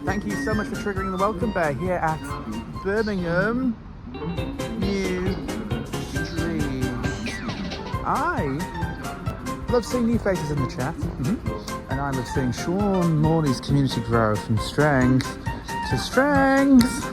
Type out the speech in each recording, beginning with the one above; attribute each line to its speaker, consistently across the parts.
Speaker 1: Thank you so much for triggering the welcome bear here at Birmingham New Street. I love seeing new faces in the chat, and I love seeing Sean Morley's community grow from strength to strength.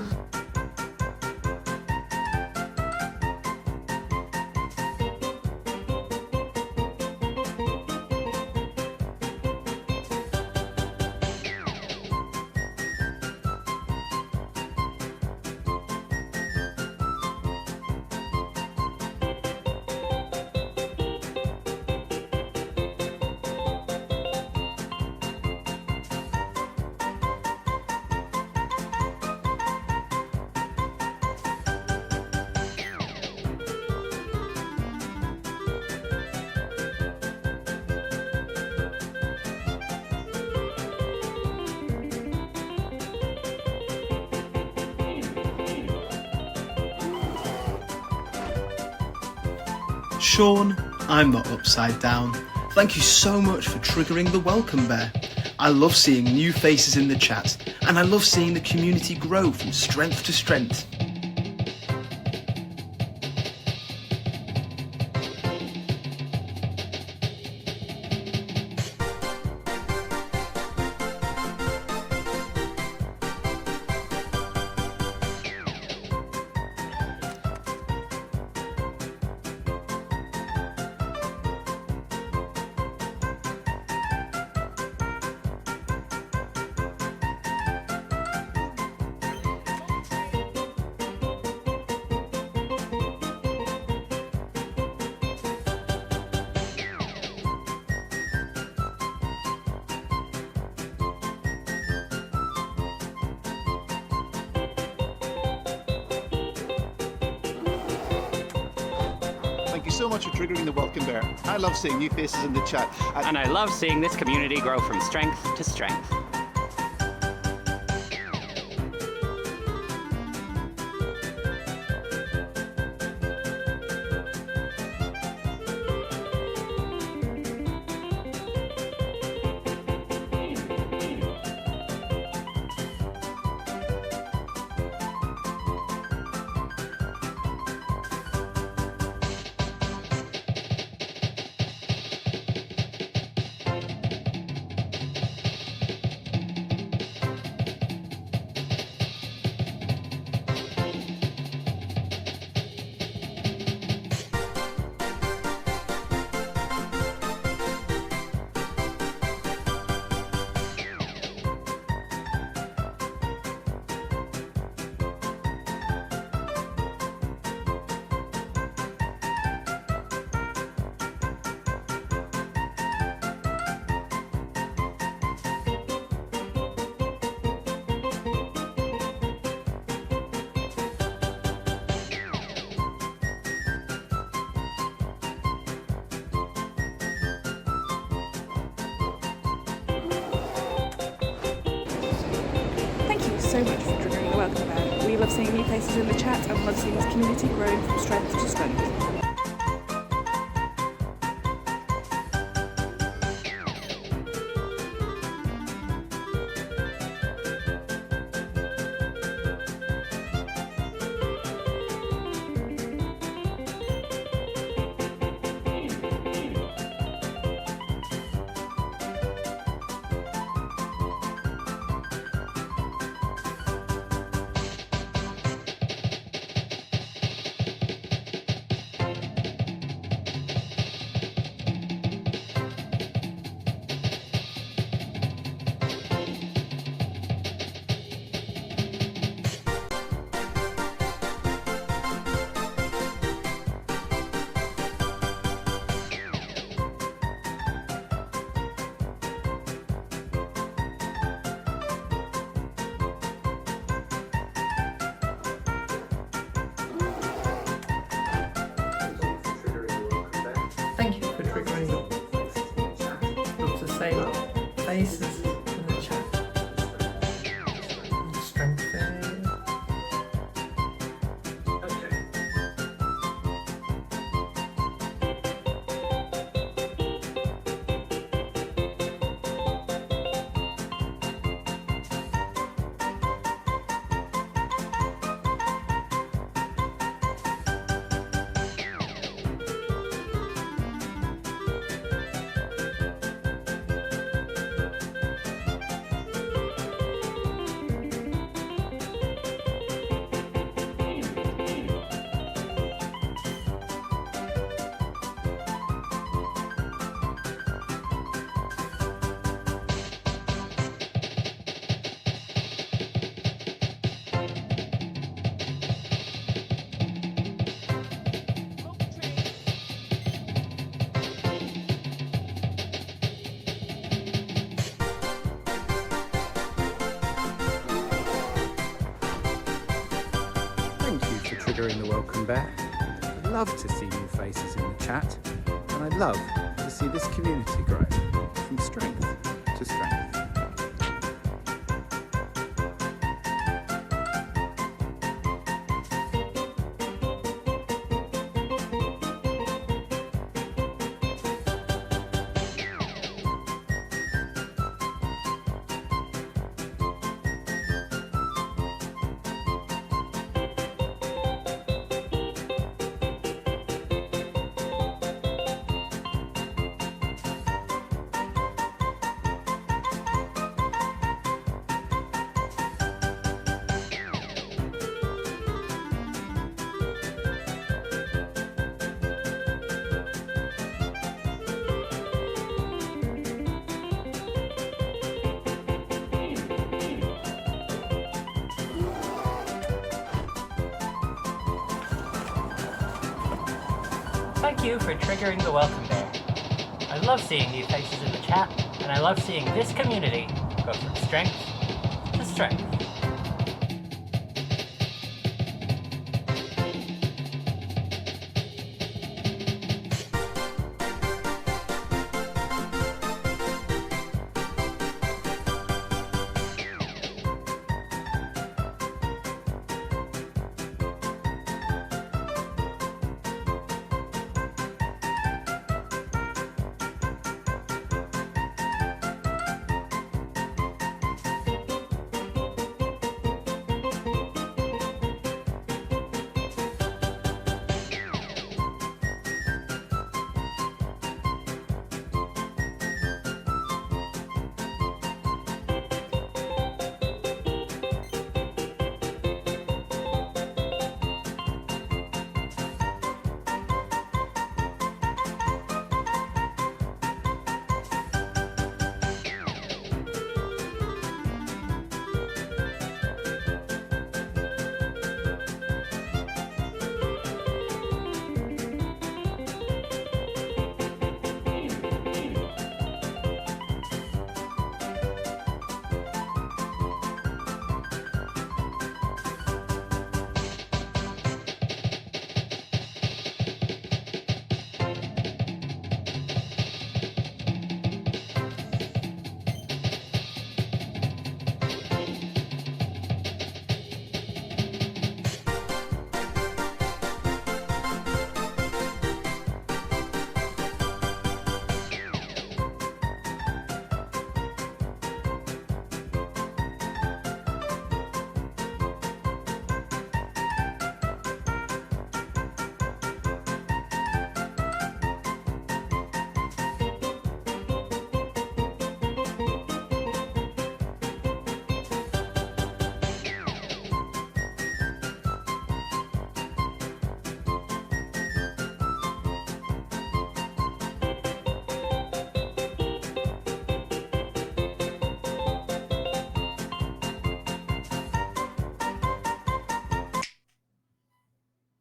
Speaker 2: Sean, I'm not upside down. Thank you so much for triggering the welcome bear. I love seeing new faces in the chat, and I love seeing the community grow from strength to strength.
Speaker 3: Thank you so much for triggering the welcome bear. I love seeing new faces in the chat.
Speaker 4: And I love seeing this community grow from strength to strength.
Speaker 5: So much for triggering the welcome bear. We love seeing new faces in the chat and love seeing this community growing from strength to strength.
Speaker 6: Thank you for triggering the love to say faces in the chat. Strengthen.
Speaker 1: triggering the welcome bear. I love to see new faces in the chat, and I love to see this community grow from strength to strength.
Speaker 4: Thank you for triggering the welcome bear. I love seeing new faces in the chat, and I love seeing this community go from strength to strength.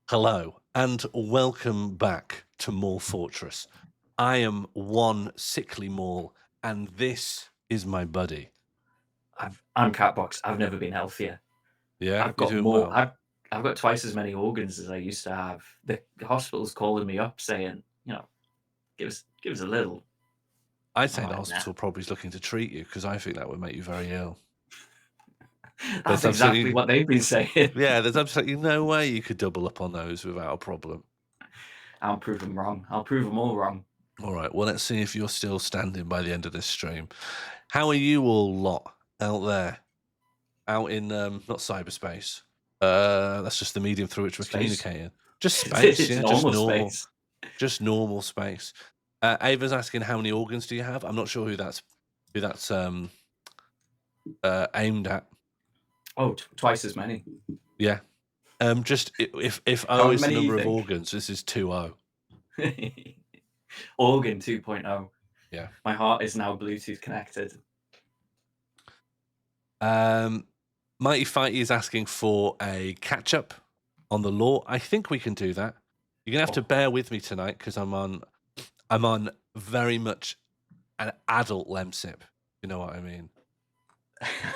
Speaker 7: Hello and welcome back to MorlFortress. I am one sickly Morl, and this is my buddy.
Speaker 8: I'm Catbox. I've never been healthier.
Speaker 7: Yeah,
Speaker 8: I've got
Speaker 7: you're doing
Speaker 8: more.
Speaker 7: well.
Speaker 8: I've got twice as many organs as I used to have. The hospital's calling me up saying, give us a little.
Speaker 7: I'd say
Speaker 8: I'm
Speaker 7: the
Speaker 8: like,
Speaker 7: hospital probably is looking to treat you because I think that would make you very ill.
Speaker 8: That's
Speaker 7: There's
Speaker 8: exactly
Speaker 7: absolutely-
Speaker 8: what they've been saying.
Speaker 7: Yeah, there's absolutely no way you could double up on those without a problem.
Speaker 8: I'll prove them wrong. I'll prove them all wrong.
Speaker 7: All right, well, let's see if you're still standing by the end of this stream. How are you all lot out there? Out in, not cyberspace. That's just the medium through which we're
Speaker 8: Space.
Speaker 7: communicating. Just space,
Speaker 8: It's
Speaker 7: yeah,
Speaker 8: normal
Speaker 7: just normal.
Speaker 8: space.
Speaker 7: Just normal space. Ava's asking how many organs do you have? I'm not sure who that's aimed at.
Speaker 8: Oh, twice as many.
Speaker 7: Yeah. Just if
Speaker 8: How
Speaker 7: O is the
Speaker 8: many you
Speaker 7: number of
Speaker 8: think?
Speaker 7: organs, this is 2O.
Speaker 8: Organ 2.0.
Speaker 7: Yeah.
Speaker 8: My heart is now Bluetooth connected.
Speaker 7: Mighty Fighty is asking for a catch up on the law. I think we can do that. You're gonna have to bear with me tonight because I'm on very much an adult lemsip. You know what I mean?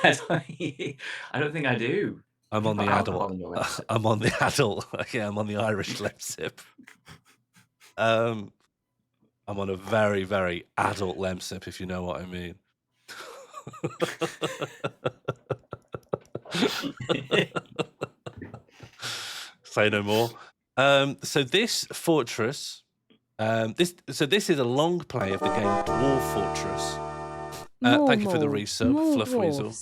Speaker 8: I don't think I do.
Speaker 7: I'm on the
Speaker 8: Put alcohol
Speaker 7: adult.
Speaker 8: in your lip.
Speaker 7: I'm on the adult. Yeah, I'm on the Irish lip sip. I'm on a very, very adult lemsip, if you know what I mean. Say no more. So this fortress, this is a long play of the game Dwarf Fortress. Thank you for the resub, Fluff Weasel.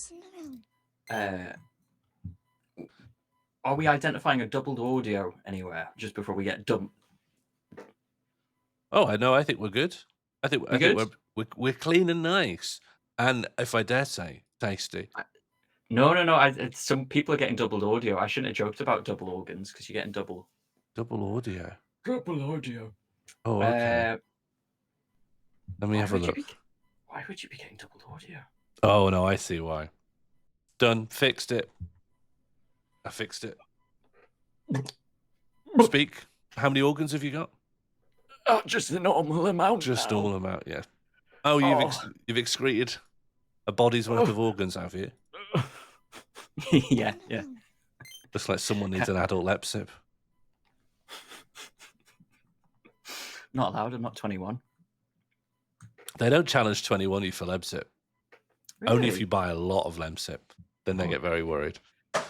Speaker 8: Are we identifying a doubled audio anywhere just before we get dumped?
Speaker 7: Oh, I know. I think we're good. I think
Speaker 8: good?
Speaker 7: we're clean and nice, and if I dare say, tasty.
Speaker 8: No. Some people are getting doubled audio. I shouldn't have joked about double organs because you're getting double
Speaker 7: audio.
Speaker 8: Double audio.
Speaker 7: Oh, okay. Let me have a look.
Speaker 8: Why would you be getting double audio?
Speaker 7: Oh no, I see why. Done. Fixed it. I fixed it. Speak. How many organs have you got?
Speaker 8: Just the normal amount.
Speaker 7: Just normal amount, yeah. Oh, you've excreted a body's worth of organs, have you?
Speaker 8: Yeah.
Speaker 7: Looks like someone needs an adult lepsip.
Speaker 8: Not allowed. I'm not 21.
Speaker 7: They don't challenge 21 you for lemsip.
Speaker 8: Really?
Speaker 7: Only if you buy a lot of lemsip. Then they get very worried.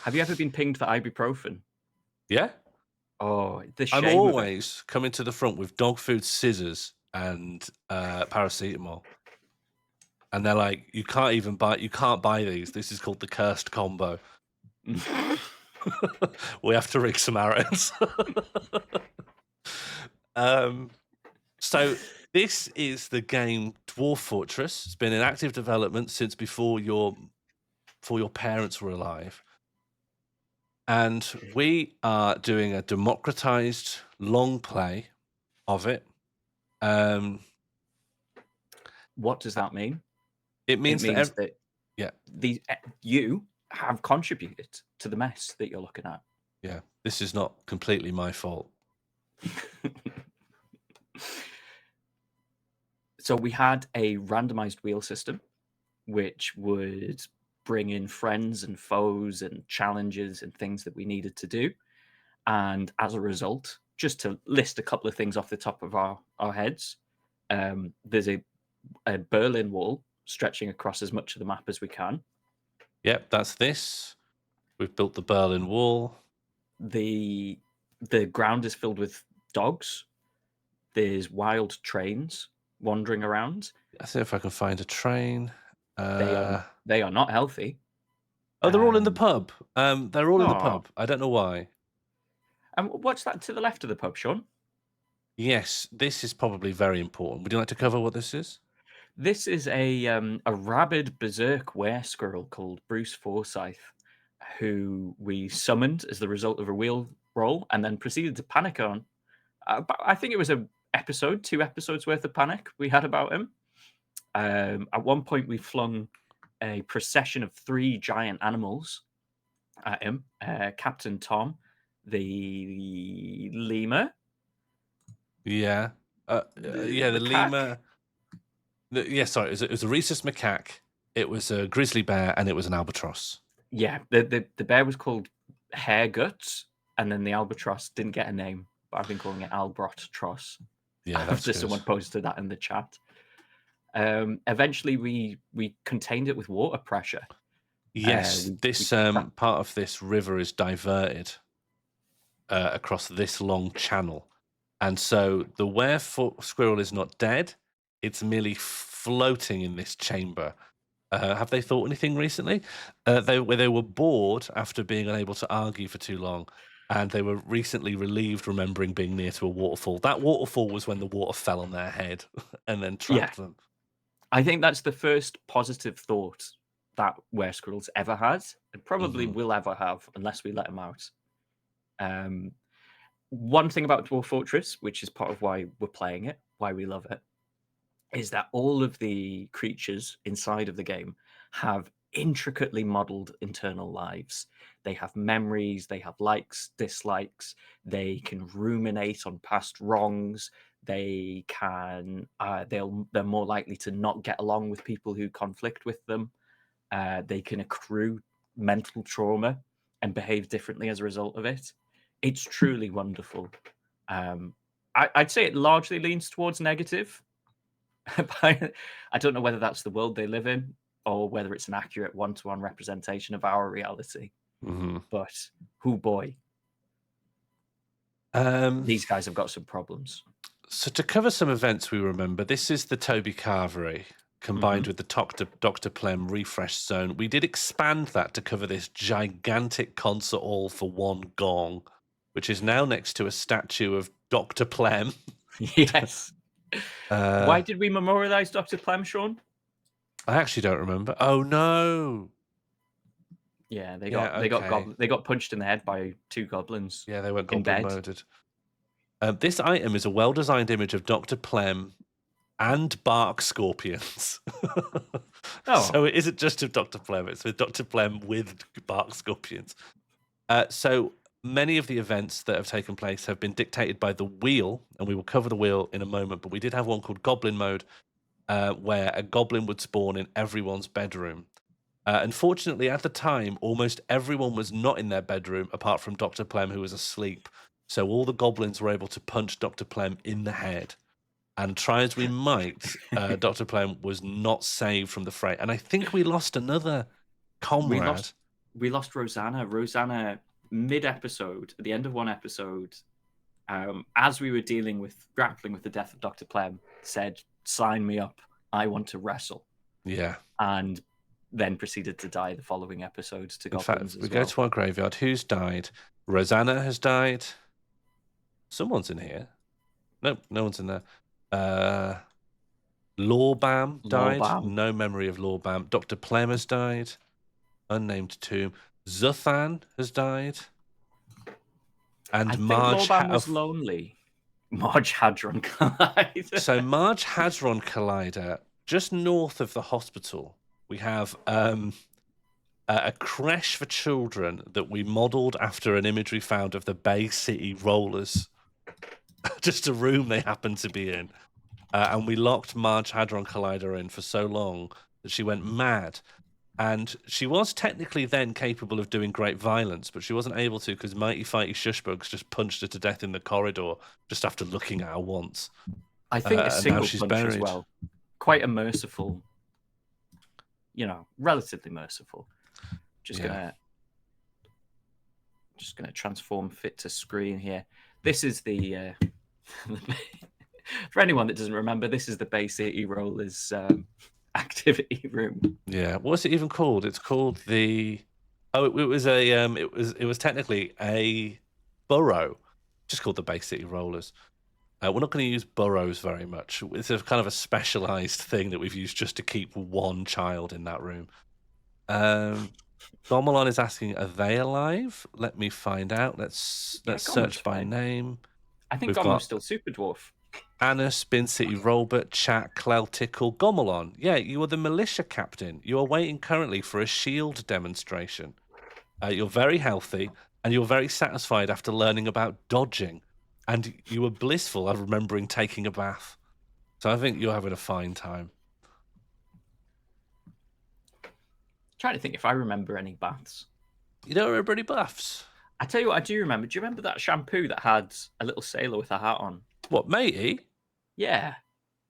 Speaker 8: Have you ever been pinged for ibuprofen?
Speaker 7: Yeah.
Speaker 8: Oh,
Speaker 7: I'm always coming to the front with dog food, scissors, and paracetamol. And they're like, you can't buy these. This is called the cursed combo. We have to rig some errands. So this is the game Dwarf Fortress. It's been in active development since before your parents were alive. And we are doing a democratized long play of it.
Speaker 8: What does that mean?
Speaker 7: It means that
Speaker 8: you have contributed to the mess that you're looking at.
Speaker 7: Yeah, this is not completely my fault.
Speaker 8: So we had a randomized wheel system, which would bring in friends and foes and challenges and things that we needed to do. And as a result, just to list a couple of things off the top of our heads, there's a Berlin Wall stretching across as much of the map as we can.
Speaker 7: Yep, that's this. We've built the Berlin Wall.
Speaker 8: The ground is filled with dogs. There's wild trains wandering around.
Speaker 7: Let's see if I can find a train.
Speaker 8: They are not healthy.
Speaker 7: Oh, they're all in the pub. They're all in the pub. I don't know why.
Speaker 8: And what's that to the left of the pub, Sean?
Speaker 7: Yes, this is probably very important. Would you like to cover what this is?
Speaker 8: This is a rabid berserk were-squirrel called Bruce Forsyth, who we summoned as the result of a wheel roll and then proceeded to panic on. I think it was a episode, 2 episodes worth of panic we had about him. At one point, we flung a procession of 3 giant animals at him. Captain Tom, the lemur.
Speaker 7: Yeah. The lemur. Sorry. It was a rhesus macaque. It was a grizzly bear, and it was an albatross.
Speaker 8: Yeah, the bear was called Hair Guts, and then the albatross didn't get a name, but I've been calling it Albrot-tross.
Speaker 7: Yeah, that's good.
Speaker 8: Someone posted that in the chat. Eventually, we contained it with water pressure.
Speaker 7: Yes, part of this river is diverted across this long channel, and so the were-foot squirrel is not dead; it's merely floating in this chamber. Have they thought anything recently? They were bored after being unable to argue for too long, and they were recently relieved remembering being near to a waterfall. That waterfall was when the water fell on their head and then trapped them.
Speaker 8: I think that's the first positive thought that were-squirrels ever had, and probably will ever have, unless we let them out. One thing about Dwarf Fortress, which is part of why we're playing it, why we love it, is that all of the creatures inside of the game have intricately modeled internal lives. They have memories, they have likes, dislikes, they can ruminate on past wrongs, they can they're more likely to not get along with people who conflict with them. They can accrue mental trauma and behave differently as a result of it. It's truly wonderful. I'd say it largely leans towards negative. I don't know whether that's the world they live in or whether it's an accurate one-to-one representation of our reality.
Speaker 7: Mm-hmm.
Speaker 8: But, oh boy, these guys have got some problems.
Speaker 7: So to cover some events we remember, this is the Toby Carvery combined with the Dr. Plem refresh zone. We did expand that to cover this gigantic concert hall for one gong, which is now next to a statue of Dr. Plem.
Speaker 8: Yes. Why did we memorialize Dr. Plem, Sean?
Speaker 7: I actually don't remember. Oh no.
Speaker 8: Yeah, they got punched in the head by 2 goblins.
Speaker 7: Yeah, they went
Speaker 8: in
Speaker 7: goblin
Speaker 8: bed.
Speaker 7: moded. This item is a well-designed image of Dr. Plem and bark scorpions. So it isn't just of Dr. Plem, it's with Dr. Plem with bark scorpions. So many of the events that have taken place have been dictated by the wheel, and we will cover the wheel in a moment, but we did have one called Goblin Mode, where a goblin would spawn in everyone's bedroom. Unfortunately, at the time, almost everyone was not in their bedroom apart from Dr. Plem, who was asleep. So all the goblins were able to punch Dr. Plem in the head. And try as we might, Dr. Plem was not saved from the fray. And I think we lost another comrade.
Speaker 8: We lost Rosanna. Rosanna, mid-episode, at the end of one episode, as we were grappling with the death of Dr. Plem, said, "Sign me up. I want to wrestle."
Speaker 7: Yeah.
Speaker 8: And then proceeded to die the following episodes to goblins.
Speaker 7: In fact, we go to our graveyard. Who's died? Rosanna has died. Someone's in here. Nope, no one's in there. Lawbam died.
Speaker 8: Lawbam.
Speaker 7: No memory of Lawbam. Dr. Plem has died. Unnamed tomb. Zuthan has died. And Marge
Speaker 8: was lonely. Marge Hadron Collider.
Speaker 7: So Marge Hadron Collider, just north of the hospital, we have a creche for children that we modelled after an imagery found of the Bay City Rollers. Just a room they happened to be in. And we locked Marge Hadron Collider in for so long that she went mad. And she was technically then capable of doing great violence, but she wasn't able to because Mighty Fighty Shushbugs just punched her to death in the corridor just after looking at her once.
Speaker 8: I think a single
Speaker 7: she's
Speaker 8: punch
Speaker 7: buried.
Speaker 8: as well. Quite a merciful, relatively merciful. Just gonna transform fit to screen here. This is the for anyone that doesn't remember, this is the Bay City Rollers activity room.
Speaker 7: Yeah, what's it even called? It's called the. Oh, it was it was technically a borough, just called the Bay City Rollers. We're not going to use boroughs very much. It's a kind of a specialized thing that we've used just to keep one child in that room. Gomelon is asking, are they alive? Let me find out. Let's search by name.
Speaker 8: I think Gomelon's still Super Dwarf.
Speaker 7: Anna, Spin City Robert, Chat, Cloutickle, Gomelon. Yeah, you are the militia captain. You are waiting currently for a shield demonstration. You're very healthy, and you're very satisfied after learning about dodging. And you were blissful of remembering taking a bath. So I think you're having a fine time.
Speaker 8: Trying to think if I remember any baths.
Speaker 7: You don't remember any baths?
Speaker 8: I tell you what I do remember. Do you remember that shampoo that had a little sailor with a hat on?
Speaker 7: What, Matey?
Speaker 8: Yeah.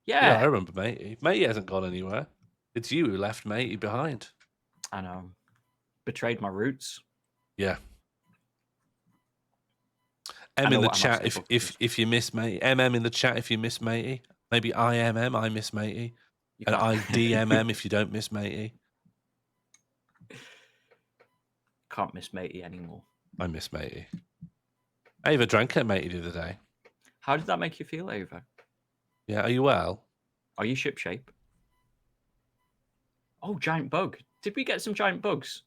Speaker 7: Yeah, I remember Matey. Matey hasn't gone anywhere. It's you who left Matey behind.
Speaker 8: I know. Betrayed my roots.
Speaker 7: Yeah. M in the chat if you miss Matey. MM in the chat if you miss Matey. Maybe IMM, I miss Matey. And IDMM if you don't miss Matey.
Speaker 8: Can't miss Matey anymore.
Speaker 7: I miss Matey. Ava drank at Matey the other day.
Speaker 8: How did that make you feel, Ava?
Speaker 7: Yeah, are you well?
Speaker 8: Are you shipshape? Oh, giant bug. Did we get some giant bugs?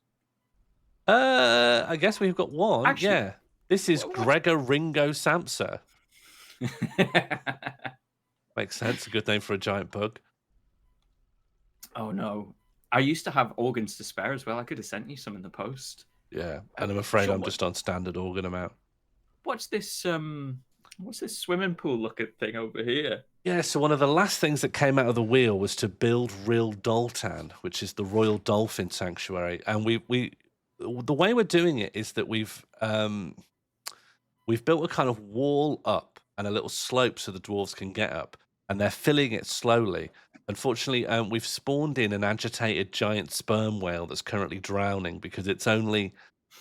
Speaker 7: I guess we've got one.
Speaker 8: Actually,
Speaker 7: yeah. This is Gregor Ringo Samsa. Makes sense. A good name for a giant bug.
Speaker 8: Oh, no. I used to have organs to spare as well. I could have sent you some in the post.
Speaker 7: Yeah, and I'm afraid I'm just on standard organ amount.
Speaker 8: What's this swimming pool looking thing over here?
Speaker 7: Yeah, so one of the last things that came out of the wheel was to build Ril Doltan, which is the Royal Dolphin Sanctuary. And we the way we're doing it is that we've built a kind of wall up and a little slope so the dwarves can get up, and they're filling it slowly. Unfortunately, we've spawned in an agitated giant sperm whale that's currently drowning because it's only,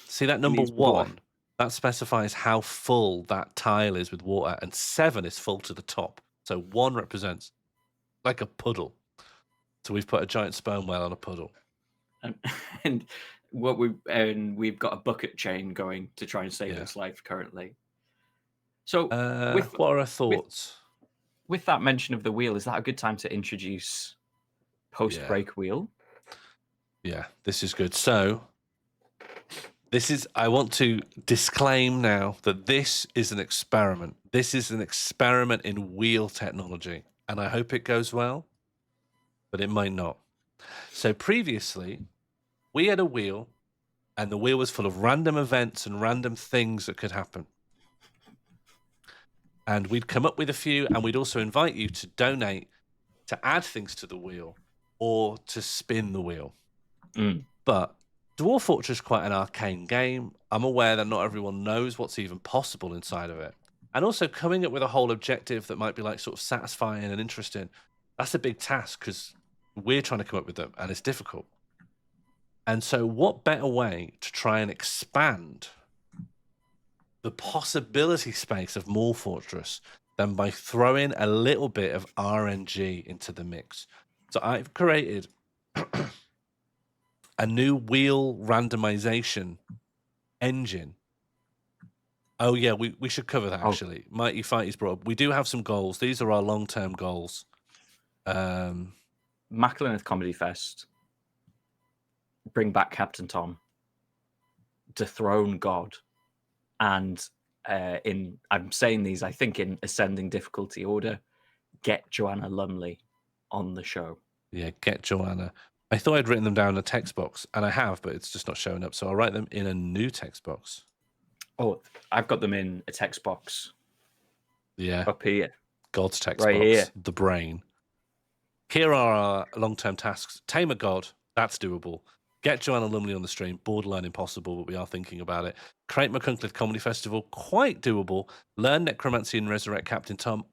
Speaker 7: see that number
Speaker 8: needs water.
Speaker 7: 1? That specifies how full that tile is with water, and 7 is full to the top. So 1 represents like a puddle. So we've put a giant sperm whale on a puddle.
Speaker 8: And we've got a bucket chain going to try and save its life currently. So
Speaker 7: what are our thoughts?
Speaker 8: With that mention of the wheel, is that a good time to introduce post-break wheel?
Speaker 7: Yeah, this is good. So I want to disclaim now that this is an experiment. This is an experiment in wheel technology, and I hope it goes well, but it might not. So previously, we had a wheel, and the wheel was full of random events and random things that could happen. And we'd come up with a few, and we'd also invite you to donate to add things to the wheel or to spin the wheel. But Dwarf Fortress is quite an arcane game. I'm aware that not everyone knows what's even possible inside of it. And also coming up with a whole objective that might be like sort of satisfying and interesting, that's a big task because we're trying to come up with them and it's difficult. And so what better way to try and expand the possibility space of MorlFortress than by throwing a little bit of RNG into the mix. So I've created a new wheel randomization engine. Oh yeah, we should cover that actually. Mighty Fighty's brought up. We do have some goals. These are our long-term goals.
Speaker 8: Macklin Comedy Fest. Bring back Captain Tom. Dethrone God. And I'm saying these, I think, in ascending difficulty order. Get Joanna Lumley on the show.
Speaker 7: Yeah, get Joanna. I thought I'd written them down in a text box, and I have, but it's just not showing up. So I'll write them in a new text box.
Speaker 8: Oh, I've got them in a text box.
Speaker 7: Yeah.
Speaker 8: Up here.
Speaker 7: God's text
Speaker 8: right
Speaker 7: box.
Speaker 8: Here.
Speaker 7: The brain. Here are our long-term tasks. Tame a god. That's doable. Get Joanna Lumley on the stream. Borderline impossible, but we are thinking about it. Create McCunklet Comedy Festival. Quite doable. Learn Necromancy and resurrect Captain Tom.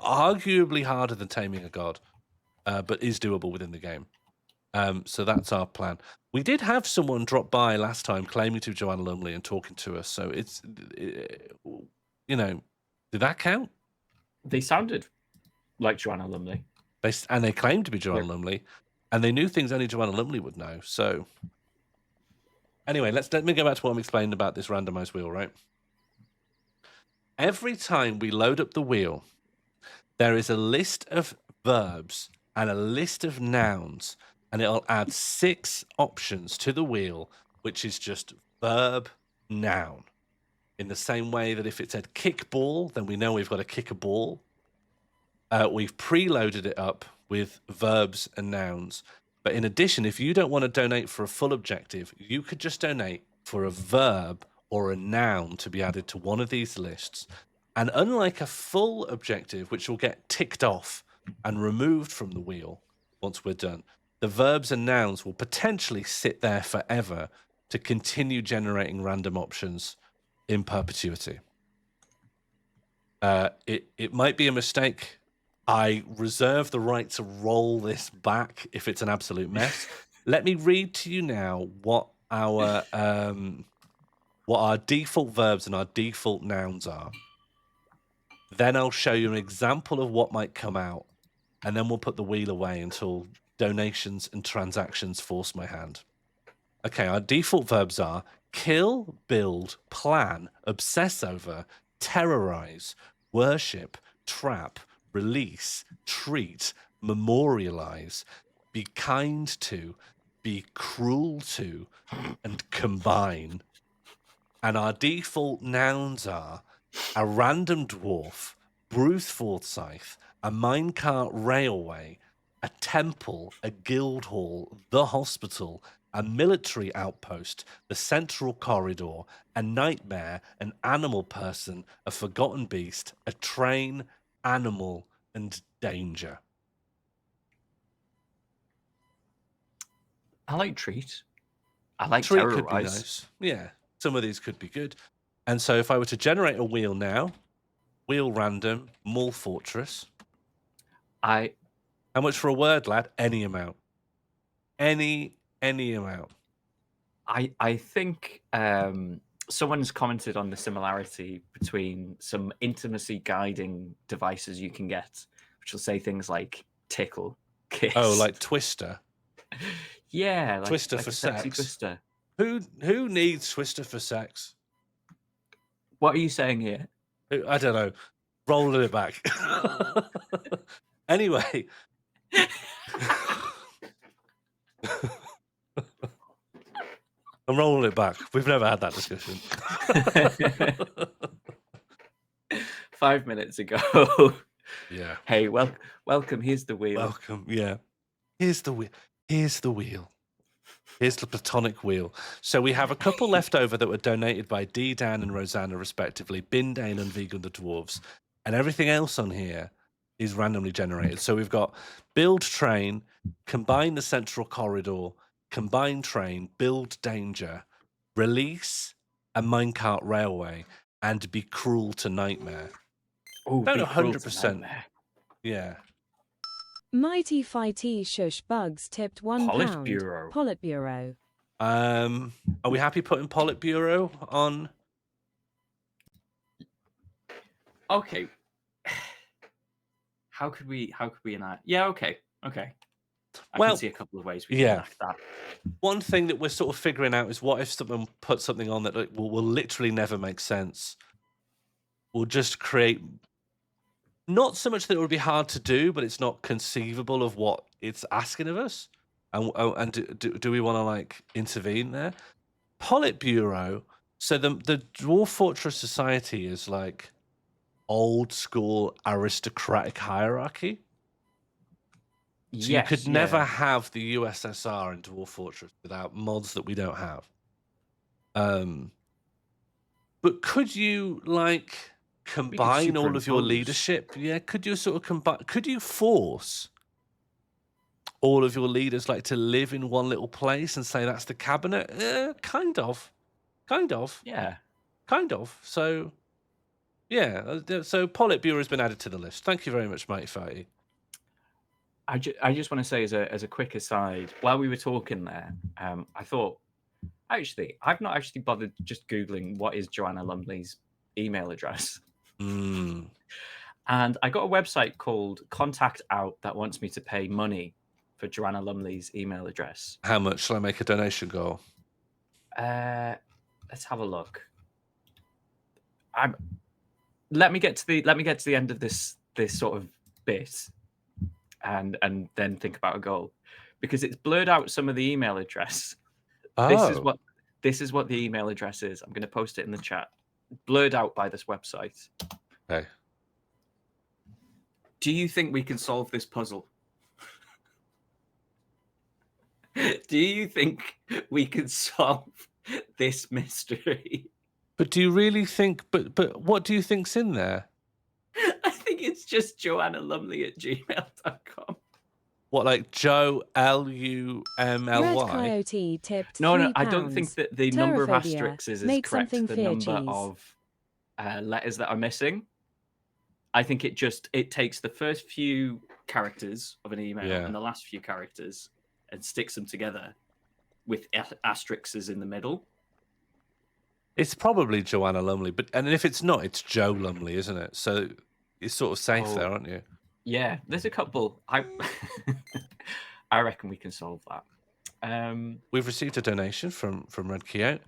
Speaker 7: Arguably harder than Taming a God, but is doable within the game. So that's our plan. We did have someone drop by last time claiming to be Joanna Lumley and talking to us. So it's, you know, did that count?
Speaker 8: They sounded like Joanna Lumley.
Speaker 7: And they claimed to be Joanna Lumley. And they knew things only Joanna Lumley would know. So anyway, let me go back to what I'm explaining about this randomized wheel, right? Every time we load up the wheel, there is a list of verbs and a list of nouns, and it'll add 6 options to the wheel, which is just verb, noun. In the same way that if it said kick ball, then we know we've got to kick a ball. We've preloaded it up with verbs and nouns. But in addition, if you don't want to donate for a full objective, you could just donate for a verb or a noun to be added to one of these lists. And unlike a full objective, which will get ticked off and removed from the wheel once we're done, the verbs and nouns will potentially sit there forever to continue generating random options in perpetuity. It might be a mistake. I reserve the right to roll this back if it's an absolute mess. Let me read to you now what our default verbs and our default nouns are. Then I'll show you an example of what might come out, and then we'll put the wheel away until donations and transactions force my hand. Okay, our default verbs are kill, build, plan, obsess over, terrorize, worship, trap, release, treat, memorialize, be kind to, be cruel to, and combine. And our default nouns are a random dwarf, Bruce Forsyth, a minecart railway, a temple, a guild hall, the hospital, a military outpost, the central corridor, a nightmare, an animal person, a forgotten beast, a train, animal, and danger.
Speaker 8: I like treat. I like
Speaker 7: Treat could be
Speaker 8: terrorize.
Speaker 7: nice. Yeah, some of these could be good. And so if I were to generate a wheel now, wheel random, MorlFortress.
Speaker 8: I
Speaker 7: How much for a word, lad? Any amount. Any amount.
Speaker 8: I think someone's commented on the similarity between some intimacy guiding devices you can get, which will say things like tickle, kiss.
Speaker 7: Oh, like Twister.
Speaker 8: yeah, like,
Speaker 7: Twister
Speaker 8: like
Speaker 7: for
Speaker 8: a sexy
Speaker 7: sex.
Speaker 8: Twister.
Speaker 7: Who needs Twister for sex?
Speaker 8: What are you saying here?
Speaker 7: I don't know. Rolling it back. Anyway. I'm rolling it back. We've never had that discussion.
Speaker 8: 5 minutes ago.
Speaker 7: Yeah.
Speaker 8: Hey, welcome. Here's the wheel.
Speaker 7: Welcome. Yeah. Here's the wheel. Here's the wheel. Here's the platonic wheel. So we have a couple left over that were donated by D, Dan, and Rosanna, respectively. Bindane and Vegan the Dwarves. And everything else on here is randomly generated. So we've got build train, combine the central corridor, combine train, build danger, release a minecart railway, and be cruel to nightmare.
Speaker 8: Oh,
Speaker 7: Don't
Speaker 8: be cruel to
Speaker 7: 100%.
Speaker 8: nightmare.
Speaker 7: Yeah.
Speaker 9: Mighty Fighty Shush Bugs tipped £1.
Speaker 8: Politburo.
Speaker 9: Politburo.
Speaker 7: Are we happy putting Politburo on?
Speaker 8: Okay. How could we enact? Yeah, okay. I
Speaker 7: Well,
Speaker 8: can see a couple of ways we can
Speaker 7: yeah.
Speaker 8: enact that.
Speaker 7: One thing that we're sort of figuring out is what if someone puts something on that will literally never make sense? We'll just create, not so much that it would be hard to do, but it's not conceivable of what it's asking of us. And do we want to like intervene there? Politburo. So the Dwarf Fortress Society is like old school aristocratic hierarchy. So
Speaker 8: Yes,
Speaker 7: you could never
Speaker 8: yeah.
Speaker 7: have the USSR in Dwarf Fortress without mods that we don't have. But could you like combine all of your
Speaker 8: superimpose.
Speaker 7: leadership? Yeah, could you sort of combine? Could you force all of your leaders like to live in one little place and say that's the cabinet? Kind of.
Speaker 8: Yeah.
Speaker 7: Kind of. So, yeah. So Politburo has been added to the list. Thank you very much, Mighty Fighty.
Speaker 8: I just want to say as a quick aside, while we were talking there, I thought, actually, I've not actually bothered just Googling what is Joanna Lumley's email address.
Speaker 7: Mm.
Speaker 8: And I got a website called Contact Out that wants me to pay money for Joanna Lumley's email address.
Speaker 7: How much shall I make a donation goal?
Speaker 8: Let's have a look. Let me get to the end of this sort of bit, and then think about a goal, because it's blurred out some of the email address.
Speaker 7: Oh.
Speaker 8: This is what the email address is. I'm going to post it in the chat. Blurred out by this website.
Speaker 7: Okay.
Speaker 8: Do you think we can solve this puzzle? Do you think we can solve this mystery?
Speaker 7: But do you really think? But what do you think's in there?
Speaker 8: I think it's just joannalumley@gmail.com.
Speaker 7: What, like Joe Lumly?
Speaker 9: Red Coyote tipped
Speaker 8: No,
Speaker 9: £3.
Speaker 8: I don't think that the number of
Speaker 9: Terraphobia.
Speaker 8: asterisks is
Speaker 9: Make
Speaker 8: correct.
Speaker 9: something
Speaker 8: The
Speaker 9: fear
Speaker 8: number
Speaker 9: cheese.
Speaker 8: of letters that are missing. I think it takes the first few characters of an email and the last few characters and sticks them together with asterisks in the middle.
Speaker 7: It's probably Joanna Lumley, and if it's not, it's Joe Lumley, isn't it? So it's sort of safe there, aren't you?
Speaker 8: Yeah, there's a couple. I reckon we can solve that.
Speaker 7: We've received a donation from Red Coyote.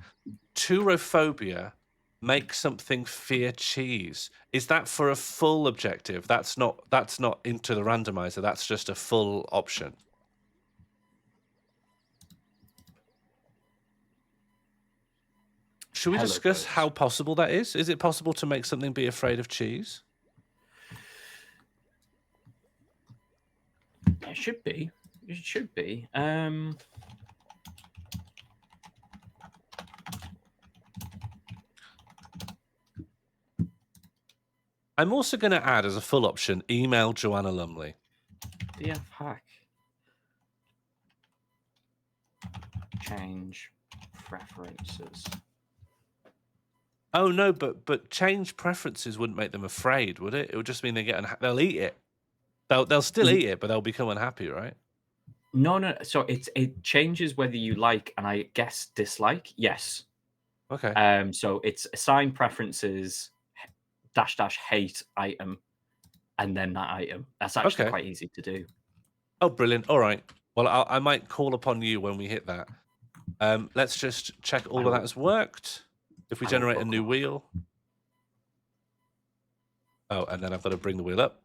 Speaker 7: Turophobia, make something fear cheese. Is that for a full objective? That's not into the randomizer. That's just a full option. Should we discuss how possible that is? Is it possible to make something be afraid of cheese?
Speaker 8: It should be. It should be.
Speaker 7: I'm also going to add as a full option, email Joanna Lumley.
Speaker 8: DF hack. Change preferences.
Speaker 7: Oh no, but change preferences wouldn't make them afraid, would it? It would just mean they'll eat it. They'll still eat it, but they'll become unhappy, right?
Speaker 8: No. So it changes whether you like and I guess dislike. Yes.
Speaker 7: Okay.
Speaker 8: So it's assign preferences -- hate item, and then that item. That's actually
Speaker 7: Okay.
Speaker 8: quite easy to do.
Speaker 7: Oh, brilliant. All right. Well, I might call upon you when we hit that. Let's just check all of that has worked. If we
Speaker 8: I will
Speaker 7: generate a
Speaker 8: book
Speaker 7: new
Speaker 8: off.
Speaker 7: wheel. Oh, and then I've got to bring the wheel up.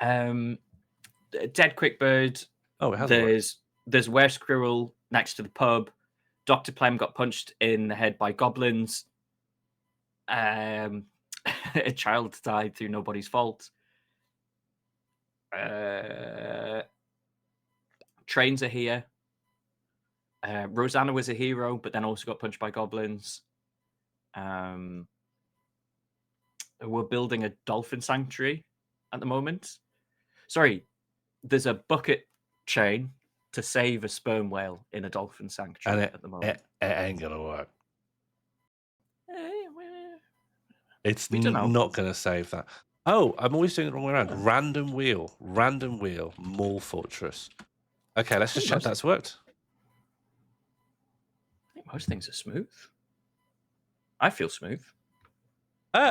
Speaker 8: Dead quick bird.
Speaker 7: Oh, it has worked.
Speaker 8: There's Were Squirrel next to the pub. Dr. Plem got punched in the head by goblins. A child died through nobody's fault. Trains are here. Rosanna was a hero, but then also got punched by goblins. We're building a dolphin sanctuary at the moment. Sorry, there's a bucket chain to save a sperm whale in a dolphin sanctuary at the moment.
Speaker 7: It ain't gonna work. It's
Speaker 8: We don't know.
Speaker 7: not gonna save that. Oh, I'm always doing it the wrong way around. Random wheel, MorlFortress. Okay, let's just check that's worked.
Speaker 8: I think most things are smooth. I feel smooth.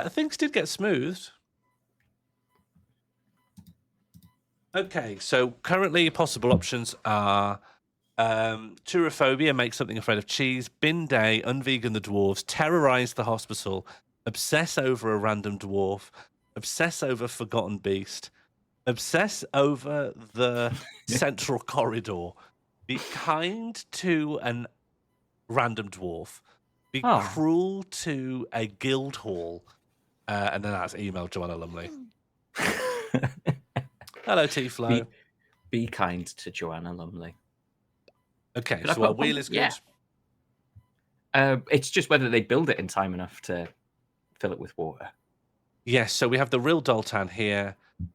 Speaker 7: Things did get smoothed. Okay, so currently possible options are Turophobia, make something afraid of cheese, bin day, unvegan the dwarves, terrorize the hospital, obsess over a random dwarf, obsess over forgotten beast, obsess over the central corridor, be kind to an random dwarf, be cruel to a guild hall, and then that's email Joanna Lumley. Hello, T-Flow.
Speaker 8: Be kind to Joanna Lumley.
Speaker 7: Okay, so our wheel is good.
Speaker 8: Yeah. It's just whether they build it in time enough to fill it with water.
Speaker 7: Yes, so we have the real Doltan here.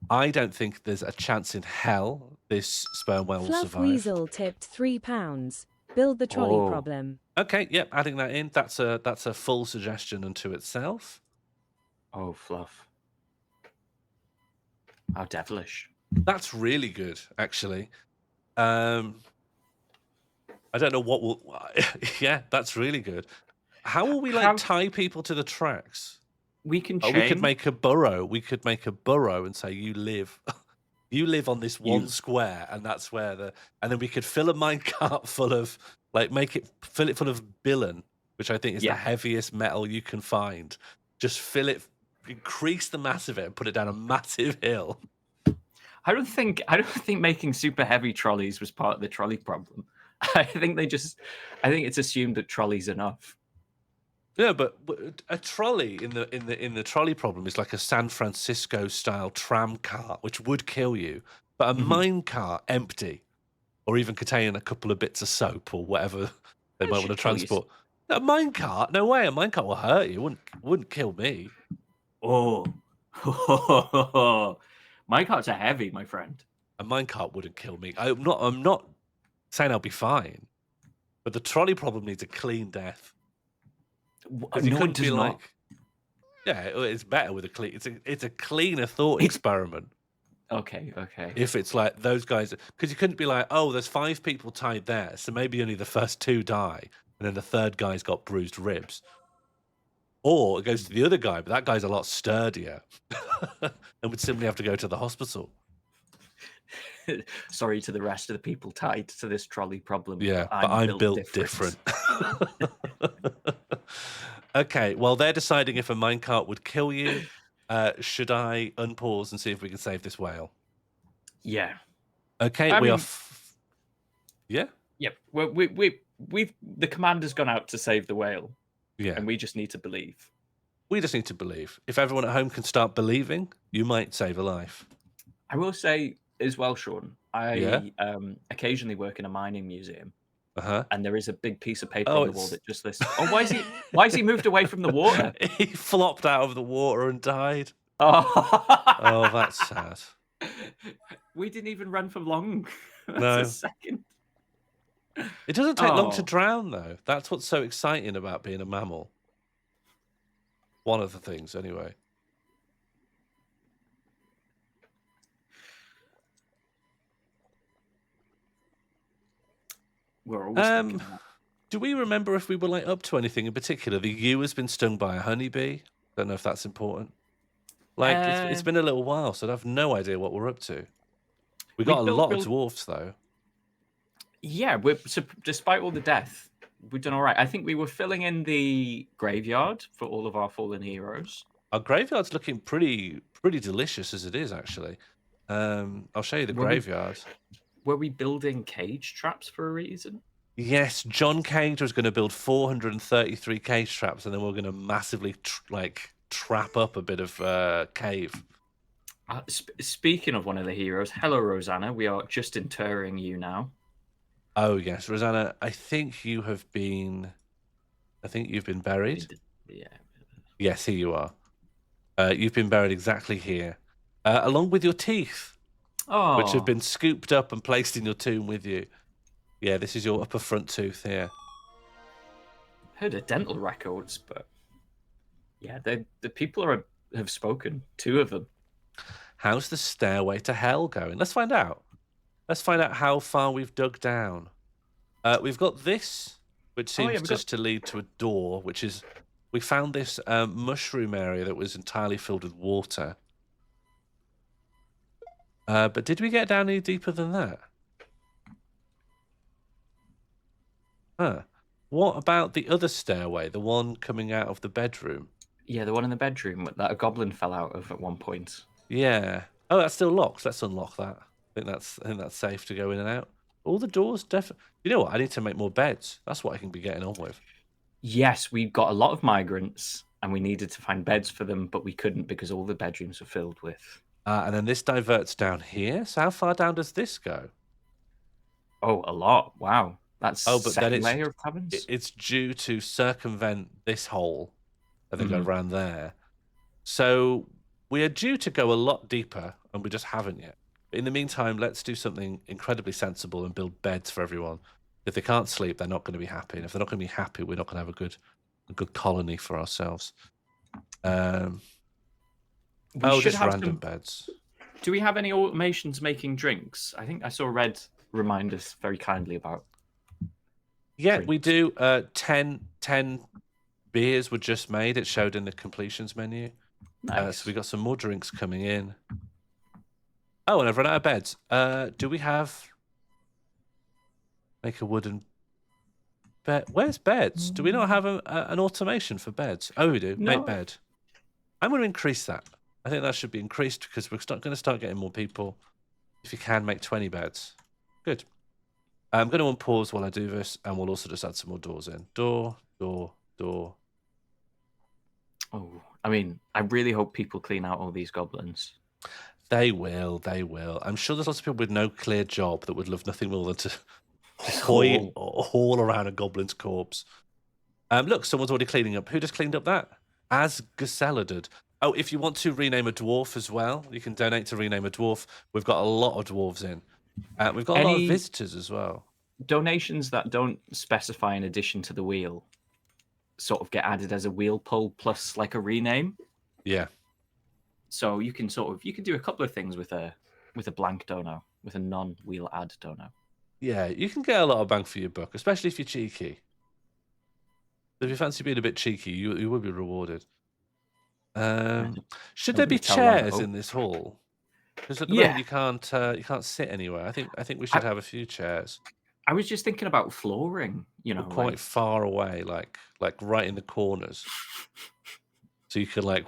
Speaker 7: I don't think there's a chance in hell this sperm whale will
Speaker 9: Fluff
Speaker 7: survive.
Speaker 9: Weasel tipped £3. Build the trolley problem.
Speaker 7: Okay, yep, adding that in. That's a full suggestion unto itself.
Speaker 8: Oh, Fluff. How devilish.
Speaker 7: That's really good, actually. I don't know what will... yeah, that's really good. How will we tie people to the tracks?
Speaker 8: We can chain...
Speaker 7: we could make a burrow. We could make a burrow and say, you live on this one square, and that's where the... And then we could fill a minecart full of... fill it full of billen, which I think is the heaviest metal you can find. Just fill it... Increase the mass of it and put it down a massive hill.
Speaker 8: I don't think making super heavy trolleys was part of the trolley problem. I think it's assumed that trolley's enough.
Speaker 7: Yeah, but a trolley in the trolley problem is like a San Francisco style tram cart, which would kill you. But a mine cart empty, or even containing a couple of bits of soap or whatever they might want to transport. A mine cart? No way. A mine cart will hurt you. Wouldn't kill me.
Speaker 8: Oh. Minecarts are heavy, my friend.
Speaker 7: A minecart wouldn't kill me. I'm not saying I'll be fine, but the trolley problem needs a clean death.
Speaker 8: No, it does not.
Speaker 7: Yeah, it's better with a clean. It's a cleaner thought experiment.
Speaker 8: Okay.
Speaker 7: If it's like those guys, because you couldn't be like, oh, there's 5 people tied there, so maybe only the first 2 die, and then the third guy's got bruised ribs. Or it goes to the other guy, but that guy's a lot sturdier and would simply have to go to the hospital.
Speaker 8: Sorry to the rest of the people tied to this trolley problem.
Speaker 7: Yeah, but I'm built different. Okay, well, they're deciding if a minecart would kill you. Should I unpause and see if we can save this whale?
Speaker 8: Yeah.
Speaker 7: Okay, Yeah?
Speaker 8: Yep. Well, the commander's gone out to save the whale.
Speaker 7: Yeah.
Speaker 8: And we just need to believe.
Speaker 7: We just need to believe. If everyone at home can start believing, you might save a life.
Speaker 8: I will say as well, Sean, I occasionally work in a mining museum. And there is a big piece of paper on the wall that just lists. Oh, why is he moved away from the water?
Speaker 7: He flopped out of the water and died.
Speaker 8: Oh,
Speaker 7: that's sad.
Speaker 8: We didn't even run for long.
Speaker 7: No.
Speaker 8: A second.
Speaker 7: It doesn't take long to
Speaker 8: Oh.
Speaker 7: drown, though. That's what's so exciting about being a mammal. One of the things, anyway.
Speaker 8: We're always thinking that.
Speaker 7: Do we remember if we were like up to anything in particular? The ewe has been stung by a honeybee. Don't know if that's important. Like it's been a little while, so I have no idea what we're up to. We got a lot of dwarfs though.
Speaker 8: Yeah, so despite all the death, we've done all right. I think we were filling in the graveyard for all of our fallen heroes.
Speaker 7: Our graveyard's looking pretty delicious as it is, actually. I'll show you the graveyard.
Speaker 8: Were we building cage traps for a reason?
Speaker 7: Yes, John Cage was going to build 433 cage traps, and then we're going to massively trap up a bit of cave.
Speaker 8: Speaking of one of the heroes, hello Rosanna. We are just interring you now.
Speaker 7: Oh yes, Rosanna. I think you've been buried.
Speaker 8: Yeah.
Speaker 7: Yes, here you are. You've been buried exactly here, along with your teeth, which have been scooped up and placed in your tomb with you. Yeah, this is your upper front tooth here.
Speaker 8: Heard of dental records, but yeah, the people have spoken. 2 of them.
Speaker 7: How's the stairway to hell going? Let's find out. Let's find out how far we've dug down. We've got this, which seems just to lead to a door, which is... We found this mushroom area that was entirely filled with water. But did we get down any deeper than that? Huh. What about the other stairway, the one coming out of the bedroom?
Speaker 8: Yeah, the one in the bedroom that a goblin fell out of at one point.
Speaker 7: Yeah. Oh, that's still locked. Let's unlock that. I think that's safe to go in and out. All the doors definitely... You know what? I need to make more beds. That's what I can be getting on with.
Speaker 8: Yes, we got a lot of migrants, and we needed to find beds for them, but we couldn't because all the bedrooms were filled with.
Speaker 7: And then this diverts down here. So how far down does this go?
Speaker 8: Oh, a lot. Wow. That's
Speaker 7: but
Speaker 8: second
Speaker 7: then
Speaker 8: layer of cabins?
Speaker 7: It's due to circumvent this hole and then go around there. So we are due to go a lot deeper, and we just haven't yet. But in the meantime, let's do something incredibly sensible and build beds for everyone. If they can't sleep, they're not going to be happy. And if they're not going to be happy, we're not going to have a good colony for ourselves. Just random beds.
Speaker 8: Do we have any automations making drinks? I think I saw Red remind us very kindly about.
Speaker 7: Yeah,
Speaker 8: drinks.
Speaker 7: we do. 10 beers were just made. It showed in the completions menu.
Speaker 8: Nice.
Speaker 7: So we got some more drinks coming in. Oh, and I've run out of beds. Do we have... Make a wooden bed. Where's beds? Do we not have an automation for beds? Oh, we do.
Speaker 8: No.
Speaker 7: Make bed. I'm going to increase that. I think that should be increased because we're going to start getting more people. If you can, make 20 beds. Good. I'm going to unpause while I do this, and we'll also just add some more doors in. Door.
Speaker 8: Oh, I mean, I really hope people clean out all these goblins.
Speaker 7: They will. I'm sure there's lots of people with no clear job that would love nothing more than to haul around a goblin's corpse. Look, someone's already cleaning up. Who just cleaned up that? As Gisela did. Oh, if you want to rename a dwarf as well, you can donate to rename a dwarf. We've got a lot of dwarves in. We've got a lot of visitors as well.
Speaker 8: Donations that don't specify an addition to the wheel sort of get added as a wheel pull plus like a rename.
Speaker 7: Yeah.
Speaker 8: So you can do a couple of things with a blank dono, with a non-wheel add dono.
Speaker 7: Yeah, you can get a lot of bang for your buck, especially if you're cheeky. If you fancy being a bit cheeky, you will be rewarded. Should there be chairs in this hall? Because at the moment you can't sit anywhere. I think we should have a few chairs.
Speaker 8: I was just thinking about flooring.
Speaker 7: We're quite far away, like right in the corners, so you can like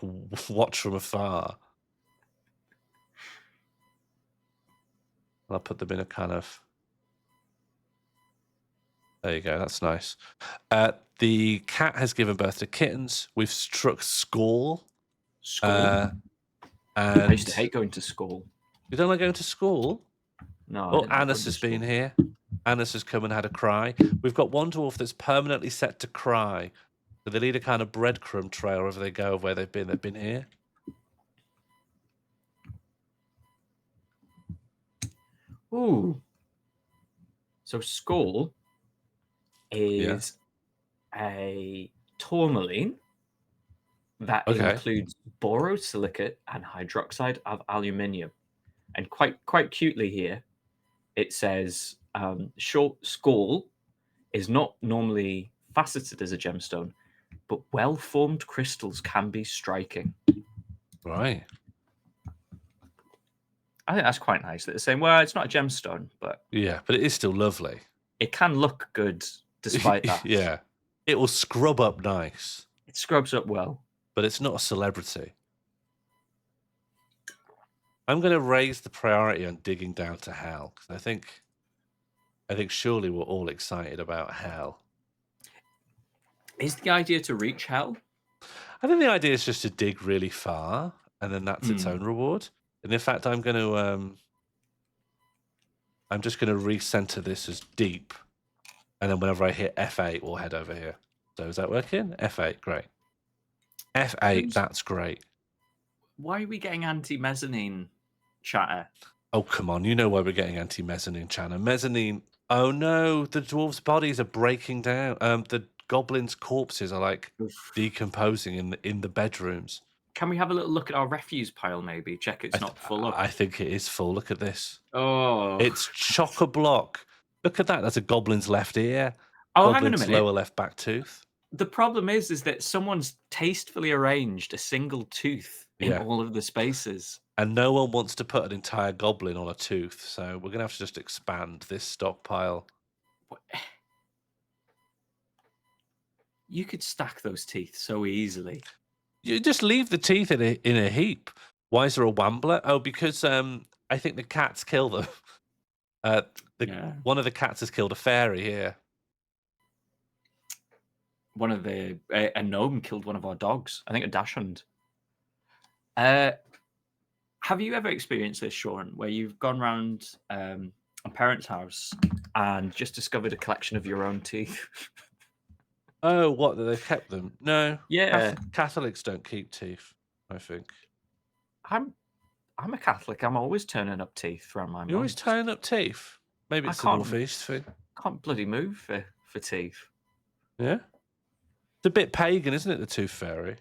Speaker 7: watch from afar. I'll put them in a kind of. There you go. That's nice. The cat has given birth to kittens. We've struck school.
Speaker 8: And I used to hate going to school.
Speaker 7: You don't like going to school?
Speaker 8: No.
Speaker 7: Oh, Annis has been here. Annis has come and had a cry. We've got one dwarf that's permanently set to cry. So they lead a kind of breadcrumb trail wherever they go of where they've been. They've been here.
Speaker 8: Ooh. So school is a tourmaline that
Speaker 7: Okay.
Speaker 8: includes borosilicate and hydroxide of aluminium. And quite cutely here, it says short skull is not normally faceted as a gemstone, but well-formed crystals can be striking.
Speaker 7: Right.
Speaker 8: I think that's quite nice. That they're saying, well, it's not a gemstone, but
Speaker 7: Yeah, but it is still lovely.
Speaker 8: it can look good despite that.
Speaker 7: Yeah. It will scrub up nice,
Speaker 8: It scrubs up well.
Speaker 7: but it's not a celebrity. I'm going to raise the priority on digging down to hell because I think surely we're all excited about hell.
Speaker 8: Is the idea to reach hell?
Speaker 7: I think the idea is just to dig really far, and then that's its own reward. And in fact, I'm just going to recenter this as deep, and then whenever I hit F8, we'll head over here. So is that working? F8, great. F8, that's great.
Speaker 8: Why are we getting anti-mezzanine chatter?
Speaker 7: Oh, come on. You know why we're getting anti-mezzanine chatter. Mezzanine, oh no, the dwarves' bodies are breaking down. The goblins' corpses are like decomposing in the bedrooms.
Speaker 8: Can we have a little look at our refuse pile, maybe? Check it's not full up.
Speaker 7: I think it is full. Look at this.
Speaker 8: Oh.
Speaker 7: It's chock-a-block. Look at that. That's a goblin's left ear.
Speaker 8: Oh,
Speaker 7: Goblin's
Speaker 8: hang on a minute.
Speaker 7: lower left back tooth.
Speaker 8: The problem is that someone's tastefully arranged a single tooth in all of the spaces.
Speaker 7: And no one wants to put an entire goblin on a tooth, so we're going to have to just expand this stockpile.
Speaker 8: You could stack those teeth so easily.
Speaker 7: You just leave the teeth in a heap. Why is there a wambler? Oh, because I think the cats kill them. One of the cats has killed a fairy here.
Speaker 8: A gnome killed one of our dogs. I think a dachshund. Have you ever experienced this, Sean, where you've gone round a parent's house and just discovered a collection of your own teeth?
Speaker 7: Oh, what? They've kept them? No.
Speaker 8: Yeah.
Speaker 7: Catholics don't keep teeth, I think.
Speaker 8: I'm a Catholic. I'm always turning up teeth from my mum.
Speaker 7: You're always turning up teeth? Maybe it's a northeast thing.
Speaker 8: Can't bloody move for teeth.
Speaker 7: Yeah? It's a bit pagan, isn't it, the tooth fairy?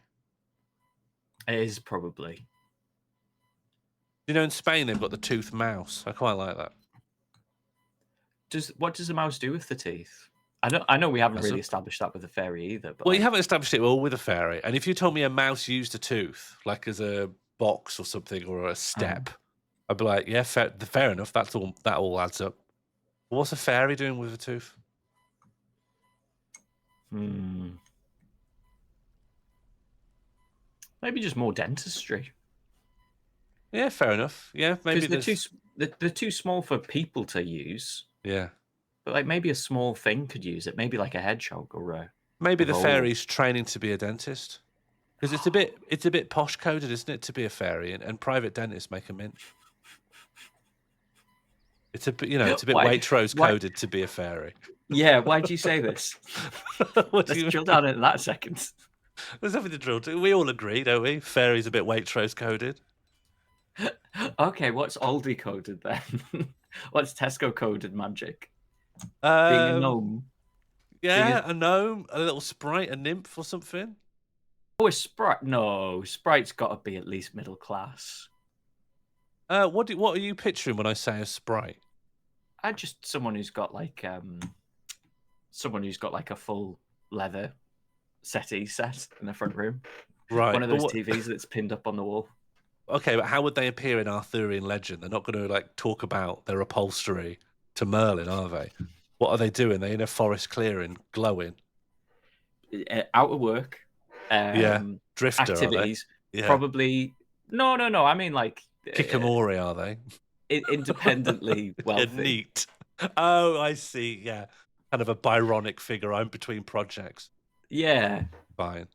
Speaker 8: It is probably.
Speaker 7: You know, in Spain they've got the tooth mouse. I quite like that.
Speaker 8: What does the mouse do with the teeth? I know we haven't really established that with the fairy either. But
Speaker 7: well, you haven't established it all with a fairy. And if you told me a mouse used a tooth, like as a box or something, or a step, I'd be like, yeah, fair enough. That all adds up. But what's a fairy doing with a tooth?
Speaker 8: Maybe just more dentistry.
Speaker 7: Yeah, fair enough. Yeah, maybe
Speaker 8: they're too small for people to use.
Speaker 7: Yeah,
Speaker 8: but like maybe a small thing could use it. Maybe like a hedgehog or a.
Speaker 7: Maybe the fairy's training to be a dentist, because it's a bit posh coded, isn't it, to be a fairy? And private dentists make a mint. It's a bit Waitrose coded to be a fairy.
Speaker 8: Yeah, why do you say this? Let's drill down into that a second.
Speaker 7: There's nothing to drill to. We all agree, don't we? Fairy's a bit Waitrose coded.
Speaker 8: Okay, what's Aldi coded then? What's Tesco coded magic?
Speaker 7: Being
Speaker 8: a gnome.
Speaker 7: Yeah, a gnome, a little sprite, a nymph or something.
Speaker 8: Oh, a sprite? No, sprite's got to be at least middle class.
Speaker 7: What are you picturing when I say a sprite?
Speaker 8: Just someone who's got like a full leather settee set in the front room.
Speaker 7: Right.
Speaker 8: One of those TVs that's pinned up on the wall.
Speaker 7: Okay, but how would they appear in Arthurian legend? They're not going to like talk about their upholstery to Merlin, are they? What are they doing? They're in a forest clearing, glowing.
Speaker 8: Out of work.
Speaker 7: Drifter
Speaker 8: activities.
Speaker 7: Are they? Yeah.
Speaker 8: Probably. No. I mean, like
Speaker 7: Kikamori, are they?
Speaker 8: Independently wealthy.
Speaker 7: Neat. Oh, I see. Yeah, kind of a Byronic figure. I'm between projects.
Speaker 8: Yeah.
Speaker 7: Fine.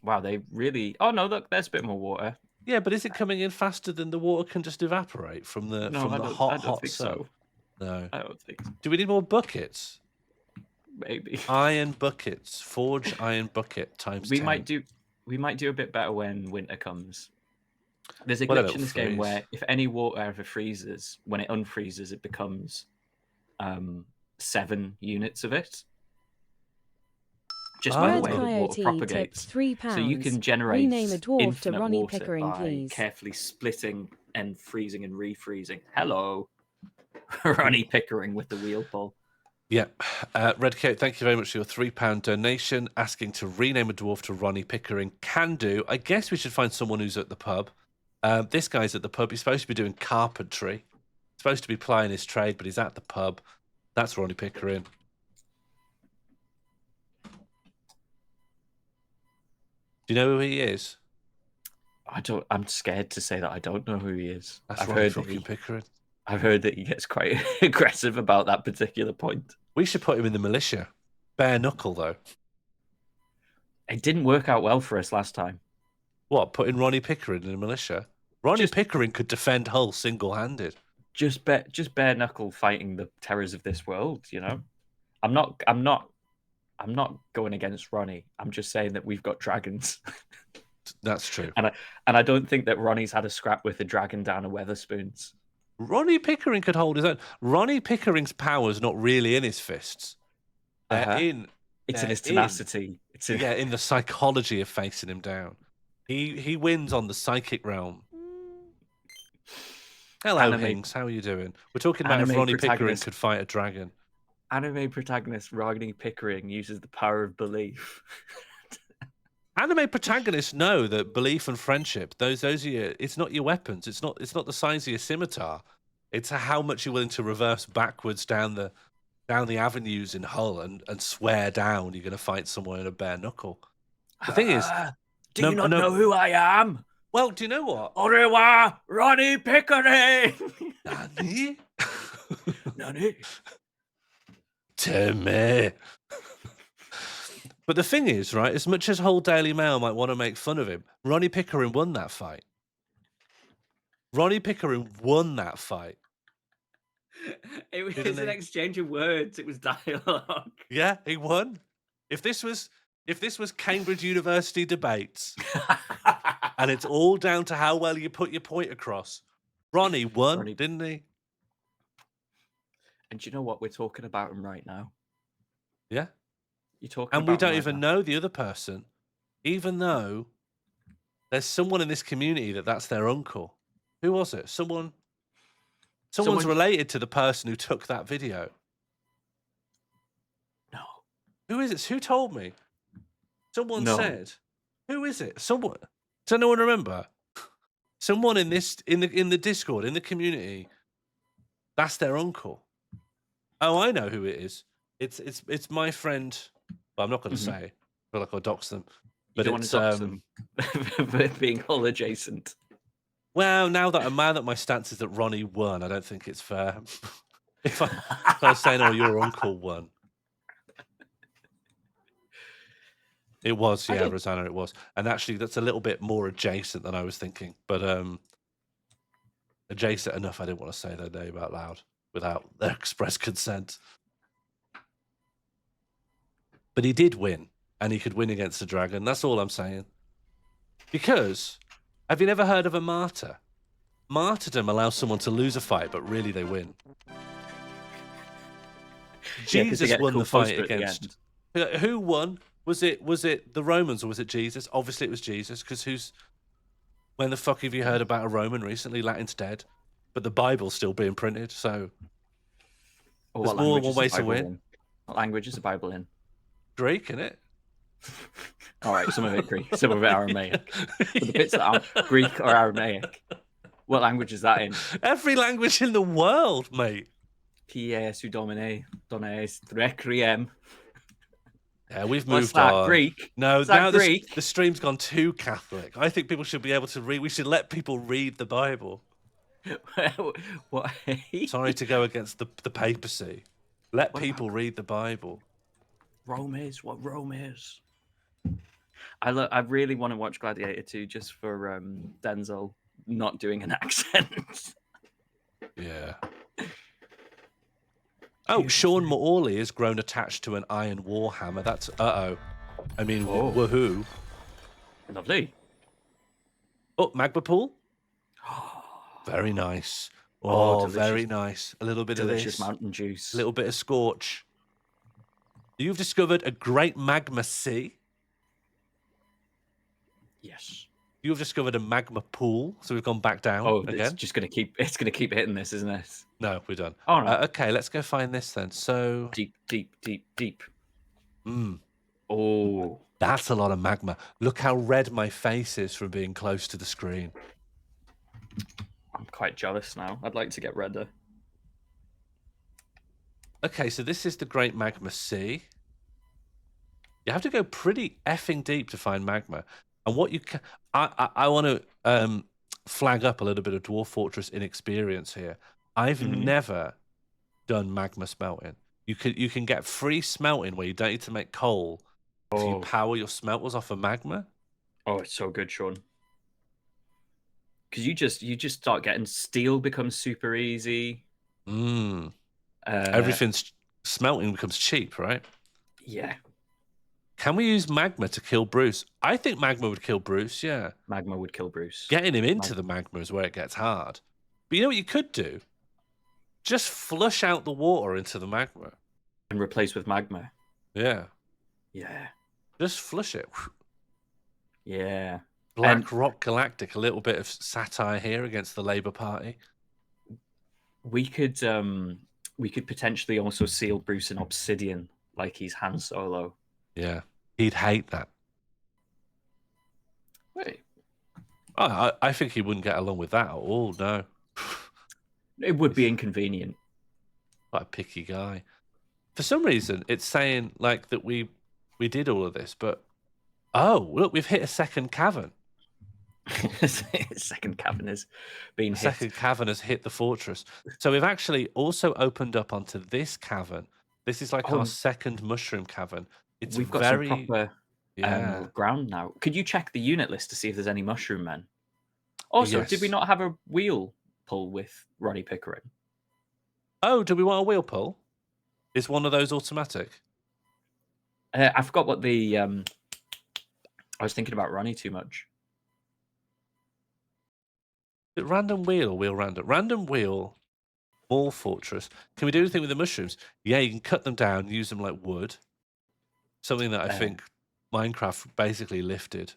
Speaker 8: Wow, they really. Oh no, look, there's a bit more water.
Speaker 7: Yeah, but is it coming in faster than the water can just evaporate from the hot
Speaker 8: think
Speaker 7: soap? No,
Speaker 8: I don't think so.
Speaker 7: Do we need more buckets?
Speaker 8: Maybe
Speaker 7: iron buckets. Forge iron bucket times.
Speaker 8: We
Speaker 7: 10.
Speaker 8: might do a bit better when winter comes. There's a
Speaker 7: Well,
Speaker 8: glitch
Speaker 7: it'll
Speaker 8: in this game
Speaker 7: freeze.
Speaker 8: where if any water ever freezes, when it unfreezes, it becomes 7 units of it. Just by the
Speaker 7: Oh.
Speaker 9: Red
Speaker 8: way that water
Speaker 9: Coyote
Speaker 8: propagates.
Speaker 9: tips £3.
Speaker 8: So you can generate
Speaker 9: Rename a dwarf to
Speaker 8: infinite
Speaker 9: Ronnie
Speaker 8: water
Speaker 9: Pickering,
Speaker 8: by
Speaker 9: please.
Speaker 8: carefully splitting and freezing and refreezing. Hello, Ronnie Pickering with the wheel ball.
Speaker 7: Yeah. Red Coat, thank you very much for your £3 donation. Asking to rename a dwarf to Ronnie Pickering. Can do. I guess we should find someone who's at the pub. This guy's at the pub. He's supposed to be doing carpentry. Supposed to be plying his trade, but he's at the pub. That's Ronnie Pickering. Do you know who he is?
Speaker 8: I'm scared to say that I don't know who he is.
Speaker 7: That's
Speaker 8: I've
Speaker 7: Ronnie
Speaker 8: heard that
Speaker 7: fucking Pickering.
Speaker 8: I've heard that he gets quite aggressive about that particular point.
Speaker 7: We should put him in the militia. Bare knuckle, though.
Speaker 8: It didn't work out well for us last time.
Speaker 7: What, putting Ronnie Pickering in the militia? Ronnie Pickering could defend Hull single-handed.
Speaker 8: Just bare knuckle fighting the terrors of this world, you know? I'm not going against Ronnie. I'm just saying that we've got dragons.
Speaker 7: That's true.
Speaker 8: And I don't think that Ronnie's had a scrap with a dragon down a Weatherspoons.
Speaker 7: Ronnie Pickering could hold his own. Ronnie Pickering's power's not really in his fists. They're in.
Speaker 8: It's in his tenacity. It's in...
Speaker 7: Yeah, in the psychology of facing him down. He wins on the psychic realm. Hello, Hings. How are you doing? We're talking about if Ronnie Pickering could fight a dragon.
Speaker 8: Anime protagonist Ronnie Pickering uses the power of belief.
Speaker 7: Anime protagonists know that belief and friendship, those are your, it's not your weapons. It's not the size of your scimitar. It's how much you're willing to reverse backwards down the avenues in Hull and swear down you're going to fight someone in a bare knuckle. The thing is,
Speaker 8: do you not know who I am?
Speaker 7: Well, do you know what?
Speaker 8: Au revoir, Ronnie Pickering.
Speaker 7: Nani?
Speaker 8: Nani?
Speaker 7: Timmy. But the thing is, right, as much as Hull Daily Mail might want to make fun of him, Ronnie Pickering won that fight. Ronnie Pickering won that fight.
Speaker 8: It was an exchange of words. It was dialogue.
Speaker 7: Yeah, he won. If this was Cambridge University debates, and it's all down to how well you put your point across, Ronnie won, didn't he?
Speaker 8: And do you know what? We're talking about him right now.
Speaker 7: Yeah.
Speaker 8: You're talking
Speaker 7: and
Speaker 8: about
Speaker 7: we don't
Speaker 8: him
Speaker 7: even know the other person, even though there's someone in this community that's their uncle. Who was it? Someone's related to the person who took that video.
Speaker 8: No.
Speaker 7: Who is it? Who told me? Someone
Speaker 8: No.
Speaker 7: said. Who is it? Someone. Does anyone remember? Someone in the Discord, in the community. That's their uncle. Oh, I know who it is. It's my friend. Well, I'm not going to say. I feel like I'll dox them.
Speaker 8: But you don't want to dox them for being Hull adjacent.
Speaker 7: Well, now that my stance is that Ronnie won, I don't think it's fair. if I was saying, "Oh, your uncle won," it was, yeah, Rosanna, it was, and actually, that's a little bit more adjacent than I was thinking, but adjacent enough. I didn't want to say their name out loud without their express consent. But he did win, and he could win against the dragon. That's all I'm saying. Because, have you never heard of a martyr? Martyrdom allows someone to lose a fight, but really they win. Jesus won the fight against... Who won? Was it the Romans or was it Jesus? Obviously it was Jesus, because when the fuck have you heard about a Roman recently? Latin's dead. But the Bible's still being printed, so... There's more than one way to win.
Speaker 8: What language is the Bible in?
Speaker 7: Greek, innit?
Speaker 8: All right, some of it Greek, some of it Aramaic. But the bits that are Greek or Aramaic, what language is that in?
Speaker 7: Every language in the world, mate.
Speaker 8: Piesu Domine, Dones, Requiem.
Speaker 7: Yeah, we've moved
Speaker 8: What's that,
Speaker 7: on.
Speaker 8: Greek?
Speaker 7: No,
Speaker 8: Is that
Speaker 7: now
Speaker 8: Greek?
Speaker 7: The stream's gone too Catholic. I think people should be able to read. We should let people read the Bible.
Speaker 8: What?
Speaker 7: Sorry to go against the papacy. Let people read the Bible.
Speaker 8: Rome is what Rome is. I really want to watch Gladiator 2 just for Denzel not doing an accent.
Speaker 7: Yeah. Oh, Sean Morley has grown attached to an iron warhammer. That's I mean, woohoo.
Speaker 8: Lovely.
Speaker 7: Oh, Magma Pool. Very nice.
Speaker 8: Oh,
Speaker 7: Oh, very
Speaker 8: delicious.
Speaker 7: nice. A little bit of
Speaker 8: Delicious
Speaker 7: this.
Speaker 8: mountain juice.
Speaker 7: A little bit of scorch. You've discovered a great magma sea.
Speaker 8: Yes.
Speaker 7: You've discovered a magma pool. So we've gone back down
Speaker 8: Oh,
Speaker 7: again.
Speaker 8: it's just gonna keep. It's gonna keep hitting this, isn't it?
Speaker 7: No, we're done.
Speaker 8: Oh no.
Speaker 7: Okay, let's go find this then. So,
Speaker 8: Deep, deep, deep, deep.
Speaker 7: mm,
Speaker 8: Oh,
Speaker 7: that's a lot of magma. Look how red my face is from being close to the screen.
Speaker 8: I'm quite jealous now. I'd like to get redder.
Speaker 7: Okay, so this is the Great Magma Sea. You have to go pretty effing deep to find magma. And what you can, I want to flag up a little bit of Dwarf Fortress inexperience here. I've never done magma smelting. You can get free smelting where you don't need to make coal. So you power your smelters off of magma.
Speaker 8: Oh, it's so good, Sean. Because you just start getting steel becomes super easy.
Speaker 7: Everything's smelting becomes cheap, right?
Speaker 8: Yeah.
Speaker 7: Can we use magma to kill Bruce? I think magma would kill Bruce, yeah.
Speaker 8: Magma would kill Bruce.
Speaker 7: Getting him into the magma is where it gets hard. But you know what you could do? Just flush out the water into the magma.
Speaker 8: And replace with magma.
Speaker 7: Yeah.
Speaker 8: Yeah.
Speaker 7: Just flush it.
Speaker 8: Yeah.
Speaker 7: Black Rock Galactic, a little bit of satire here against the Labour Party.
Speaker 8: We could potentially also seal Bruce in obsidian like he's Han Solo.
Speaker 7: Yeah. He'd hate that.
Speaker 8: Wait.
Speaker 7: I think he wouldn't get along with that at all, no.
Speaker 8: It would be inconvenient.
Speaker 7: Quite a picky guy. For some reason, it's saying like that we did all of this, but oh, look, we've hit a second cavern.
Speaker 8: Second cavern has been hit.
Speaker 7: Second cavern has hit the fortress. So we've actually also opened up onto this cavern. This is like our second mushroom cavern. It's
Speaker 8: We've got
Speaker 7: very
Speaker 8: some proper ground now. Could you check the unit list to see if there's any mushroom men? Also, did we not have a wheel pull with Roddy Pickering?
Speaker 7: Oh, do we want a wheel pull? Is one of those automatic?
Speaker 8: I forgot what the. I was thinking about Ronnie too much.
Speaker 7: Is it random wheel or wheel random? Random wheel, MorlFortress. Can we do anything with the mushrooms? Yeah, you can cut them down, use them like wood. Something that I think Minecraft basically lifted.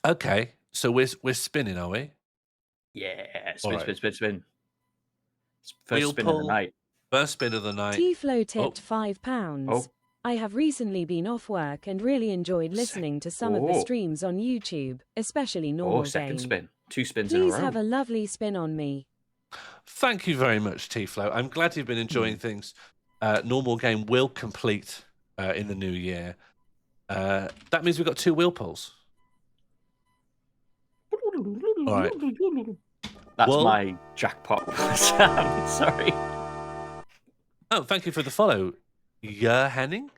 Speaker 7: Okay, so we're spinning, are we?
Speaker 8: Yeah,
Speaker 7: All right.
Speaker 8: spin. First
Speaker 7: Wheel
Speaker 8: spin of
Speaker 7: pull.
Speaker 8: the night.
Speaker 7: First spin of the night.
Speaker 9: T-Flow tipped £5.
Speaker 8: Oh.
Speaker 9: I have recently been off work and really enjoyed listening to some of the
Speaker 8: Oh.
Speaker 9: streams on YouTube, especially Normal
Speaker 8: Second
Speaker 9: Game.
Speaker 8: spin. 2 spins in a
Speaker 9: Please
Speaker 8: row.
Speaker 9: have a lovely spin on me.
Speaker 7: Thank you very much, T-Flow. I'm glad you've been enjoying things. Normal Game will complete in the new year. That means we've got 2 wheel pulls. All right.
Speaker 8: That's
Speaker 7: Well-
Speaker 8: my jackpot sound. Sorry.
Speaker 7: Oh, thank you for the follow. Yeah, Henning?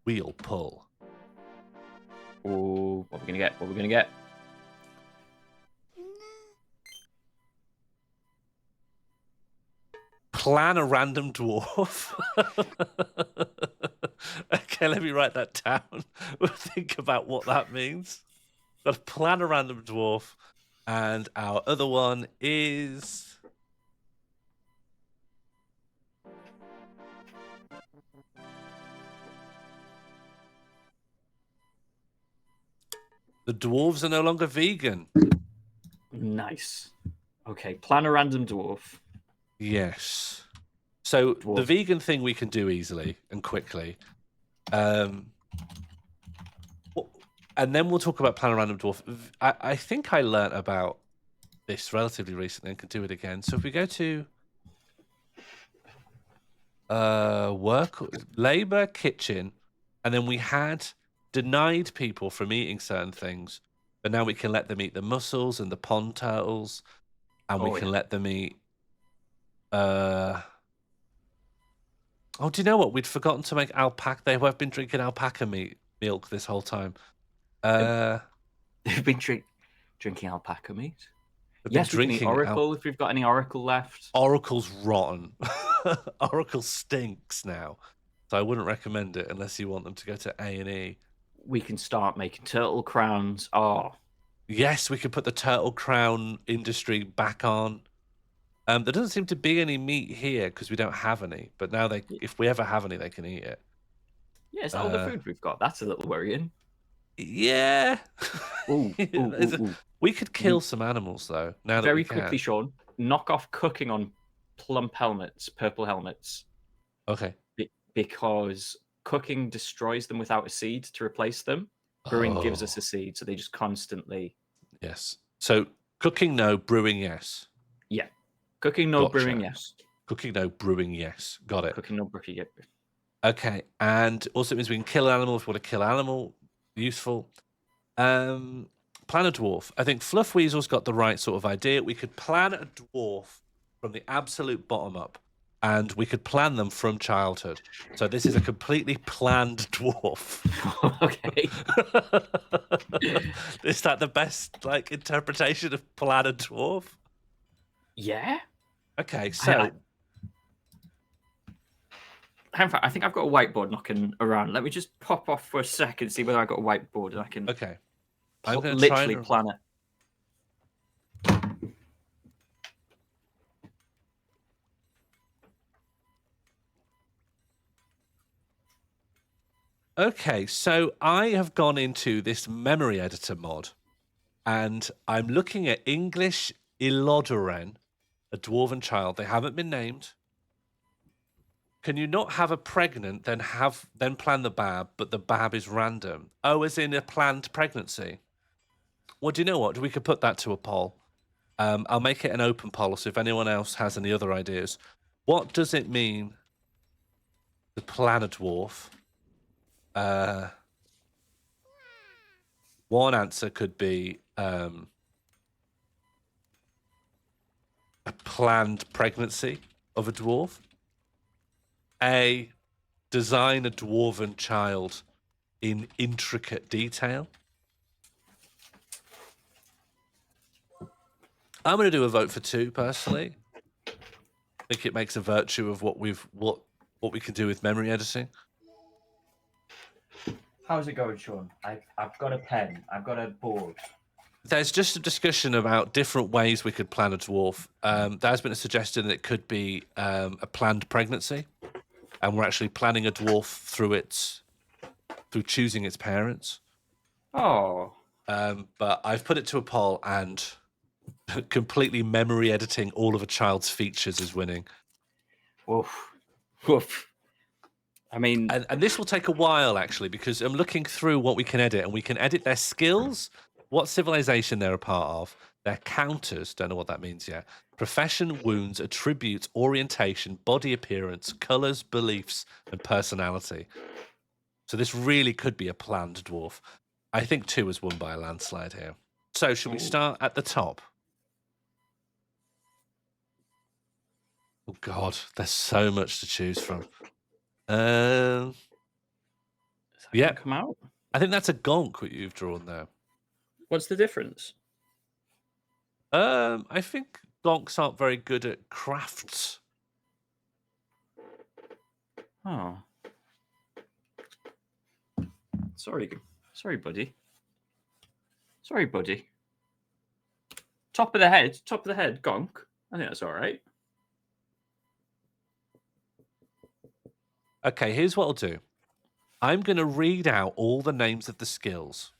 Speaker 7: Wheel pull.
Speaker 8: Oh, what are we gonna get?
Speaker 7: Plan a random dwarf. Okay, let me write that down. We'll think about what that means. Got to plan a random dwarf. And our other one is... The dwarves are no longer vegan.
Speaker 8: Nice. Okay, plan a random dwarf.
Speaker 7: Yes. So the
Speaker 8: Dwarf.
Speaker 7: vegan thing we can do easily and quickly. And then we'll talk about Plan a Random Dwarf. I think I learnt about this relatively recently and can do it again. So if we go to work, labor, kitchen, and then we had denied people from eating certain things, but now we can let them eat the mussels and the pond turtles, and we can let them eat oh, do you know what? We'd forgotten to make alpaca. They have been drinking alpaca milk this whole time.
Speaker 8: They've been drinking alpaca meat.
Speaker 7: They've
Speaker 8: Yes,
Speaker 7: been
Speaker 8: we can eat
Speaker 7: drinking
Speaker 8: Oracle if we've got any Oracle left.
Speaker 7: Oracle's rotten. Oracle stinks now. so I wouldn't recommend it unless you want them to go to A&E.
Speaker 8: We can start making turtle crowns. Oh,
Speaker 7: Yes, we could put the turtle crown industry back on. There doesn't seem to be any meat here because we don't have any. But now if we ever have any, they can eat it.
Speaker 8: yeah, is that all the food we've got? That's a little worrying.
Speaker 7: Yeah.
Speaker 8: Ooh,
Speaker 7: We could kill some animals though. Now that
Speaker 8: Very
Speaker 7: we can.
Speaker 8: quickly, Sean, knock off cooking on plump helmets, purple helmets,
Speaker 7: Okay.
Speaker 8: because cooking destroys them without a seed to replace them. Brewing gives us a seed, so they just constantly.
Speaker 7: Yes. So cooking no, brewing yes.
Speaker 8: Yeah, cooking no,
Speaker 7: Gotcha.
Speaker 8: brewing yes.
Speaker 7: Cooking no, brewing yes. Got it.
Speaker 8: Cooking no, brewing yes.
Speaker 7: Okay, and also it means we can kill an animal if we want to kill an animal. Useful. Plan a dwarf. I think Fluff Weasel's got the right sort of idea. We could plan a dwarf from the absolute bottom up, and we could plan them from childhood. So this is a completely planned dwarf.
Speaker 8: Okay.
Speaker 7: Is that the best interpretation of plan a dwarf?
Speaker 8: Yeah.
Speaker 7: Okay, so
Speaker 8: In fact, I think I've got a whiteboard knocking around. Let me just pop off for a second, see whether I've got a whiteboard and I can
Speaker 7: okay. I'm going to
Speaker 8: literally plan it.
Speaker 7: Okay, so I have gone into this memory editor mod, and I'm looking at English Ilodoren, a dwarven child. They haven't been named. Can you not have a pregnant, then plan the bab, but the bab is random? Oh, as in a planned pregnancy. Well, do you know what? We could put that to a poll. I'll make it an open poll, so if anyone else has any other ideas. What does it mean to plan a dwarf? One answer could be a planned pregnancy of a dwarf. Design a dwarven child in intricate detail. I'm going to do a vote for 2 personally. I think it makes a virtue of what we can do with memory editing.
Speaker 8: How's it going, Sean? I've got a pen. I've got a board.
Speaker 7: There's just a discussion about different ways we could plan a dwarf. There has been a suggestion that it could be a planned pregnancy, and we're actually planning a dwarf through choosing its parents.
Speaker 8: Oh.
Speaker 7: But I've put it to a poll, and completely memory editing all of a child's features is winning.
Speaker 8: Woof. Woof. I mean,
Speaker 7: and this will take a while actually, because I'm looking through what we can edit, and we can edit their skills, what civilization they're a part of, their counters, don't know what that means yet, profession, wounds, attributes, orientation, body appearance, colors, beliefs, and personality. So this really could be a planned dwarf. I think 2 is won by a landslide here. So should we start at the top? Oh God, there's so much to choose from. Yeah,
Speaker 8: come out.
Speaker 7: I think that's a gonk what you've drawn there.
Speaker 8: What's the difference?
Speaker 7: I think gonks aren't very good at crafts.
Speaker 8: Oh. Sorry, buddy. Sorry, buddy. Top of the head, gonk. I think that's all right.
Speaker 7: Okay, here's what I'll do. I'm going to read out all the names of the skills.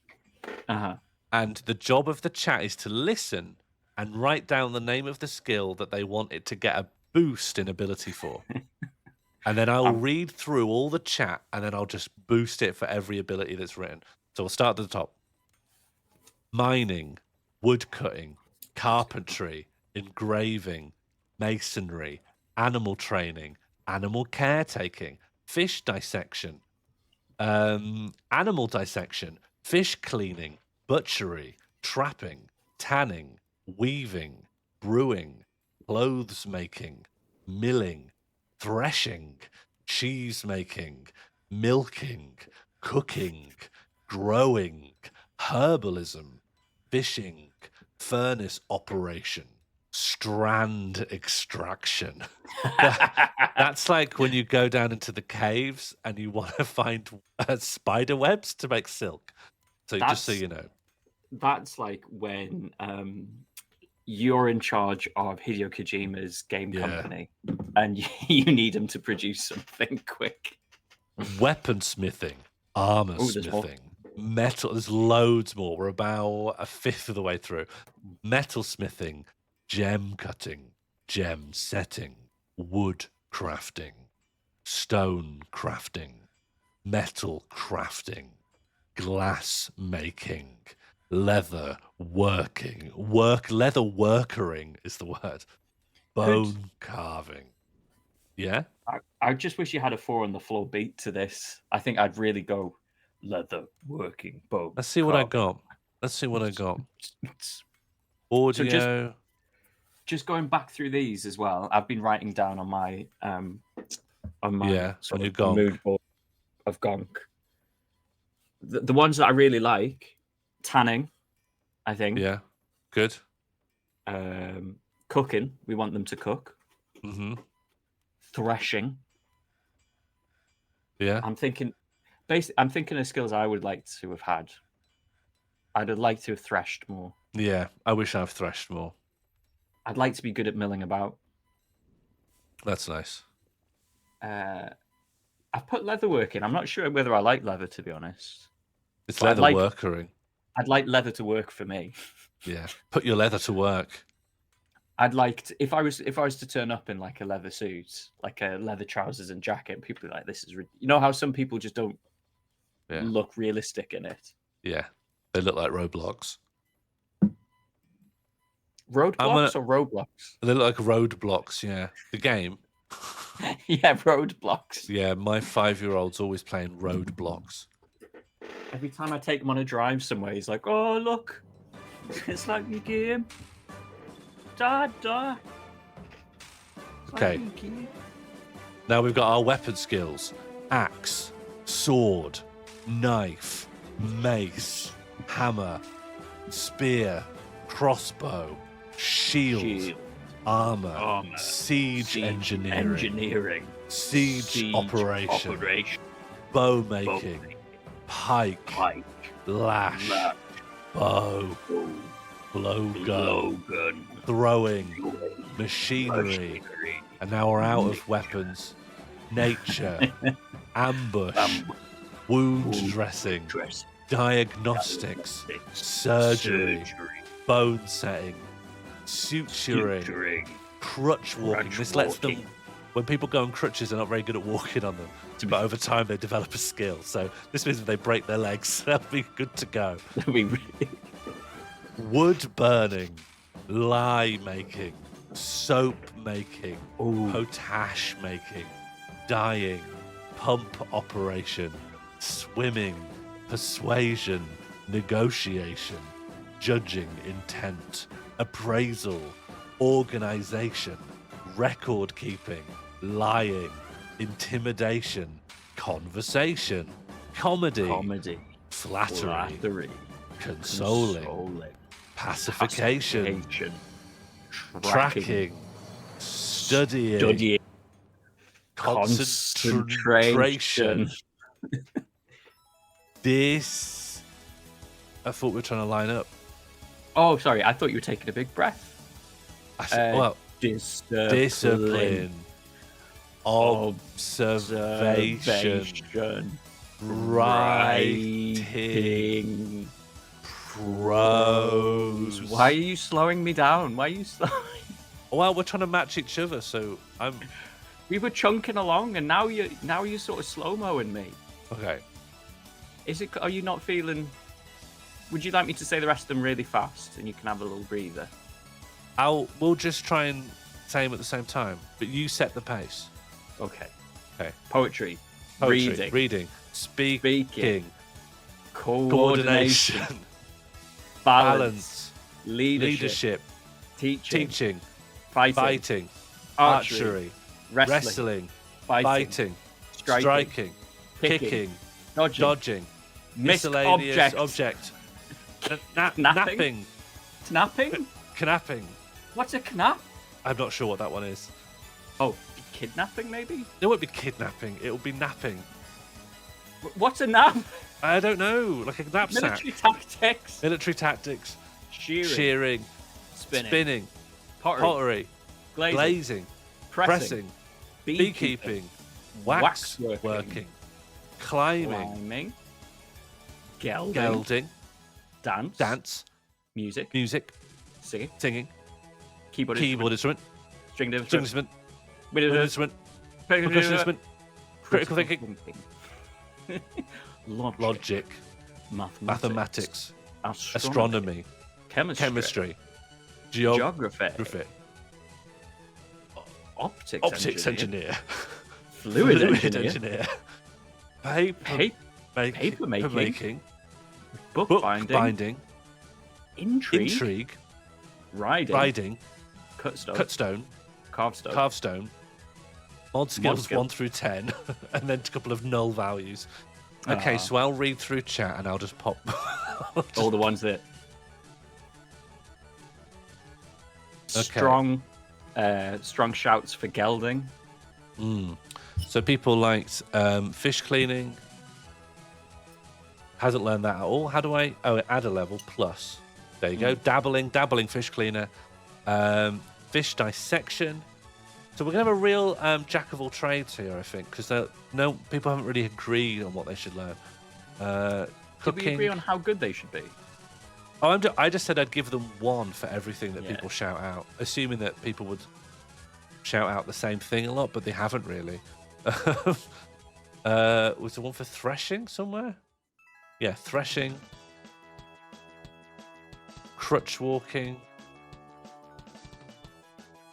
Speaker 8: Uh-huh.
Speaker 7: And the job of the chat is to listen and write down the name of the skill that they want it to get a boost in ability for. And then I'll read through all the chat, and then I'll just boost it for every ability that's written. So we'll start at the top. Mining, wood cutting, carpentry, engraving, masonry, animal training, animal caretaking, fish dissection, animal dissection, fish cleaning, butchery, trapping, tanning, weaving, brewing, clothes making, milling, threshing, cheese making, milking, cooking, growing, herbalism, fishing, furnace operation, strand extraction. That's like when you go down into the caves and you want to find spider webs to make silk. So just so you know.
Speaker 8: That's like when you're in charge of Hideo Kojima's game company and you need him to produce something quick.
Speaker 7: Weaponsmithing, armor smithing, metal. There's loads more. We're about a fifth of the way through. Metal smithing, gem cutting, gem setting, wood crafting, stone crafting, metal crafting, glass making, leather working. Leather workering is the word. Bone carving. Yeah?
Speaker 8: I just wish you had a 4 on the floor beat to this. I think I'd really go leather working bone.
Speaker 7: Let's see what I got. Audio.
Speaker 8: So just going back through these as well, I've been writing down on my sort of mood board of Gonk. The ones that I really like, tanning, I think.
Speaker 7: Yeah, good.
Speaker 8: Cooking, we want them to cook.
Speaker 7: Mm-hmm.
Speaker 8: Threshing.
Speaker 7: Yeah.
Speaker 8: I'm thinking of skills I would like to have had. I'd have liked to have threshed more.
Speaker 7: Yeah, I wish I've threshed more.
Speaker 8: I'd like to be good at milling about.
Speaker 7: That's nice.
Speaker 8: I've put leather work in. I'm not sure whether I like leather, to be honest.
Speaker 7: It's leather workering.
Speaker 8: I'd like leather to work for me.
Speaker 7: Yeah, put your leather to work.
Speaker 8: I'd like to, if I was to turn up in like a leather suit, like a leather trousers and jacket, people be like, "This is," you know how some people just don't look realistic in it.
Speaker 7: Yeah, they look like Roblox.
Speaker 8: Roadblocks or Roblox?
Speaker 7: They look like roadblocks. Yeah, the game.
Speaker 8: Yeah, Roadblocks.
Speaker 7: Yeah, my 5-year-old's always playing Roadblocks.
Speaker 8: Every time I take him on a drive somewhere, he's like, "Oh, look, it's like your game. Dad.
Speaker 7: Okay. Now we've got our weapon skills. Axe, sword, knife, mace, hammer, spear, crossbow, shield. Armor, siege engineering, siege operation, bow making, pike, lash, bow, blowgun, throwing, machinery, and now we're out of weapons. Nature, ambush, wound dressing, diagnostics, surgery, bone setting, suturing, crutch walking. This lets them, when people go on crutches, they're not very good at walking on them. But over time, they develop a skill. So this means if they break their legs, they'll be good to go. Wood burning, lye making, soap making, potash making, dyeing, pump operation, swimming, persuasion, negotiation, judging intent, appraisal, organization, record keeping, lying, intimidation, conversation, comedy, flattery, consoling, pacification, tracking, studying, concentration. This, I thought we were trying to line up.
Speaker 8: Oh, sorry. I thought you were taking a big breath.
Speaker 7: I said, well, discipline, observation, writing, prose.
Speaker 8: Why are you slowing me down? Why are you slowing?
Speaker 7: Well, we're trying to match each other, so I'm.
Speaker 8: We were chunking along, and now you're sort of slow-moing me.
Speaker 7: Okay.
Speaker 8: Are you not feeling? Would you like me to say the rest of them really fast, and you can have a little breather?
Speaker 7: We'll just try and say them at the same time, but you set the pace.
Speaker 8: Okay.
Speaker 7: Okay.
Speaker 8: Poetry.
Speaker 7: Reading. Speaking.
Speaker 8: Coordination.
Speaker 7: Balance.
Speaker 8: Leadership.
Speaker 7: Teaching.
Speaker 8: Fighting.
Speaker 7: Archery.
Speaker 8: Wrestling.
Speaker 7: Fighting. Striking. Kicking. Dodging. Miscellaneous object. Napping.
Speaker 8: Snapping?
Speaker 7: Knapping.
Speaker 8: What's a knap?
Speaker 7: I'm not sure what that one is.
Speaker 8: Oh, kidnapping maybe?
Speaker 7: It won't be kidnapping. It will be napping.
Speaker 8: What's a nap?
Speaker 7: I don't know. Like a knapsack.
Speaker 8: Military tactics.
Speaker 7: Military tactics.
Speaker 8: Shearing.
Speaker 7: Shearing.
Speaker 8: Spinning.
Speaker 7: Pottery.
Speaker 8: Pottery.
Speaker 7: Glazing. Pressing. Beekeeping. Waxworking. Climbing. Gelding. Dance.
Speaker 8: Music.
Speaker 7: Singing.
Speaker 8: Keyboard
Speaker 7: instrument.
Speaker 8: Stringed
Speaker 7: Instrument. Wind instrument. Percussion instrument. Critical thinking. Logic. Mathematics. Astronomy. Chemistry. Geography.
Speaker 8: Optics
Speaker 7: engineer.
Speaker 8: Fluid engineer.
Speaker 7: Paper making.
Speaker 8: Book binding. Intrigue. Riding.
Speaker 7: Cutstone.
Speaker 8: Carve
Speaker 7: stone. Mod skills 1 through 10, and then a couple of null values. Okay, so I'll read through chat and I'll just pop
Speaker 8: all the ones that strong shouts for gelding.
Speaker 7: So people liked fish cleaning. Hasn't learned that at all. How do I? Oh, add a level plus. There you go. Dabbling fish cleaner. Fish dissection. So we're gonna have a real jack of all trades here, I think, because no people haven't really agreed on what they should learn. Cooking.
Speaker 8: Did we agree on how good they should be?
Speaker 7: Oh, I just said I'd give them 1 for everything that people shout out, assuming that people would shout out the same thing a lot, but they haven't really. Was there 1 for threshing somewhere? Yeah, threshing. Crutch walking.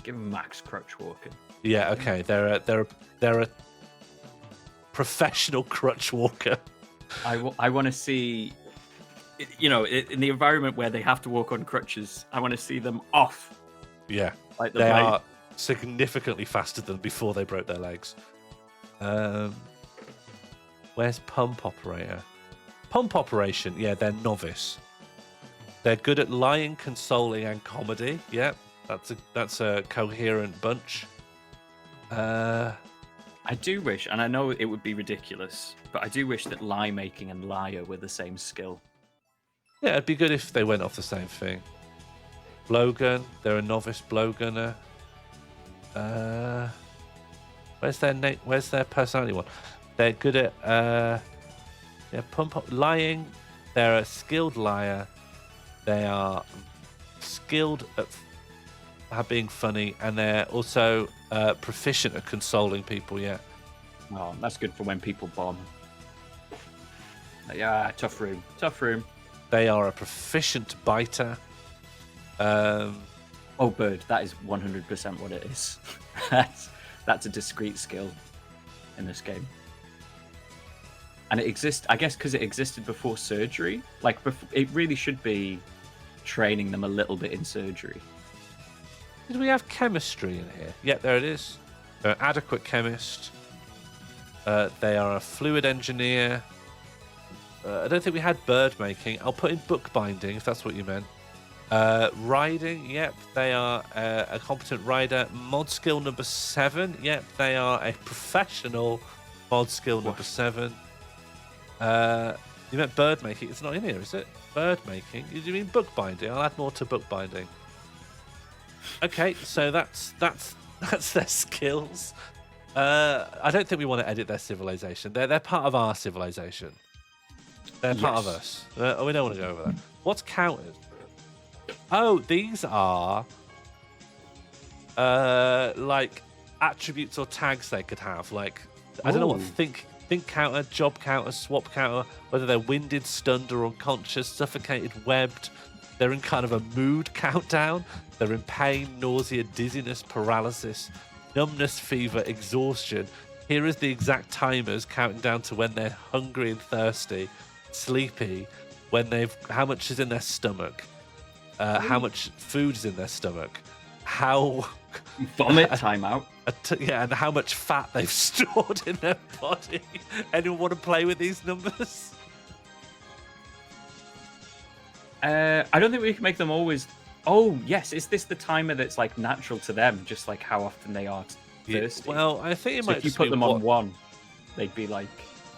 Speaker 8: Give them max crutch walking.
Speaker 7: Yeah, okay. They're a professional crutch walker.
Speaker 8: I want to see, in the environment where they have to walk on crutches, I want to see them off.
Speaker 7: Yeah,
Speaker 8: like
Speaker 7: they are significantly faster than before they broke their legs. Where's pump operator? Pump operation. Yeah, they're novice. They're good at lying, consoling, and comedy. Yep. That's a coherent bunch.
Speaker 8: I do wish, and I know it would be ridiculous, but I do wish that lie making and liar were the same skill.
Speaker 7: Yeah, it'd be good if they went off the same thing. Blowgun, they're a novice blowgunner. Where's their personality one? They're good at lying. They're a skilled liar. They are skilled at being funny, and they're also proficient at consoling people. Yeah.
Speaker 8: Oh, that's good for when people bomb. Yeah, tough room.
Speaker 7: They are a proficient biter.
Speaker 8: Oh, bird. That is 100% what it is. That's a discrete skill in this game. And it exists, I guess, because it existed before surgery. Like, it really should be training them a little bit in surgery.
Speaker 7: Did we have chemistry in here? Yeah, there it is. They're an adequate chemist. They are a fluid engineer. I don't think we had bird making. I'll put in bookbinding if that's what you meant. Riding, yep, they are a competent rider. Mod skill number 7, yep, they are a professional mod skill number 7. You meant bird making? It's not in here, is it? Bird making? You mean bookbinding? I'll add more to bookbinding. Okay, so that's their skills. I don't think we want to edit their civilization. They're part of our civilization. They're part of us. We don't want to go over that. What's counted? Oh, these are like attributes or tags they could have. Like, I don't know what think counter, job counter, swap counter, whether they're winded, stunned, or unconscious, suffocated, webbed. They're in kind of a mood countdown. They're in pain, nausea, dizziness, paralysis, numbness, fever, exhaustion. Here is the exact timers counting down to when they're hungry and thirsty, sleepy, how much is in their stomach, how much food is in their stomach, how
Speaker 8: vomit timeout.
Speaker 7: And how much fat they've stored in their body. Anyone want to play with these numbers?
Speaker 8: I don't think we can make them always Oh yes, is this the timer that's like natural to them, just like how often they are thirsty?
Speaker 7: Well, I think it
Speaker 8: So
Speaker 7: might
Speaker 8: if you
Speaker 7: just
Speaker 8: put
Speaker 7: be
Speaker 8: them on one, they'd be like,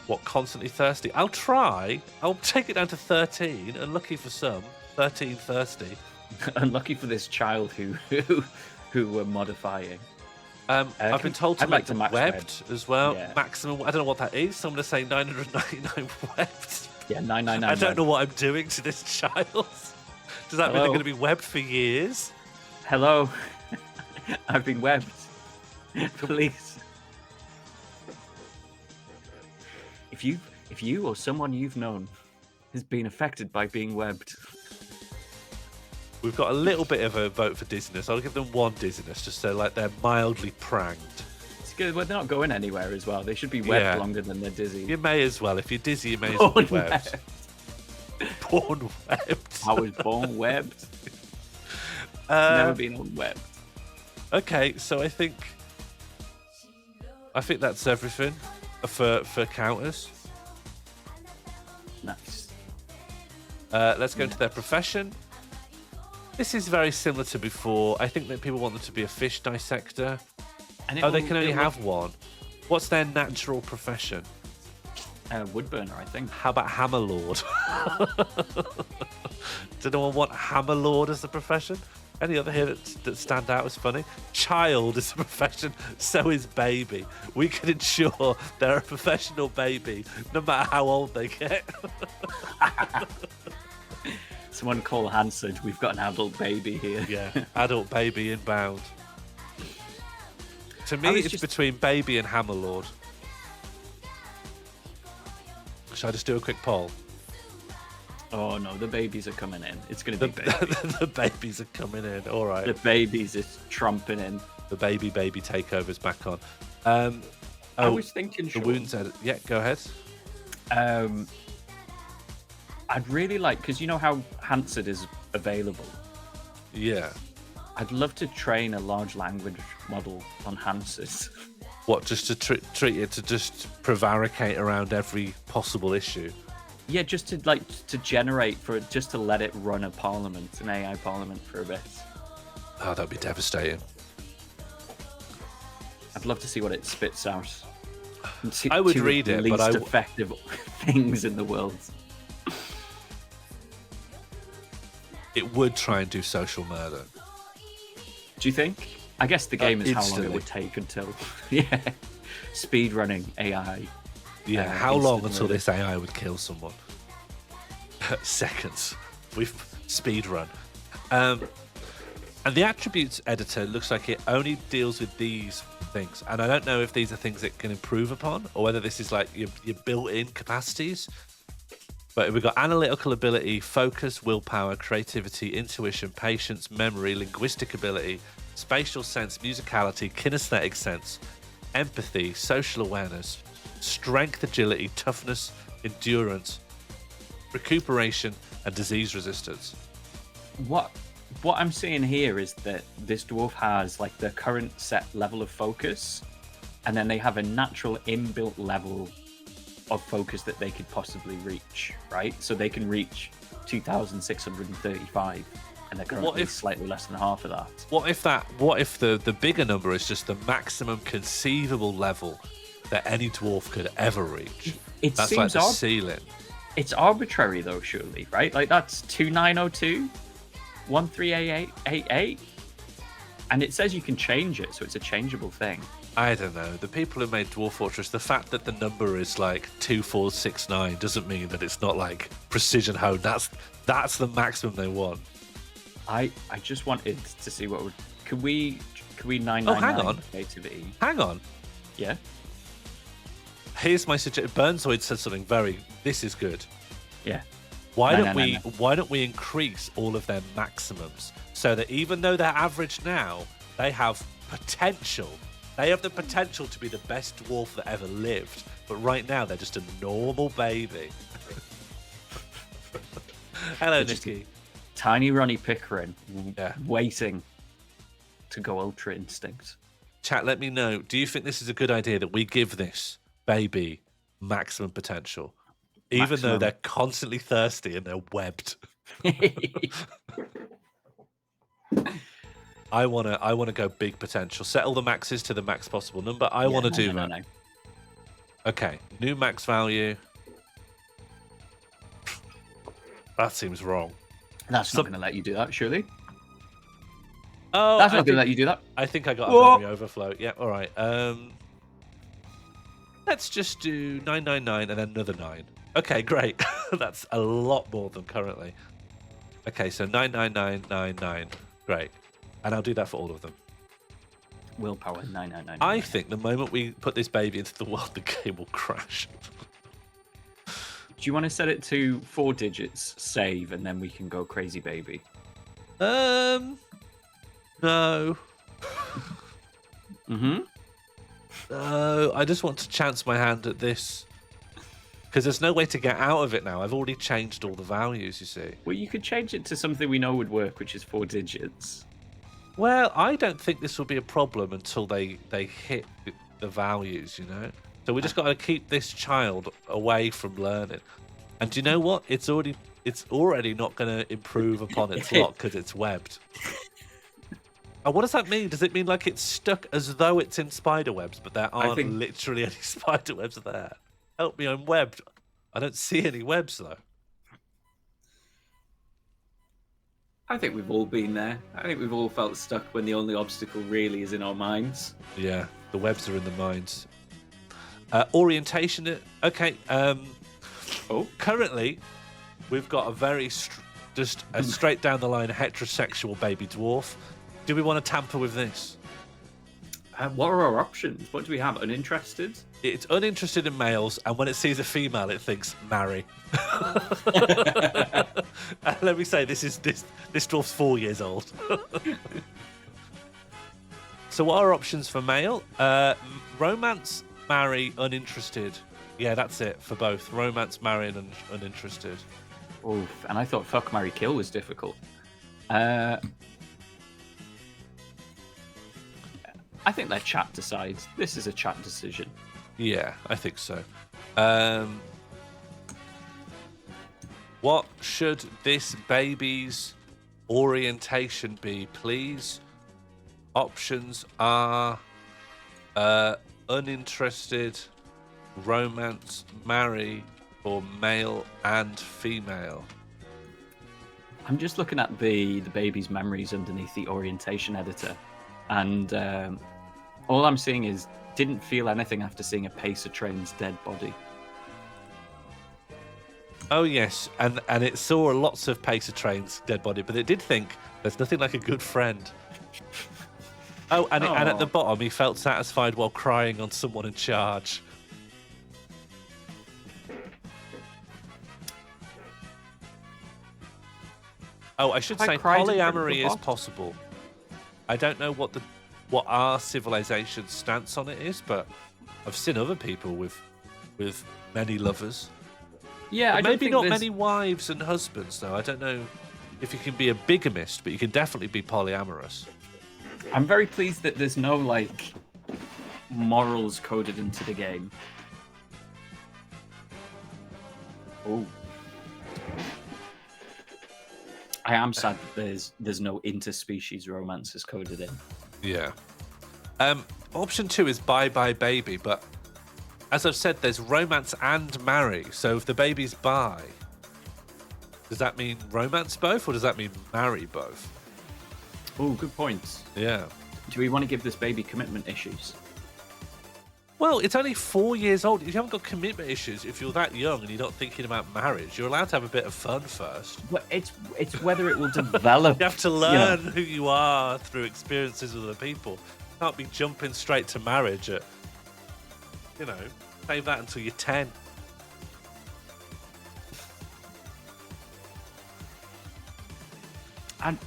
Speaker 7: what constantly thirsty. I'll try. I'll take it down to 13. Unlucky for some, 13 thirsty.
Speaker 8: unlucky for this child who we're modifying.
Speaker 7: I've been told to
Speaker 8: I'd
Speaker 7: make
Speaker 8: like to
Speaker 7: them
Speaker 8: max
Speaker 7: webbed as well.
Speaker 8: Yeah.
Speaker 7: Maximum. I don't know what that is. So I'm going to say 999 webbed.
Speaker 8: Yeah, 999.
Speaker 7: I don't know what I'm doing to this child. Does that mean they're
Speaker 8: Hello?
Speaker 7: going to be webbed for years?
Speaker 8: Hello, I've been webbed. Please, if you or someone you've known has been affected by being webbed,
Speaker 7: We've got a little bit of a vote for dizziness. I'll give them one dizziness, just so like they're mildly pranged.
Speaker 8: it's good. Well, they're not going anywhere as well. They should be webbed
Speaker 7: Yeah.
Speaker 8: longer than they're dizzy.
Speaker 7: You may as well. If you're dizzy, you may as well be
Speaker 8: Born
Speaker 7: webbed. Born webbed.
Speaker 8: I was born webbed.
Speaker 7: Uh,
Speaker 8: Never been unwebbed.
Speaker 7: Okay, so I think that's everything for counters.
Speaker 8: Nice.
Speaker 7: Let's go into their profession. This is very similar to before. I think that people want them to be a fish dissector.
Speaker 8: And
Speaker 7: Oh, they can only have one. What's their natural profession?
Speaker 8: Woodburner, I think.
Speaker 7: How about Hammerlord? Did anyone want Hammerlord as a profession? Any other here that stand out as funny? Child is a profession, so is baby. We can ensure they're a professional baby, no matter how old they get.
Speaker 8: Someone call Hansard. We've got an adult baby here.
Speaker 7: Yeah, adult baby inbound. To
Speaker 8: I
Speaker 7: me,
Speaker 8: was
Speaker 7: it's
Speaker 8: just-
Speaker 7: between baby and Hammerlord. Should I just do a quick poll?
Speaker 8: Oh no, the babies are coming in. It's going to
Speaker 7: The,
Speaker 8: be baby.
Speaker 7: the babies are coming in. All right.
Speaker 8: The babies is trumping in.
Speaker 7: The baby takeover's back on.
Speaker 8: I was thinking,
Speaker 7: the
Speaker 8: Sean,
Speaker 7: wounds edit. Yeah, go ahead.
Speaker 8: I'd really like, because you know how Hansard is available.
Speaker 7: Yeah.
Speaker 8: I'd love to train a large language model on Hansard.
Speaker 7: What, just to treat it to just prevaricate around every possible issue?
Speaker 8: Yeah, just to generate just to let it run an AI parliament for a bit.
Speaker 7: Oh, that'd be devastating.
Speaker 8: I'd love to see what it spits out.
Speaker 7: I would
Speaker 8: Two of
Speaker 7: read
Speaker 8: the
Speaker 7: it, but
Speaker 8: least effective things in the world.
Speaker 7: It would try and do social murder.
Speaker 8: Do you think? I guess the game is how long
Speaker 7: instantly.
Speaker 8: it would take until, yeah, speed running AI.
Speaker 7: Yeah, how long
Speaker 8: instant
Speaker 7: until
Speaker 8: murder.
Speaker 7: this AI would kill someone? Seconds. We've speed run. And the attributes editor looks like it only deals with these things. And I don't know if these are things it can improve upon or whether this is like your built-in capacities. But we've got analytical ability, focus, willpower, creativity, intuition, patience, memory, linguistic ability, spatial sense, musicality, kinesthetic sense, empathy, social awareness, strength, agility, toughness, endurance, recuperation, and disease resistance.
Speaker 8: What I'm seeing here is that this dwarf has like the current set level of focus, and then they have a natural inbuilt level of focus that they could possibly reach, right? So they can reach 2,635, and they're currently slightly less than half of that.
Speaker 7: What if the bigger number is just the maximum conceivable level that any dwarf could ever reach?
Speaker 8: It
Speaker 7: That's like
Speaker 8: seems
Speaker 7: the
Speaker 8: odd.
Speaker 7: ceiling.
Speaker 8: It's arbitrary though, surely, right? Like that's 2902, 138888, and it says you can change it, so it's a changeable thing.
Speaker 7: I don't know. The people who made MorlFortress, the fact that the number is like 2469 doesn't mean that it's not like precision honed. That's the maximum they want.
Speaker 8: I just wanted to see what would. Could we 999
Speaker 7: Oh, hang on.
Speaker 8: creativity?
Speaker 7: Hang on.
Speaker 8: Yeah.
Speaker 7: Here's my suggestion. Burnzoid said something this is good.
Speaker 8: Yeah.
Speaker 7: Why
Speaker 8: No,
Speaker 7: don't
Speaker 8: no,
Speaker 7: we
Speaker 8: no, no.
Speaker 7: why don't we increase all of their maximums so that even though they're average now, they have potential. They have the potential to be the best dwarf that ever lived. But right now they're just a normal baby. Hello,
Speaker 8: They're just
Speaker 7: Nikki.
Speaker 8: Tiny Ronnie Pickering,
Speaker 7: Yeah.
Speaker 8: waiting to go Ultra Instinct.
Speaker 7: Chat, let me know. Do you think this is a good idea that we give this baby maximum potential? Even though
Speaker 8: Maximum.
Speaker 7: they're constantly thirsty and they're webbed. I wanna go big potential. Set all the maxes to the max possible number. I want to do that.
Speaker 8: No.
Speaker 7: Okay, new max value. That seems wrong.
Speaker 8: That's not going to let you do that, surely.
Speaker 7: Oh,
Speaker 8: That's not going to let you do that.
Speaker 7: I think I got
Speaker 8: Whoa.
Speaker 7: a memory overflow. Yeah, all right. Let's just do 999 and then another 9. Okay, great. That's a lot more than currently. Okay, so 99999. Great. And I'll do that for all of them.
Speaker 8: Willpower 999.
Speaker 7: I think the moment we put this baby into the world, the game will crash.
Speaker 8: Do you want to set it to 4 digits, save, and then we can go crazy baby?
Speaker 7: No.
Speaker 8: Mm-hmm.
Speaker 7: No, I just want to chance my hand at this. Because there's no way to get out of it now. I've already changed all the values, you see.
Speaker 8: Well, you could change it to something we know would work, which is 4 digits.
Speaker 7: Well, I don't think this will be a problem until they hit the values, you know? So we just got to keep this child away from learning. And do you know what? It's already not going to improve upon its lot because it's webbed. And what does that mean? Does it mean like it's stuck as though it's in spider webs, but there aren't literally any spider webs there? Help me, I'm webbed. I don't see any webs though.
Speaker 8: I think we've all been there. I think we've all felt stuck when the only obstacle really is in our minds.
Speaker 7: Yeah, the webs are in the minds. Orientation. Okay. Currently, we've got a very just a straight down the line heterosexual baby dwarf. Do we want to tamper with this?
Speaker 8: What are our options? What do we have? Uninterested?
Speaker 7: It's uninterested in males, and when it sees a female, it thinks marry. Let me say, this dwarf's 4 years old. So, what are options for male? Romance, marry, uninterested. Yeah, that's it for both. Romance, marry, and uninterested.
Speaker 8: Oof, and I thought fuck, marry, kill was difficult. I think let chat decide. This is a chat decision.
Speaker 7: Yeah, I think so. What should this baby's orientation be, please? Options are uninterested, romance, marry, or male and female.
Speaker 8: I'm just looking at the baby's memories underneath the orientation editor, and all I'm seeing is didn't feel anything after seeing a pacer train's dead body.
Speaker 7: Oh yes, and it saw lots of pacer trains dead body, but it did think there's nothing like a good friend. Oh, and at the bottom, he felt satisfied while crying on someone in charge. Oh, I should say polyamory is possible. I don't know what our civilization's stance on it is, but I've seen other people with many lovers.
Speaker 8: Yeah,
Speaker 7: but maybe not many wives and husbands, though. I don't know if you can be a bigamist, but you can definitely be polyamorous.
Speaker 8: I'm very pleased that there's no like morals coded into the game. Oh. I am sad that there's no interspecies romances coded in.
Speaker 7: Yeah. Option 2 is bye bye baby, but as I've said, there's romance and marry. So if the baby's bi, does that mean romance both, or does that mean marry both?
Speaker 8: Oh, good point.
Speaker 7: Yeah.
Speaker 8: Do we want to give this baby commitment issues?
Speaker 7: Well, it's only 4 years old. You haven't got commitment issues if you're that young and you're not thinking about marriage. You're allowed to have a bit of fun first.
Speaker 8: Well, it's whether it will develop.
Speaker 7: You have to learn who you are through experiences with other people. You can't be jumping straight to marriage at, save that until you're 10.
Speaker 8: And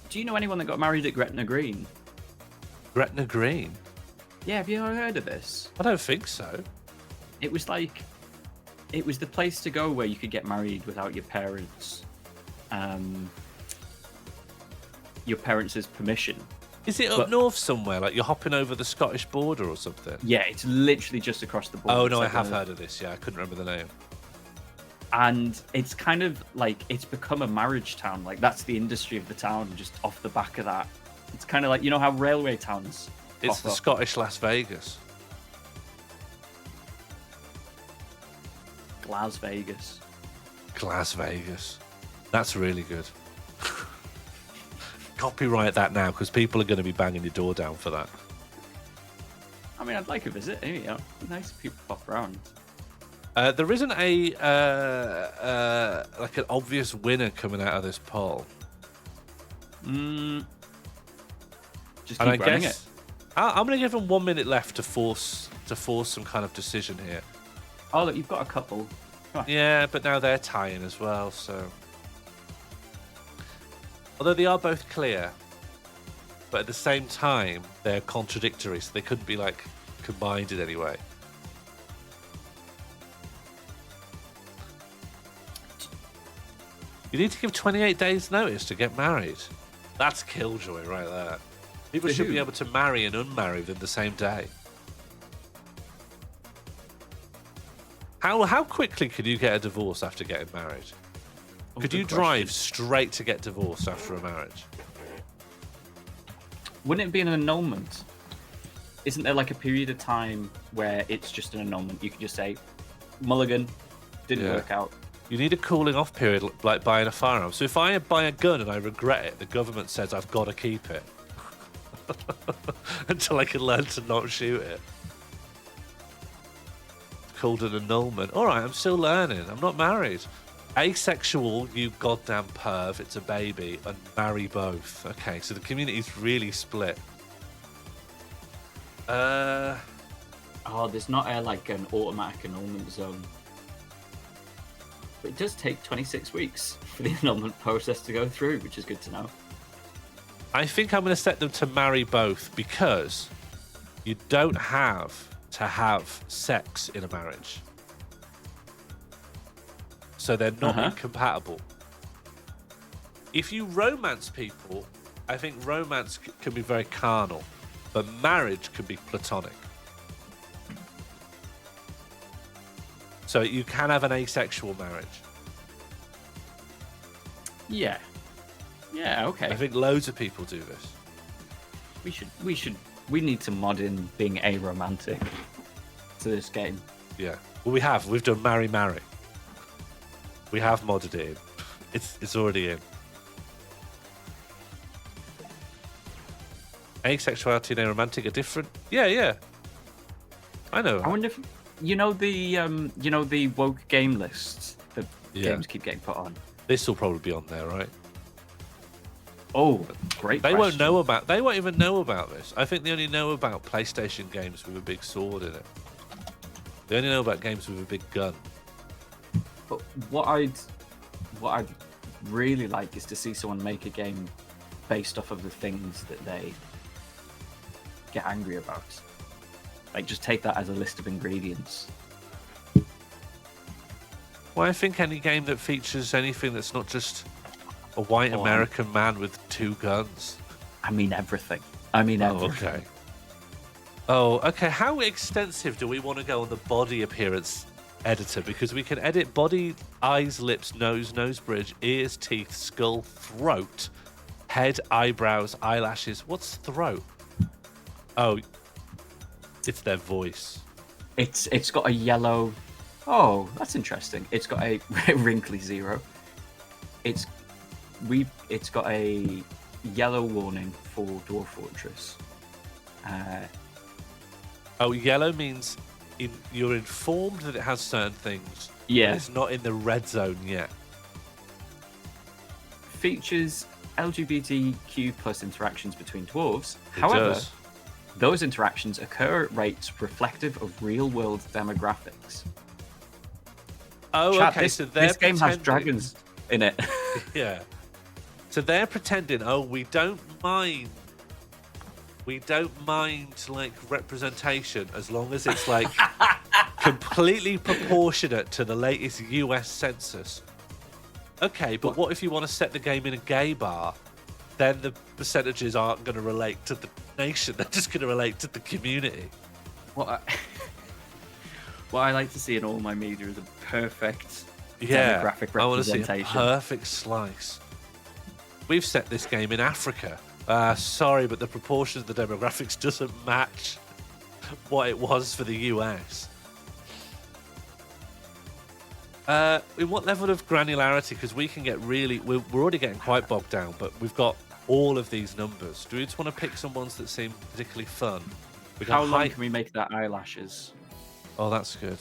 Speaker 8: do you know anyone that got married at Gretna Green?
Speaker 7: Gretna Green?
Speaker 8: Yeah, have you ever heard of this?
Speaker 7: I don't think so.
Speaker 8: It was the place to go where you could get married without your parents' permission.
Speaker 7: Is it up north somewhere? Like you're hopping over the Scottish border or something?
Speaker 8: Yeah, it's literally just across the border.
Speaker 7: Oh no, I have heard of this. Yeah, I couldn't remember the name.
Speaker 8: And it's kind of like it's become a marriage town. Like that's the industry of the town, just off the back of that. It's kind of like, you know how railway towns
Speaker 7: It's
Speaker 8: pop
Speaker 7: the
Speaker 8: up?
Speaker 7: Scottish Las Vegas.
Speaker 8: Las Vegas.
Speaker 7: Las Vegas. That's really good. Copyright that now, because people are going to be banging your door down for that.
Speaker 8: I mean, I'd like a visit. You know, nice people pop around.
Speaker 7: There isn't a like an obvious winner coming out of this poll.
Speaker 8: Just
Speaker 7: And I
Speaker 8: keep running
Speaker 7: guess
Speaker 8: it.
Speaker 7: I'm going to give them 1 minute left to force some kind of decision here.
Speaker 8: Oh, look, you've got a couple. Come on.
Speaker 7: Yeah, but now they're tying as well, so. Although they are both clear, but at the same time, they're contradictory, so they couldn't be, like, combined in any way. You need to give 28 days' notice to get married. That's killjoy right there. People
Speaker 8: To
Speaker 7: should be
Speaker 8: who?
Speaker 7: able to marry and unmarry within the same day. How quickly can you get a divorce after getting married?
Speaker 8: Oh,
Speaker 7: Could
Speaker 8: good
Speaker 7: you drive straight to get divorced after a marriage?
Speaker 8: Wouldn't it be an annulment? Isn't there like a period of time where it's just an annulment? You could just say, mulligan, didn't
Speaker 7: Yeah.
Speaker 8: work out.
Speaker 7: You need a cooling off period like buying a firearm. So if I buy a gun and I regret it, the government says I've got to keep it until I can learn to not shoot it. It's called an annulment. All right, I'm still learning. I'm not married. Asexual, you goddamn perv. It's a baby. And marry both. Okay, so the community's really split.
Speaker 8: Oh, there's not like an automatic annulment zone. But it does take 26 weeks for the annulment process to go through, which is good to know.
Speaker 7: I think I'm going to set them to marry both because you don't have to have sex in a marriage. So they're not incompatible. If you romance people, I think romance can be very carnal, but marriage can be platonic. So you can have an asexual marriage.
Speaker 8: Yeah. Yeah, okay.
Speaker 7: I think loads of people do this.
Speaker 8: We need to mod in being aromantic to this game.
Speaker 7: Yeah. Well, we've done marry. We have modded it in. It's already in. Asexuality and aromantic are different. Yeah. I know.
Speaker 8: I wonder if you know the woke game lists that games keep getting put on.
Speaker 7: This will probably be on there, right?
Speaker 8: Oh, great!
Speaker 7: They
Speaker 8: question.
Speaker 7: They won't even know about this. I think they only know about PlayStation games with a big sword in it. They only know about games with a big gun.
Speaker 8: But what I'd really like is to see someone make a game based off of the things that they get angry about. Like, just take that as a list of ingredients.
Speaker 7: Well, I think any game that features anything that's not just a white American man with two guns.
Speaker 8: I mean everything. Everything.
Speaker 7: Okay. How extensive do we want to go on the body appearance editor? Because we can edit body, eyes, lips, nose bridge, ears, teeth, skull, throat, head, eyebrows, eyelashes. What's throat? Oh, it's their voice.
Speaker 8: It's got a yellow. Oh, that's interesting. It's got a wrinkly 0. It's got a yellow warning for MorlFortress.
Speaker 7: Yellow means you're informed that it has certain things.
Speaker 8: Yeah.
Speaker 7: But it's not in the red zone yet.
Speaker 8: Features LGBTQ plus interactions between dwarves.
Speaker 7: It
Speaker 8: However,
Speaker 7: does.
Speaker 8: those interactions occur at rates reflective of real-world demographics.
Speaker 7: Oh,
Speaker 8: Chat,
Speaker 7: okay.
Speaker 8: this game has dragons in it.
Speaker 7: Yeah. So they're pretending, we don't mind like representation as long as it's like completely proportionate to the latest US census. Okay, but what if you want to set the game in a gay bar? Then the percentages aren't going to relate to the nation. They're just going to relate to the community.
Speaker 8: What I like to see in all my media is a perfect
Speaker 7: I
Speaker 8: demographic
Speaker 7: want to see a
Speaker 8: representation.
Speaker 7: perfect slice. We've set this game in Africa. Sorry, but the proportion of the demographics doesn't match what it was for the US. In what level of granularity? Because we can get really... We're already getting quite bogged down, but we've got all of these numbers. Do we just want to pick some ones that seem particularly fun?
Speaker 8: How long can we make their eyelashes?
Speaker 7: Oh, that's good.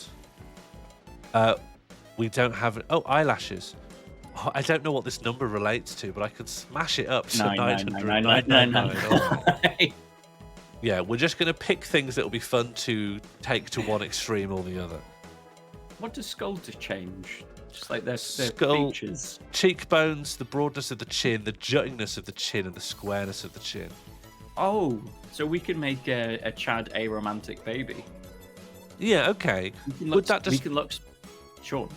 Speaker 7: We don't have... Oh, eyelashes. Oh, I don't know what this number relates to, but I could smash it up to 999. Yeah, we're just going to pick things that will be fun to take to one extreme or the other.
Speaker 8: What does sculpture change? Just like their
Speaker 7: Skull,
Speaker 8: features.
Speaker 7: cheekbones, the broadness of the chin, the juttingness of the chin, and the squareness of the chin.
Speaker 8: Oh, so we can make a Chad a romantic baby.
Speaker 7: Yeah, okay. Would that just...
Speaker 8: We can look... Sean,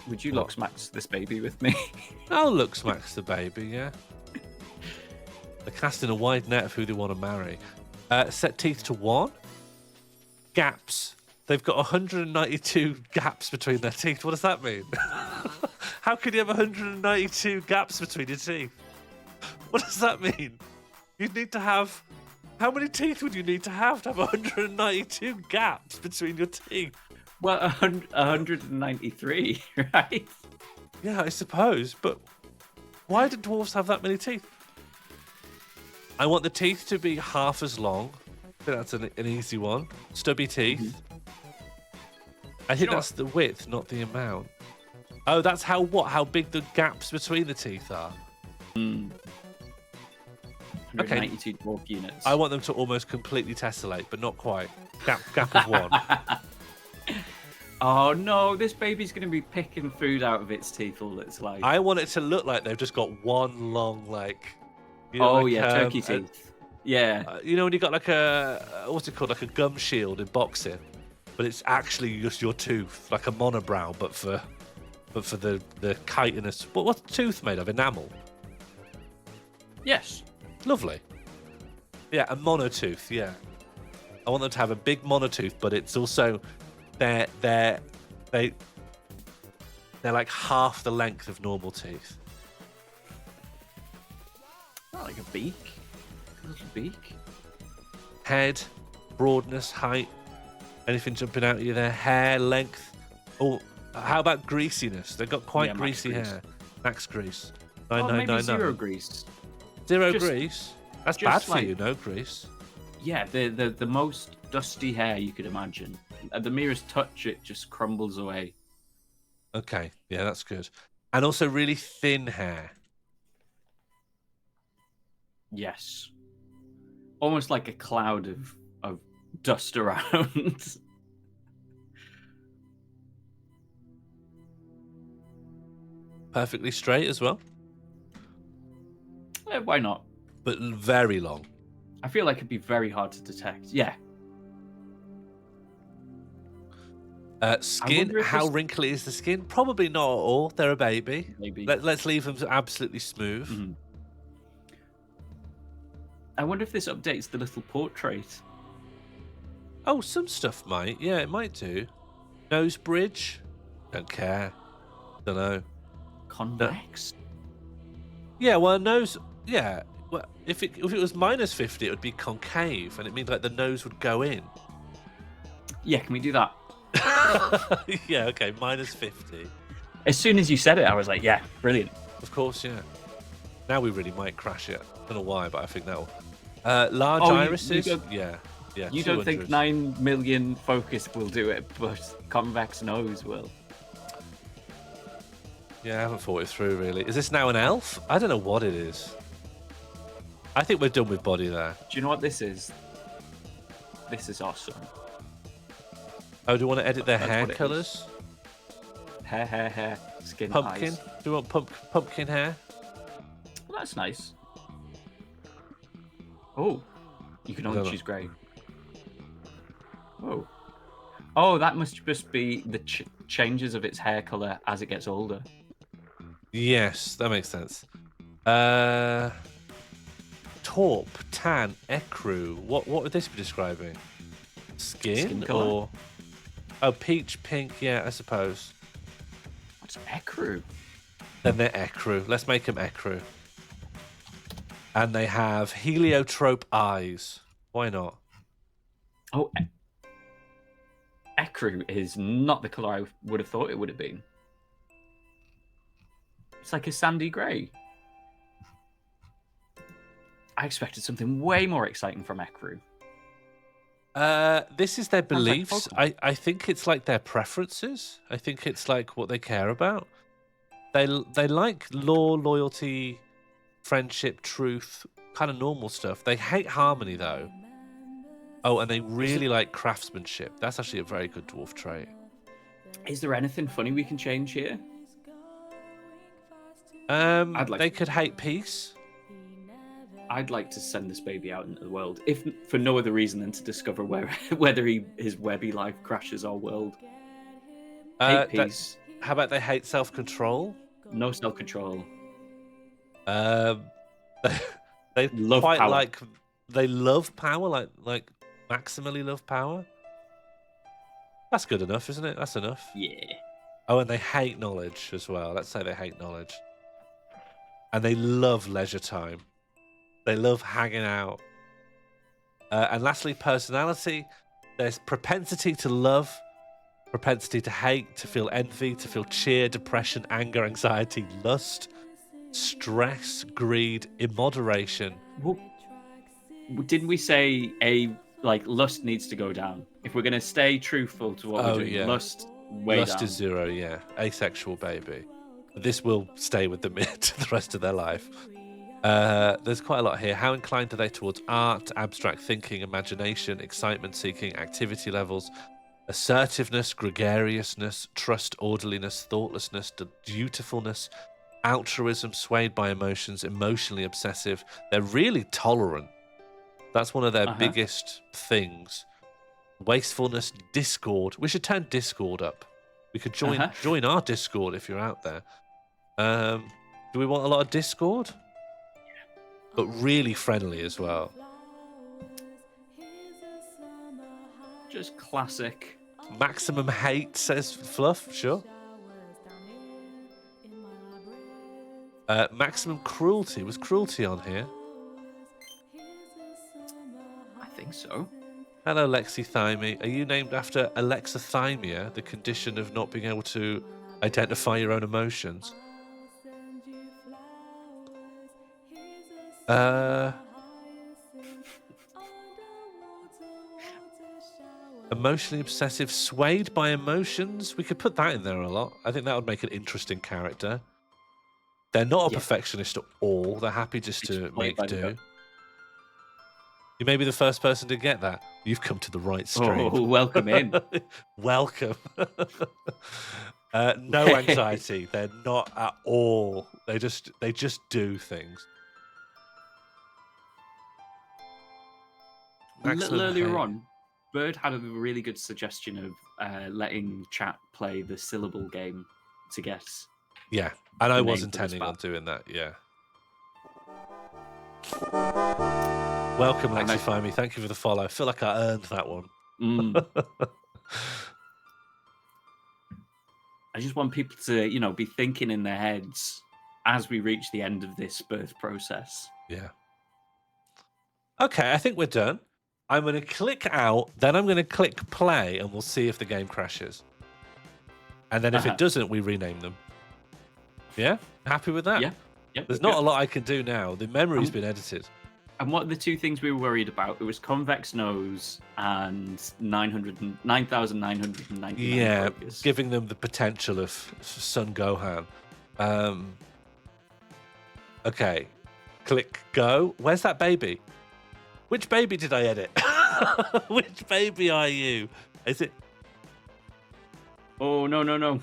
Speaker 8: would you look smacks this baby with me?
Speaker 7: I'll look smacks the baby, yeah. They're casting a wide net of who they want to marry. Set teeth to 1. Gaps. They've got 192 gaps between their teeth. What does that mean? How could you have 192 gaps between your teeth? What does that mean? You'd need to have... How many teeth would you need to have 192 gaps between your teeth?
Speaker 8: Well, 193, right?
Speaker 7: Yeah, I suppose. But why do dwarves have that many teeth? I want the teeth to be half as long. I think that's an easy one. Stubby teeth.
Speaker 8: Mm-hmm.
Speaker 7: I think that's the width, not the amount. Oh, that's how big the gaps between the teeth are.
Speaker 8: 192 dwarf units.
Speaker 7: I want them to almost completely tessellate, but not quite. Gap of 1.
Speaker 8: Oh no, this baby's going to be picking food out of its teeth all its life.
Speaker 7: I want it to look like they've just got one long, like... You know, like,
Speaker 8: turkey teeth. Yeah.
Speaker 7: You know when you got like a... What's it called? Like a gum shield in boxing. But it's actually just your tooth, like a monobrow, but for the chitinous. What's tooth made of? Enamel.
Speaker 8: Yes.
Speaker 7: Lovely. Yeah, a monotooth. Yeah. I want them to have a big monotooth, but it's also they're like half the length of normal teeth.
Speaker 8: Not like a beak. A little beak.
Speaker 7: Head, broadness, height. Anything jumping out at you there? Hair, length. Oh, how about greasiness? They've got quite greasy hair. Max grease. 9999.
Speaker 8: Maybe 0 grease.
Speaker 7: Zero grease? That's bad for you, no grease.
Speaker 8: Yeah, the most dusty hair you could imagine. At the merest touch, it just crumbles away.
Speaker 7: Okay, yeah, that's good. And also really thin hair.
Speaker 8: Yes. Almost like a cloud of dust around.
Speaker 7: Perfectly straight as well.
Speaker 8: Why not?
Speaker 7: But very long.
Speaker 8: I feel like it'd be very hard to detect. Yeah.
Speaker 7: Skin, how wrinkly is the skin? Probably not at all. They're a baby.
Speaker 8: Maybe.
Speaker 7: Let's leave them absolutely smooth.
Speaker 8: Mm-hmm. I wonder if this updates the little portrait.
Speaker 7: Oh, some stuff might. Yeah, it might do. Nose bridge? Don't care. Don't know.
Speaker 8: Convex?
Speaker 7: Yeah, well, nose... Yeah. Well, if it was -50, it would be concave, and it means like the nose would go in.
Speaker 8: Yeah, can we do that?
Speaker 7: Yeah, okay, -50.
Speaker 8: As soon as you said it, I was like, yeah, brilliant.
Speaker 7: Of course, yeah. Now we really might crash it. I don't know why, but I think that will. Large irises? Yeah.
Speaker 8: You don't think 9 million focus will do it, but convex nose will.
Speaker 7: Yeah, I haven't thought it through, really. Is this now an elf? I don't know what it is. I think we're done with body there.
Speaker 8: Do you know what this is? This is awesome.
Speaker 7: Oh, do you want to edit their hair colours?
Speaker 8: Hair, skin,
Speaker 7: pumpkin?
Speaker 8: eyes.
Speaker 7: Do you want pumpkin hair?
Speaker 8: Well, that's nice. Oh, you can only choose grey. Whoa. Oh, that must just be the changes of its hair colour as it gets older.
Speaker 7: Yes, that makes sense. Taupe, tan, ecru. What would this be describing? Skin
Speaker 8: colour?
Speaker 7: Or... Oh, peach, pink, yeah, I suppose.
Speaker 8: What's ecru?
Speaker 7: Then they're ecru. Let's make them ecru. And they have heliotrope eyes. Why not?
Speaker 8: Oh, ecru is not the colour I would have thought it would have been. It's like a sandy grey. I expected something way more exciting from ecru.
Speaker 7: This is their
Speaker 8: Sounds like
Speaker 7: beliefs.
Speaker 8: Pokemon.
Speaker 7: I think it's like their preferences. I think it's like what they care about. They like law, loyalty, friendship, truth, kind of normal stuff. They hate harmony though. Oh, and they really like craftsmanship. That's actually a very good dwarf trait.
Speaker 8: Is there anything funny we can change here?
Speaker 7: They could hate peace.
Speaker 8: I'd like to send this baby out into the world, if for no other reason than to discover whether his webby life crashes our world. Hate peace.
Speaker 7: How about they hate self-control?
Speaker 8: No self-control.
Speaker 7: They
Speaker 8: Love
Speaker 7: quite
Speaker 8: power.
Speaker 7: like. They love power, like maximally love power. That's good enough, isn't it? That's enough.
Speaker 8: Yeah.
Speaker 7: Oh, and they hate knowledge as well. Let's say they hate knowledge. And they love leisure time. They love hanging out. And lastly, personality. There's propensity to love, propensity to hate, to feel envy, to feel cheer, depression, anger, anxiety, lust, stress, greed, immoderation.
Speaker 8: Well, didn't we say lust needs to go down? If we're going to stay truthful to what we're doing, lust way
Speaker 7: Lust
Speaker 8: down.
Speaker 7: is 0, yeah. Asexual baby. This will stay with them the rest of their life. There's quite a lot here. How inclined are they towards art, abstract thinking, imagination, excitement seeking, activity levels, assertiveness, gregariousness, trust, orderliness, thoughtlessness, dutifulness, altruism, swayed by emotions, emotionally obsessive. They're really tolerant. That's one of their biggest things. Wastefulness, discord. We should turn discord up. We could join our discord if you're out there. Do we want a lot of discord? But really friendly as well.
Speaker 8: Just classic.
Speaker 7: Maximum hate, says Fluff. Sure. Maximum cruelty. Was cruelty on here?
Speaker 8: I think so.
Speaker 7: Hello, Lexithymia. Are you named after alexithymia, the condition of not being able to identify your own emotions? Emotionally obsessive, swayed by emotions. We could put that in there a lot. I think that would make an interesting character. They're not a perfectionist at all. They're happy just to make do. You may be the first person to get that. You've come to the right stream.
Speaker 8: Oh, welcome in.
Speaker 7: Welcome. No anxiety. They're not at all. They just do things.
Speaker 8: A little earlier on, Bird had a really good suggestion of letting chat play the syllable game to guess.
Speaker 7: Yeah, and I
Speaker 8: the
Speaker 7: was
Speaker 8: name for this
Speaker 7: intending on
Speaker 8: bat.
Speaker 7: doing that, yeah. Welcome, Lexify. Thank you for the follow. I feel like I earned that one.
Speaker 8: I just want people to, be thinking in their heads as we reach the end of this birth process.
Speaker 7: Yeah. Okay, I think we're done. I'm going to click out, then I'm going to click play, and we'll see if the game crashes. And then if it doesn't, we rename them. Yeah? Happy with that?
Speaker 8: Yeah. Yep.
Speaker 7: There's not a lot I can do now. The memory's been edited.
Speaker 8: And what are the two things we were worried about? It was convex nose and 9,999
Speaker 7: Yeah,
Speaker 8: focus.
Speaker 7: giving them the potential of Son Gohan. Okay, click go. Where's that baby? Which baby did I edit? Which baby are you? Is it?
Speaker 8: Oh, no.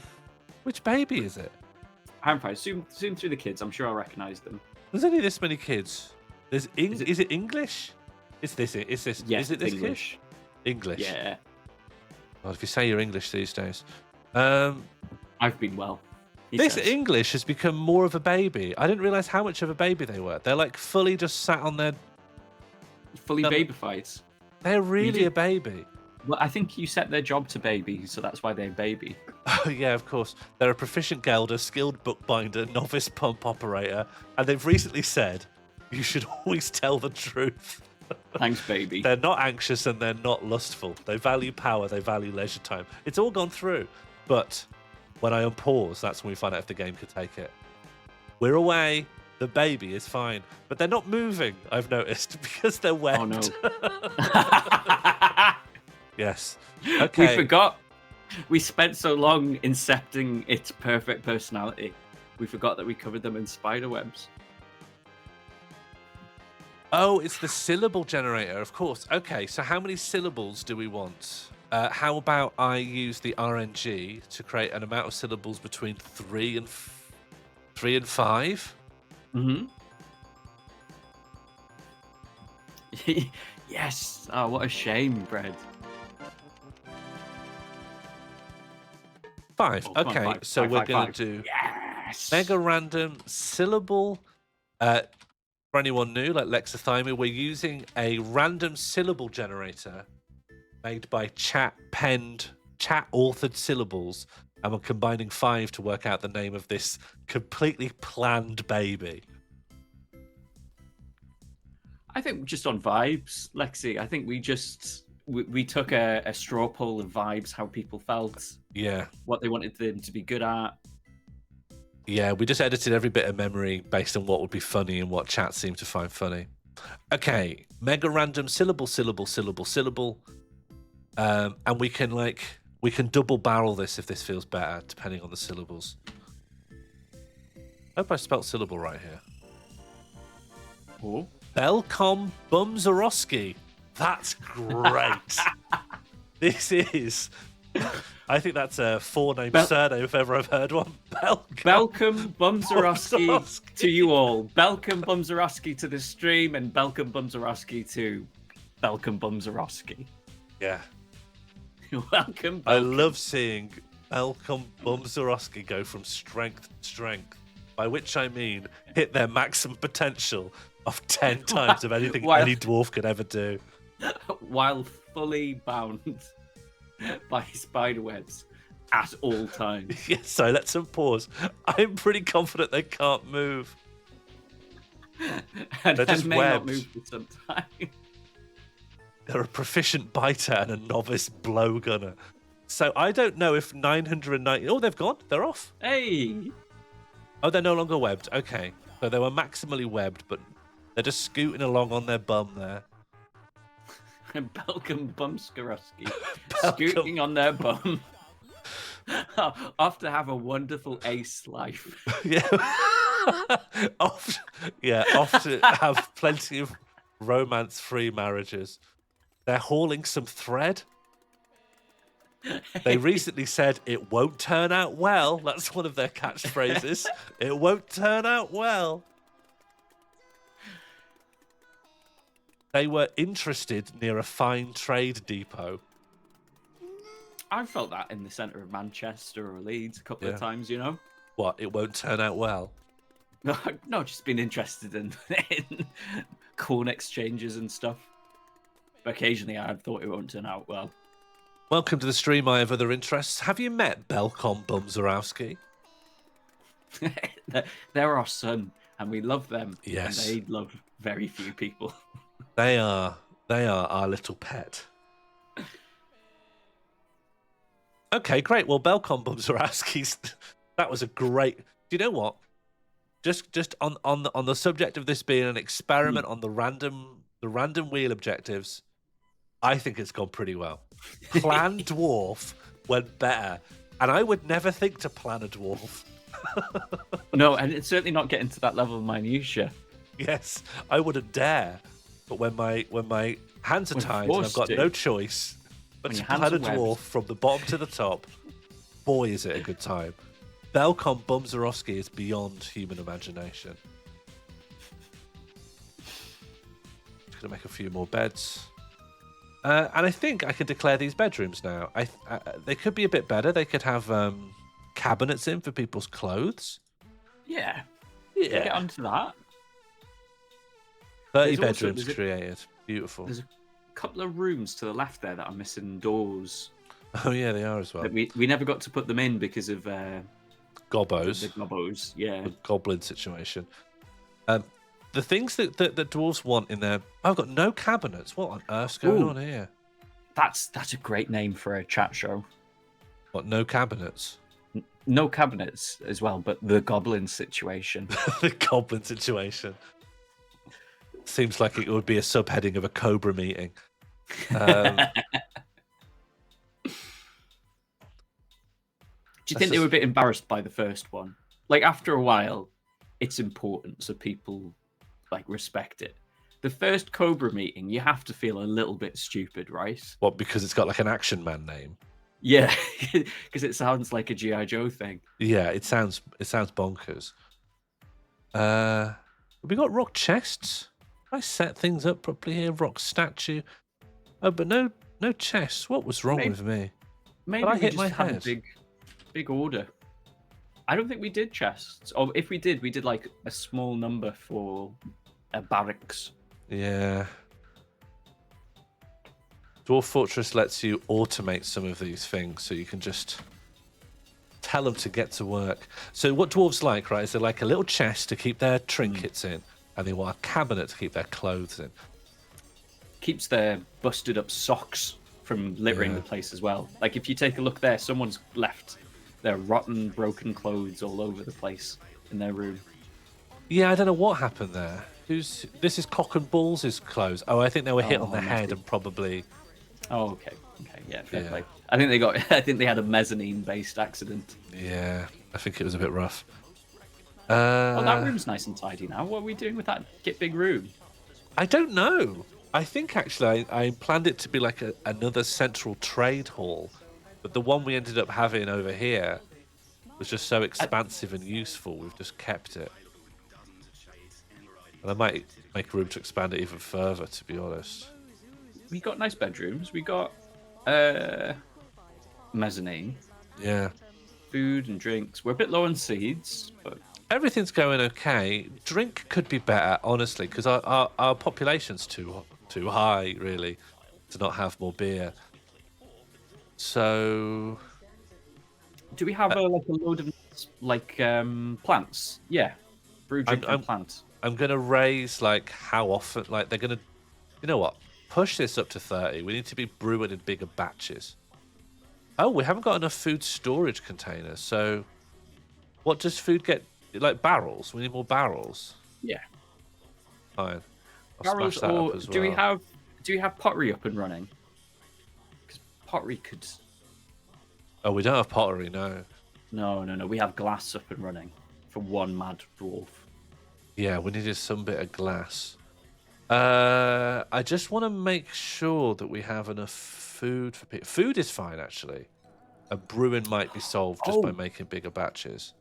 Speaker 7: Which baby is it?
Speaker 8: I'm fine. Zoom through the kids. I'm sure I'll recognize them.
Speaker 7: There's only this many kids. There's is it English? Is this it? Is this?
Speaker 8: Yes,
Speaker 7: is it this
Speaker 8: English.
Speaker 7: Kid? English.
Speaker 8: Yeah.
Speaker 7: Well, if you say you're English these days.
Speaker 8: I've been well.
Speaker 7: This
Speaker 8: says.
Speaker 7: English has become more of a baby. I didn't realize how much of a baby they were. They're like fully just sat on their.
Speaker 8: Fully babyfied.
Speaker 7: They're really a baby.
Speaker 8: Well, I think you set their job to baby, so that's why they're baby.
Speaker 7: Oh, yeah, of course. They're a proficient gelder, skilled bookbinder, novice pump operator, and they've recently said You should always tell the truth.
Speaker 8: Thanks, baby.
Speaker 7: They're not anxious and they're not lustful. They value power. They value leisure time. It's all gone through. But when I unpause, that's when we find out if the game could take it. We're away. The baby is fine. But they're not moving, I've noticed, because they're wet.
Speaker 8: Oh, no.
Speaker 7: Yes. Okay.
Speaker 8: We forgot. We spent so long incepting its perfect personality. We forgot that we covered them in spider webs.
Speaker 7: Oh, it's the syllable generator, of course. Okay, so how many syllables do we want? How about I use the RNG to create an amount of syllables between 3 and 5?
Speaker 8: Mm-hmm. Yes. Oh, what a shame, Bread.
Speaker 7: 5.
Speaker 8: Oh, come on,
Speaker 7: Okay,
Speaker 8: 5,
Speaker 7: so
Speaker 8: 5,
Speaker 7: we're
Speaker 8: 5,
Speaker 7: going
Speaker 8: 5.
Speaker 7: to do
Speaker 8: Yes.
Speaker 7: mega random syllable. For anyone new, like Lexithyme, we're using a random syllable generator made by chat-authored syllables, and we're combining 5 to work out the name of this completely planned baby.
Speaker 8: I think just on vibes, Lexi. I think we took a straw poll of vibes, how people felt,
Speaker 7: Yeah.
Speaker 8: what they wanted them to be good at.
Speaker 7: Yeah, we just edited every bit of memory based on what would be funny and what chat seemed to find funny. Okay, mega random syllable. And we can double barrel this if this feels better, depending on the syllables. I hope I spelt syllable right here.
Speaker 8: Oh.
Speaker 7: Belcom Bumzarowski. That's great. This is... I think that's a 4-name surname if ever I've heard one.
Speaker 8: Belcom Bumzarowski to you all. Belcom Bumzarowski to the stream and Belcom Bumzarowski to Belcom Bumzarowski.
Speaker 7: Yeah.
Speaker 8: Welcome.
Speaker 7: I love seeing Belcom Bumzarowski go from strength to strength, by which I mean hit their maximum potential of 10 times of anything any dwarf could ever do.
Speaker 8: While fully bound by spiderwebs at all times.
Speaker 7: Yes, so let's pause. I'm pretty confident they can't move.
Speaker 8: And
Speaker 7: They're just
Speaker 8: may
Speaker 7: webbed.
Speaker 8: not move for some time.
Speaker 7: They're a proficient biter and a novice blow gunner. So I don't know if 990... Oh, they've gone. They're off.
Speaker 8: Hey!
Speaker 7: Oh, they're no longer webbed. Okay. So they were maximally webbed, but they're just scooting along on their bum there.
Speaker 8: Belcom Bumskarowski scooting on their bum. Off to have a wonderful ace life.
Speaker 7: Yeah. off to have plenty of romance-free marriages. They're hauling some thread. They recently said, it won't turn out well. That's one of their catchphrases. It won't turn out well. They were interested near a fine trade depot.
Speaker 8: I felt that in the centre of Manchester or Leeds a couple of times, you know?
Speaker 7: What, it won't turn out well?
Speaker 8: No, just been interested in corn exchanges and stuff. But occasionally I've thought it won't turn out well.
Speaker 7: Welcome to the stream. I have other interests. Have you met Belcom Bumzarowski?
Speaker 8: They're our son, and we love them.
Speaker 7: Yes.
Speaker 8: And they love very few people.
Speaker 7: They are our little pet. Okay, great. Well, Belcom Bumzarowski's that was a great. Do you know what? Just on the subject of this being an experiment on the random wheel objectives, I think it's gone pretty well. Plan dwarf went better, and I would never think to plan a dwarf.
Speaker 8: No, and it's certainly not getting to that level of minutia.
Speaker 7: Yes, I wouldn't dare. But when my hands are tied and I've got no choice but to plan a dwarf from the bottom to the top, boy, is it a good time. Belcom Bumzarowski is beyond human imagination. Just going to make a few more beds. And I think I can declare these bedrooms now. They could be a bit better. They could have cabinets in for people's clothes.
Speaker 8: Yeah. Get onto that.
Speaker 7: 30 bedrooms created. Beautiful.
Speaker 8: There's a couple of rooms to the left there that are missing doors.
Speaker 7: Oh, yeah, they are as well.
Speaker 8: We never got to put them in because of...
Speaker 7: Gobbos.
Speaker 8: The gobbos, yeah.
Speaker 7: The goblin situation. the things that dwarves want in their... I've got no cabinets. What on earth's going
Speaker 8: Ooh.
Speaker 7: on here?
Speaker 8: That's a great name for a chat show.
Speaker 7: What, no cabinets?
Speaker 8: No cabinets as well, but the goblin situation.
Speaker 7: The goblin situation. Seems like it would be a subheading of a Cobra meeting.
Speaker 8: Do you think they were a bit embarrassed by the first one? Like, after a while, it's important, so people like respect it. The first Cobra meeting, you have to feel a little bit stupid, right?
Speaker 7: What, because it's got like an Action Man name?
Speaker 8: Yeah, because it sounds like a G.I. Joe thing.
Speaker 7: Yeah, it sounds bonkers. We got rock chests. I set things up properly here. Rock statue. Oh, but no chests. What was wrong with me?
Speaker 8: Maybe
Speaker 7: I
Speaker 8: we
Speaker 7: hit
Speaker 8: just
Speaker 7: my
Speaker 8: had
Speaker 7: head.
Speaker 8: a big order. I don't think we did chests. Or if we did like a small number for a barracks.
Speaker 7: Yeah. Dwarf Fortress lets you automate some of these things, so you can just tell them to get to work. So what dwarves like, right, is they like a little chest to keep their trinkets in, and they want a cabinet to keep their clothes in.
Speaker 8: Keeps their busted up socks from littering the place as well. Like, if you take a look there, someone's left their rotten, broken clothes all over the place in their room.
Speaker 7: Yeah, I don't know what happened there. This is Cock and Balls' clothes. Oh, I think they were hit on the head and probably...
Speaker 8: Oh, okay, yeah, fair play. I think they had a mezzanine-based accident.
Speaker 7: Yeah, I think it was a bit rough.
Speaker 8: That room's nice and tidy now. What are we doing with that big room?
Speaker 7: I don't know. I think actually I planned it to be like another central trade hall, but the one we ended up having over here was just so expansive and useful. We've just kept it, and I might make room to expand it even further. To be honest,
Speaker 8: We got nice bedrooms. We got mezzanine.
Speaker 7: Yeah.
Speaker 8: Food and drinks. We're a bit low on seeds, but
Speaker 7: everything's going okay. Drink could be better, honestly, because our population's too high, really, to not have more beer. So,
Speaker 8: do we have a load of plants? Yeah, brew drink and plants.
Speaker 7: I'm gonna raise how often. They're gonna, you know what? Push this up to 30. We need to be brewing in bigger batches. Oh, we haven't got enough food storage containers. So, what does food get? Like barrels? We need more barrels.
Speaker 8: Yeah.
Speaker 7: Fine.
Speaker 8: Barrels,
Speaker 7: smash that
Speaker 8: or
Speaker 7: up as
Speaker 8: do we
Speaker 7: well.
Speaker 8: have pottery up and running? Because pottery could.
Speaker 7: Oh, we don't have pottery, no.
Speaker 8: No. We have glass up and running for one mad dwarf.
Speaker 7: Yeah, we needed some bit of glass. I just want to make sure that we have enough food for people. Food is fine, actually. And brewing might be solved just by making bigger batches.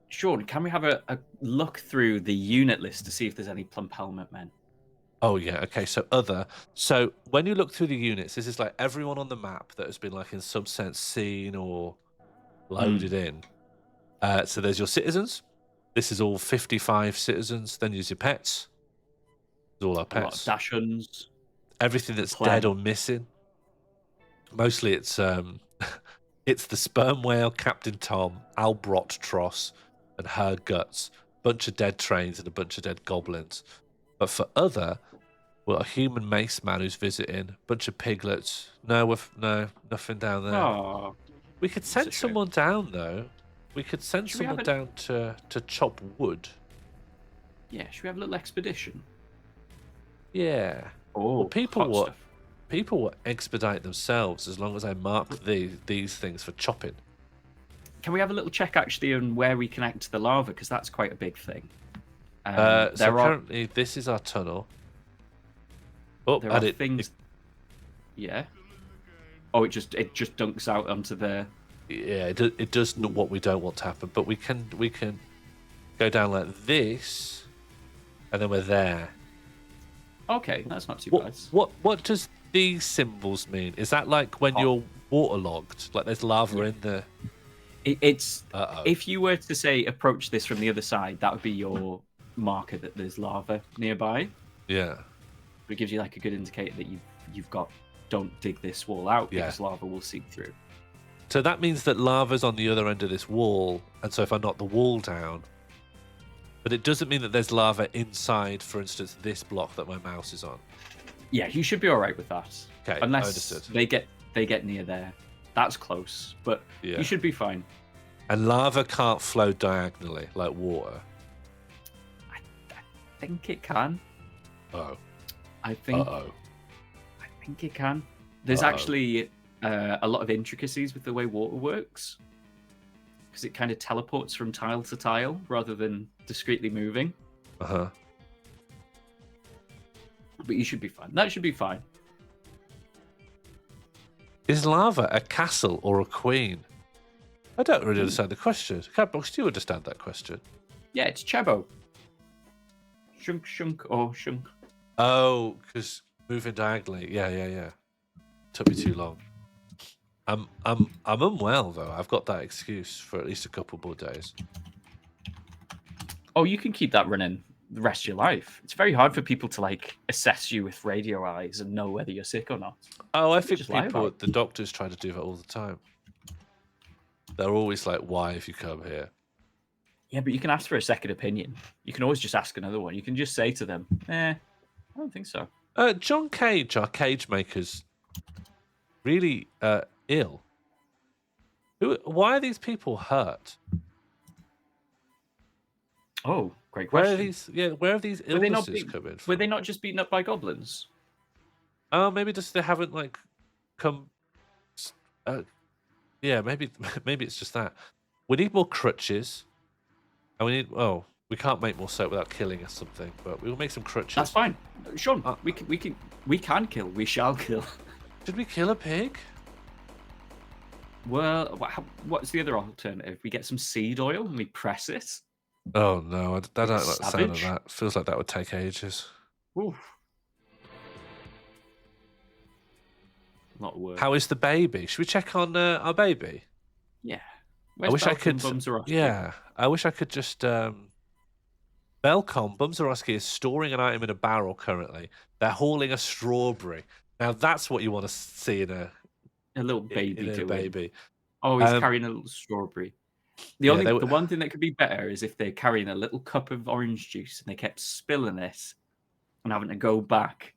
Speaker 8: Sean, can we have a look through the unit list to see if there's any plump helmet men?
Speaker 7: Oh, yeah. Okay, so So when you look through the units, this is like everyone on the map that has been in some sense seen or loaded in. So there's your citizens. This is all 55 citizens. Then there's your pets. There's all our pets.
Speaker 8: A lot of Dachshunds.
Speaker 7: Everything that's dead or missing. Mostly it's it's the sperm whale, Captain Tom, MorlFortress, and her guts. Bunch of dead trains and a bunch of dead goblins. But for other, well, a human mace man who's visiting, bunch of piglets. No, nothing down there.
Speaker 8: Oh,
Speaker 7: we could send someone down though. We could send someone down to chop wood.
Speaker 8: Yeah, should we have a little expedition?
Speaker 7: Yeah.
Speaker 8: Oh,
Speaker 7: well, people will expedite themselves as long as I mark these things for chopping.
Speaker 8: Can we have a little check actually on where we connect to the lava, because that's quite a big thing.
Speaker 7: So currently, this is our tunnel. Oh,
Speaker 8: there are things. Yeah. Oh, it just dunks out onto the.
Speaker 7: Yeah, it does what we don't want to happen, but we can go down like this, and then we're there.
Speaker 8: Okay, that's not too bad.
Speaker 7: What does these symbols mean? Is that like when you're waterlogged, like there's lava in the?
Speaker 8: It's if you were to say approach this from the other side, that would be your marker that there's lava nearby.
Speaker 7: Yeah.
Speaker 8: It gives you like a good indicator that you've got. Don't dig this wall out because lava will seep through.
Speaker 7: So that means that lava's on the other end of this wall, and so if I knock the wall down, But it doesn't mean that there's lava inside, for instance, this block that my mouse is on.
Speaker 8: Yeah, you should be all right with that.
Speaker 7: Okay,
Speaker 8: Unless
Speaker 7: understood.
Speaker 8: they get near there. That's close, but
Speaker 7: Yeah.
Speaker 8: you should be fine.
Speaker 7: And lava can't flow diagonally like water.
Speaker 8: I think it can.
Speaker 7: Oh.
Speaker 8: I think it can. There's actually a lot of intricacies with the way water works, because it kind of teleports from tile to tile rather than discreetly moving.
Speaker 7: Uh-huh.
Speaker 8: But you should be fine. That should be fine.
Speaker 7: Is lava a castle or a queen? I don't really understand the question. Catbox, do you understand that question?
Speaker 8: Yeah, it's Chebo. Shunk, shunk, or shunk.
Speaker 7: Oh, because moving diagonally. Yeah. Took me too long. I'm unwell though. I've got that excuse for at least a couple more days.
Speaker 8: Oh, you can keep that running the rest of your life. It's very hard for people to like assess you with radio eyes and know whether you're sick or not.
Speaker 7: Oh, I think
Speaker 8: just lie
Speaker 7: people,
Speaker 8: about it.
Speaker 7: the doctors try to do that all the time. They're always like, "Why have you come here?"
Speaker 8: Yeah, but you can ask for a second opinion. You can always just ask another one. You can just say to them, I don't think so.
Speaker 7: John Cage, our cage maker's really ill. Why are these people hurt?
Speaker 8: Oh, great
Speaker 7: Where
Speaker 8: question.
Speaker 7: are these? Yeah, where have these
Speaker 8: Were they not
Speaker 7: illnesses
Speaker 8: being-
Speaker 7: coming from?
Speaker 8: Were they not just beaten up by goblins?
Speaker 7: Oh, maybe just they haven't like come. Yeah, maybe it's just that. We need more crutches, and we can't make more soap without killing or something. But we will make some crutches.
Speaker 8: That's fine, Sean. We can kill. We shall kill.
Speaker 7: Did we kill a pig?
Speaker 8: Well, what's the other alternative? We get some seed oil and we press it.
Speaker 7: Oh no, I don't like the sound of
Speaker 8: Savage.
Speaker 7: that. Feels like that would take ages.
Speaker 8: Oof. A lot of work.
Speaker 7: How is the baby? Should we check on our baby?
Speaker 8: Yeah.
Speaker 7: I wish I could.
Speaker 8: Bumzarowski?
Speaker 7: Yeah, I wish I could just. Belcom Bumzarowski is storing an item in a barrel currently. They're hauling a strawberry. Now that's what you want to see in a
Speaker 8: little baby.
Speaker 7: in a baby.
Speaker 8: Oh, he's carrying a little strawberry. The one thing that could be better is if they're carrying a little cup of orange juice and they kept spilling it and having to go back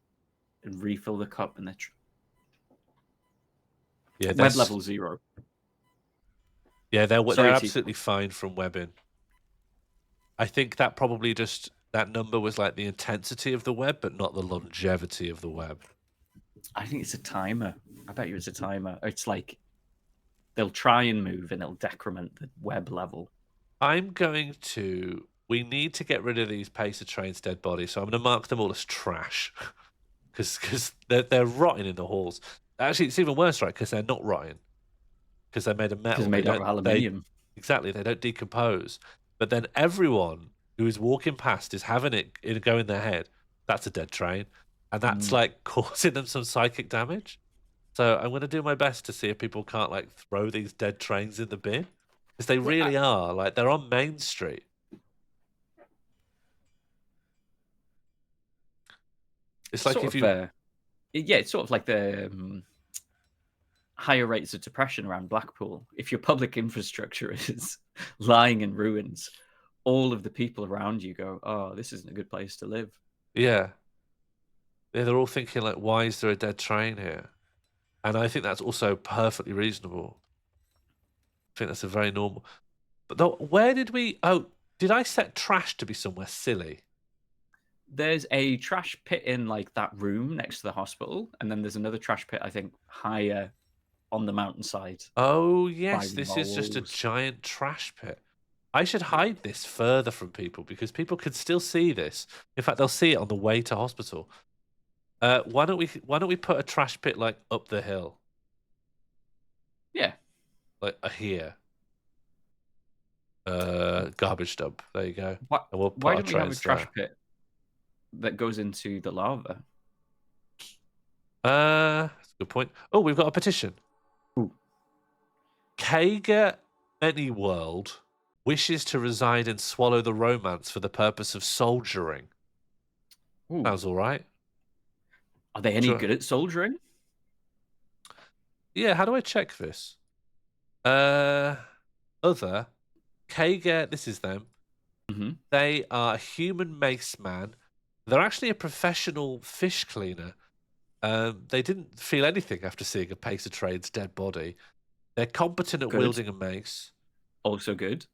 Speaker 8: and refill the cup and
Speaker 7: Yeah,
Speaker 8: web level 0.
Speaker 7: Yeah, they're
Speaker 8: Sorry,
Speaker 7: absolutely fine from webbing. I think that probably just that number was like the intensity of the web, but not the longevity of the web.
Speaker 8: I think it's a timer. I bet you it's a timer. It's like they'll try and move and it'll decrement the web level.
Speaker 7: We need to get rid of these Pacer Train's dead bodies, so I'm going to mark them all as trash because they're rotting in the halls. Actually, it's even worse, right? Because they're not rotting because they're made of metal.
Speaker 8: Because made out of aluminium.
Speaker 7: Exactly, they don't decompose. But then everyone who is walking past is having it go in their head. That's a dead train, and that's like causing them some psychic damage. So I'm going to do my best to see if people can't like throw these dead trains in the bin, because they really are. Like they're on Main Street. It's like if you,
Speaker 8: yeah, it's sort of like the higher rates of depression around Blackpool. If your public infrastructure is lying in ruins, all of the people around you go, "Oh, this isn't a good place to live."
Speaker 7: yeah, they're all thinking like, "Why is there a dead train here?" And I think that's also perfectly reasonable. I think that's a very normal. But where did we? Oh, did I set trash to be somewhere silly?
Speaker 8: There's a trash pit in like that room next to the hospital, and then there's another trash pit, I think, higher on the mountainside.
Speaker 7: Oh yes,
Speaker 8: by
Speaker 7: this is just a
Speaker 8: walls.
Speaker 7: giant trash pit. I should hide this further from people because people can still see this. In fact, they'll see it on the way to hospital. Why don't we put a trash pit like up the hill?
Speaker 8: Yeah.
Speaker 7: Like here. Garbage dump. There you go.
Speaker 8: Why,
Speaker 7: And we'll put
Speaker 8: why
Speaker 7: our
Speaker 8: don't we have a
Speaker 7: trains
Speaker 8: trash
Speaker 7: there.
Speaker 8: pit that goes into the lava?
Speaker 7: That's a good point. Oh, we've got a petition.
Speaker 8: Ooh.
Speaker 7: Kaga Anyworld wishes to reside in Swallow the Romance for the purpose of soldiering.
Speaker 8: Ooh.
Speaker 7: Sounds all right.
Speaker 8: Are they any
Speaker 7: Sure.
Speaker 8: good at soldiering?
Speaker 7: Yeah, how do I check this? Other Kaga, this is them.
Speaker 8: Mhm.
Speaker 7: They are a human mace man. They're actually a professional fish cleaner. They didn't feel anything after seeing a pacer train's dead body. They're competent at
Speaker 8: Good.
Speaker 7: wielding a mace.
Speaker 8: Also good.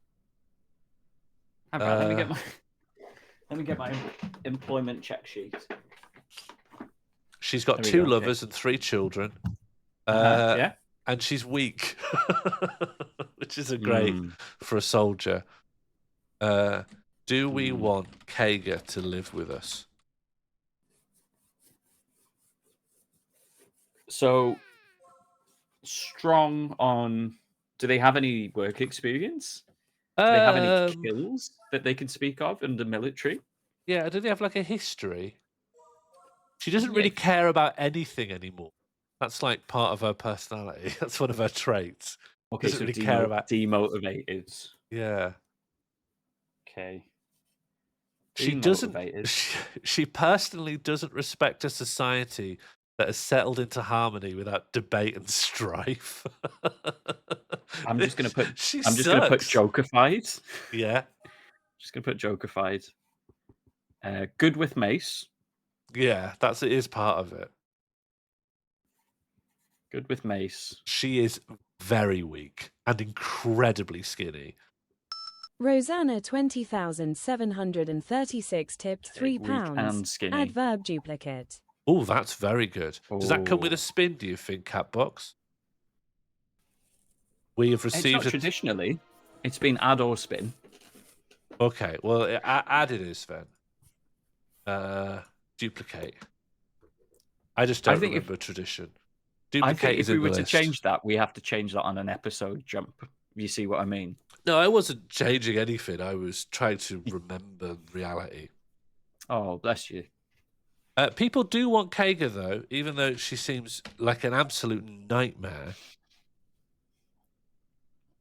Speaker 8: All right, let me
Speaker 7: Uh,
Speaker 8: get my employment check sheet.
Speaker 7: She's got
Speaker 8: There we
Speaker 7: 2
Speaker 8: go,
Speaker 7: lovers and 3 children.
Speaker 8: Yeah.
Speaker 7: And she's weak, which isn't great for a soldier. Do we want Kaga to live with us?
Speaker 8: So strong on. Do they have any work experience? Do they have any skills that they can speak of in the military?
Speaker 7: Yeah, do they have like a history? She doesn't really care about anything anymore. That's like part of her personality. That's one of her traits.
Speaker 8: Okay,
Speaker 7: Doesn't
Speaker 8: so
Speaker 7: really care about.
Speaker 8: demotivated.
Speaker 7: Yeah.
Speaker 8: Okay.
Speaker 7: She doesn't.
Speaker 8: Demotivated.
Speaker 7: She personally doesn't respect a society that has settled into harmony without debate and strife.
Speaker 8: I'm just gonna put.
Speaker 7: She
Speaker 8: I'm just gonna put
Speaker 7: sucks.
Speaker 8: jokerified.
Speaker 7: Yeah.
Speaker 8: Just gonna put jokerified. Good with mace.
Speaker 7: Yeah, it is part of it.
Speaker 8: Good with mace.
Speaker 7: She is very weak and incredibly skinny.
Speaker 9: Rosanna 20,736 tipped
Speaker 8: Weak
Speaker 9: £3.
Speaker 8: and skinny.
Speaker 9: Adverb duplicate.
Speaker 7: Oh, that's very good. Does that come with a
Speaker 8: Oh.
Speaker 7: spin, do you think, Catbox? We have
Speaker 8: It's
Speaker 7: received
Speaker 8: not traditionally. It's been add or spin.
Speaker 7: Okay, well, add it is then. Duplicate. I just don't
Speaker 8: think
Speaker 7: remember tradition.
Speaker 8: I
Speaker 7: Duplicate
Speaker 8: think
Speaker 7: is
Speaker 8: if we
Speaker 7: in the
Speaker 8: were to
Speaker 7: list.
Speaker 8: change that, we have to change that on an episode jump. You see what I mean?
Speaker 7: No, I wasn't changing anything. I was trying to remember reality.
Speaker 8: Oh, bless you.
Speaker 7: People do want Kaga, though, even though she seems like an absolute nightmare.